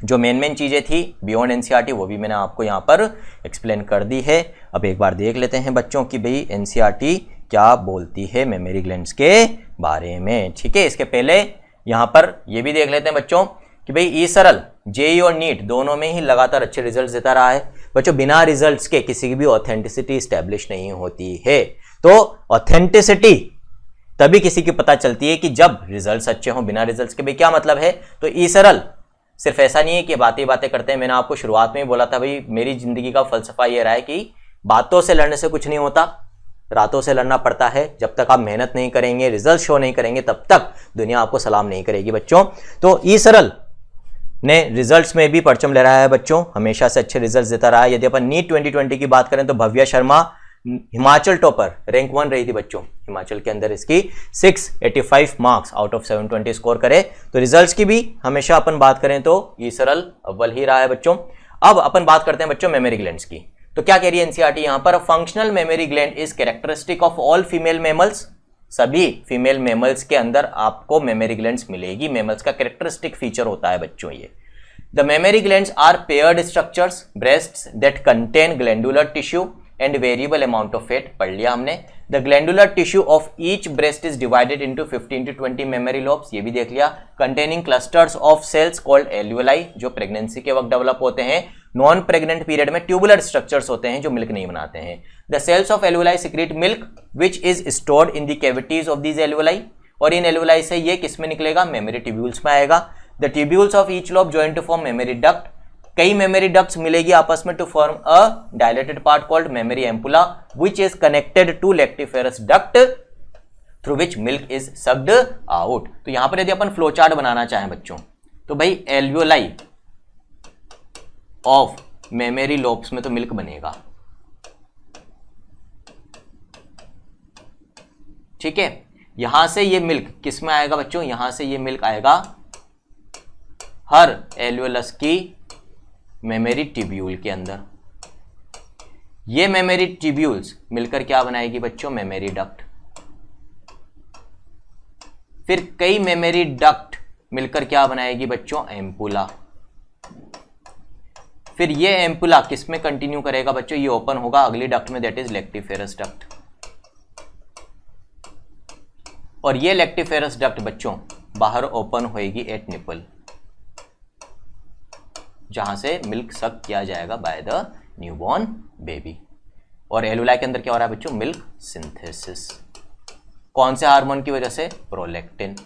जो मेन चीजें थी बियॉन्ड एनसीईआरटी वो भी मैंने आपको यहाँ पर एक्सप्लेन कर दी है। अब एक बार देख लेते हैं बच्चों कि भाई एनसीईआरटी क्या बोलती है मेमोरी ग्लैंड्स के बारे में, ठीक है। इसके पहले यहाँ पर ये भी देख लेते हैं बच्चों कि भाई ई सरल, जेई और नीट दोनों में ही लगातार अच्छे रिजल्ट्स देता रहा है बच्चों। बिना रिजल्ट्स के किसी की भी ऑथेंटिसिटी स्टैब्लिश नहीं होती है। तो ऑथेंटिसिटी तभी किसी की पता चलती है कि जब रिजल्ट्स अच्छे हों। बिना रिजल्ट्स के भाई क्या मतलब है, तो ई सरल सिर्फ ऐसा नहीं है कि बातें करते हैं। मैंने आपको शुरुआत में ही बोला था भाई मेरी जिंदगी का फलसफा ये रहा है कि बातों से लड़ने से कुछ नहीं होता, रातों से लड़ना पड़ता है। जब तक आप मेहनत नहीं करेंगे, रिजल्ट शो नहीं करेंगे, तब तक दुनिया आपको सलाम नहीं करेगी बच्चों। तो ई सरल ने रिजल्ट्स में भी परचम ले रहा है बच्चों, हमेशा से अच्छे रिजल्ट्स देता रहा है। यदि अपन नीट 2020 की बात करें तो भव्या शर्मा हिमाचल टॉपर, रैंक 1 रही थी बच्चों हिमाचल के अंदर, इसकी 685 मार्क्स आउट ऑफ 720 स्कोर करे। तो रिजल्ट्स की भी हमेशा अपन बात करें तो ये सरल अव्वल ही रहा है बच्चों। अब अपन बात करते हैं बच्चों मेमोरी ग्लैंड्स की। तो क्या कह रही है एनसीईआरटी यहां पर, functional mammary gland is characteristic of all female mammals. सभी फीमेल मेमल्स के अंदर आपको मेमोरी ग्लैंड्स मिलेगी, मेमल्स का कैरेक्टरिस्टिक फीचर होता है बच्चों ये। The mammary glands are paired structures, breasts that contain glandular tissue and variable amount of fat, पढ़ लिया हमने। The glandular tissue of each breast is divided into 15 to 20 mammary lobes, ये भी देख लिया। Containing clusters of sales called alveoli, जो pregnancy के वक्त डेवलप होते हैं। नॉन प्रेग्नेंट पीरियड में ट्यूबुलर स्ट्रक्चर्स होते हैं जो मिल्क नहीं बनाते हैं। The cells of alveoli secrete milk which is stored in the cavities of these alveoli, और इन एल्वियोलाई से ये किस में निकलेगा, मेमोरी ट्यूब्यूल्स में आएगा। The tubules of each lobe join to form mammary duct, कई मेमोरी डक्ट्स मिलेगी आपस में to form a dilated part called mammary ampulla which is connected to lactiferous duct through which milk is sucked out. तो यहां पर यदि अपन flow chart बनाना चाहें बच्चों तो भाई एल्वियोलाई ऑफ मेमोरी लोब्स में तो मिल्क बनेगा, ठीक है। यहां से ये मिल्क किस में आएगा बच्चों, यहां से ये मिल्क आएगा हर एल्वियोलस की मेमोरी ट्यूब्यूल के अंदर। ये मेमोरी ट्यूब्यूल्स मिलकर क्या बनाएगी बच्चों, मेमोरी डक्ट। फिर कई मेमोरी डक्ट मिलकर क्या बनाएगी बच्चों, एम्पुला। फिर ये एम्पुला किस में कंटिन्यू करेगा बच्चों, ये ओपन होगा अगली डक्ट में, दैट इज लैक्टिफेरस डक्ट। और ये लैक्टिफेरस डक्ट बच्चों बाहर ओपन होएगी एट निपल, जहां से मिल्क सक किया जाएगा बाय द न्यूबॉर्न बेबी। और एल्वियोलाई के अंदर क्या हो रहा है बच्चों, मिल्क सिंथेसिस। कौन से हार्मोन की वजह से, प्रोलैक्टिन।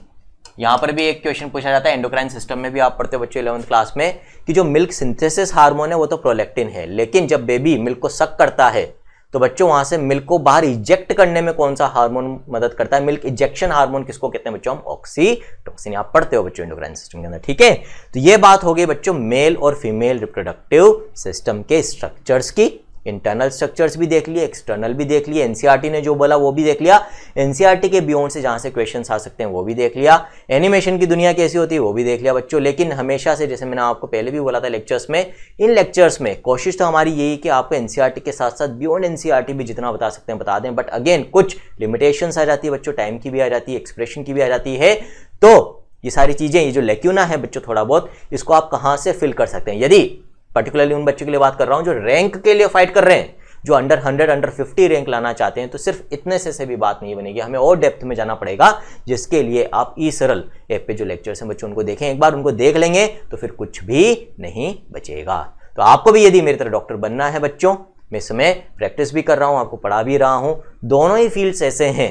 यहां पर भी एक क्वेश्चन पूछा जाता है, एंडोक्राइन सिस्टम में भी आप पढ़ते हो बच्चों 11th क्लास में, कि जो मिल्क सिंथेसिस हार्मोन है वो तो प्रोलैक्टिन है, लेकिन जब बेबी मिल्क को सक करता है तो बच्चों वहां से मिल्क को बाहर इजेक्ट करने में कौन सा हार्मोन मदद करता है, मिल्क इजेक्शन हार्मोन किसको कहते हैं बच्चों, हम ऑक्सीटोसिन। आप पढ़ते हो बच्चों एंडोक्राइन सिस्टम के अंदर, ठीक है। तो ये बात हो गई बच्चों मेल और फीमेल रिप्रोडक्टिव सिस्टम के स्ट्रक्चर्स की। इंटरनल स्ट्रक्चर्स भी देख लिए, एक्सटर्नल भी देख लिए, एनसीईआरटी ने जो बोला वो भी देख लिया, एनसीईआरटी के बियॉन्ड से जहां से क्वेश्चंस आ सकते हैं वो भी देख लिया, एनिमेशन की दुनिया कैसी होती है वो भी देख लिया बच्चों। लेकिन हमेशा से, जैसे मैंने आपको पहले भी बोला था लेक्चर्स में, इन लेक्चर्स में कोशिश तो हमारी यही कि आपको एनसीईआरटी के साथ साथ बियॉन्ड एनसीईआरटी भी जितना बता सकते हैं बता दें। बट अगेन कुछ लिमिटेशंस आ जाती है बच्चों, टाइम की भी आ जाती है, एक्सप्रेशन की भी आ जाती है। तो ये सारी चीजें, ये जो लेक्यूना है बच्चों थोड़ा बहुत, इसको आप कहां से फिल कर सकते हैं। यदि पर्टिकुलरली उन बच्चों के लिए बात कर रहा हूं जो रैंक के लिए फाइट कर रहे हैं, जो अंडर 100 अंडर 50 रैंक लाना चाहते हैं, तो सिर्फ इतने से भी बात नहीं बनेगी, हमें और डेप्थ में जाना पड़ेगा, जिसके लिए आप ई सरल ऐप पे जो लेक्चर्स हैं बच्चों उनको देखें एक बार, उनको देख लेंगे तो फिर कुछ भी नहीं बचेगा। तो आपको भी यदि मेरी तरह डॉक्टर बनना है बच्चों, मैं इस समय प्रैक्टिस भी कर रहा हूं, आपको पढ़ा भी रहा हूं, दोनों ही फील्ड्स ऐसे हैं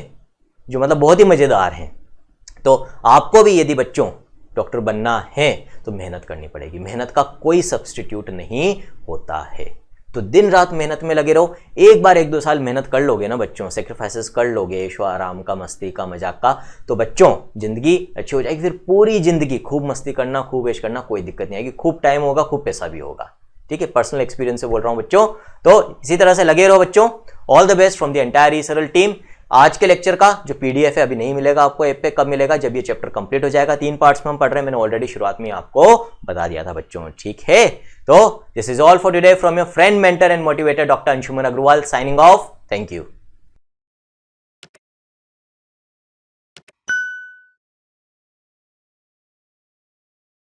जो मतलब बहुत ही मजेदार हैं। तो आपको भी यदि बच्चों डॉक्टर बनना है तो मेहनत करनी पड़ेगी, मेहनत का कोई सब्स्टिट्यूट नहीं होता है। तो दिन रात मेहनत में लगे रहो, एक बार 1-2 साल मेहनत कर लोगे ना बच्चों, सेक्रीफाइसेस कर लोगे, ऐशो आराम का, मस्ती का, मजाक का, तो बच्चों जिंदगी अच्छी हो जाएगी। फिर पूरी जिंदगी खूब मस्ती करना, खूब ऐश करना, कोई दिक्कत नहीं आएगी, खूब टाइम होगा, खूब पैसा भी होगा, ठीक है। पर्सनल एक्सपीरियंस से बोल रहा हूं बच्चों। तो इसी तरह से लगे रहो बच्चों। All the best from the entire E Saral team. आज के लेक्चर का जो पीडीएफ है अभी नहीं मिलेगा आपको ऐप पे, कब मिलेगा, जब ये चैप्टर कंप्लीट हो जाएगा। 3 पार्ट्स में हम पढ़ रहे हैं, मैंने ऑलरेडी शुरुआत में आपको बता दिया था बच्चों, ठीक है। तो this is all for today from your friend, mentor and motivator doctor Anshuman Agarwal, signing off. Thank you.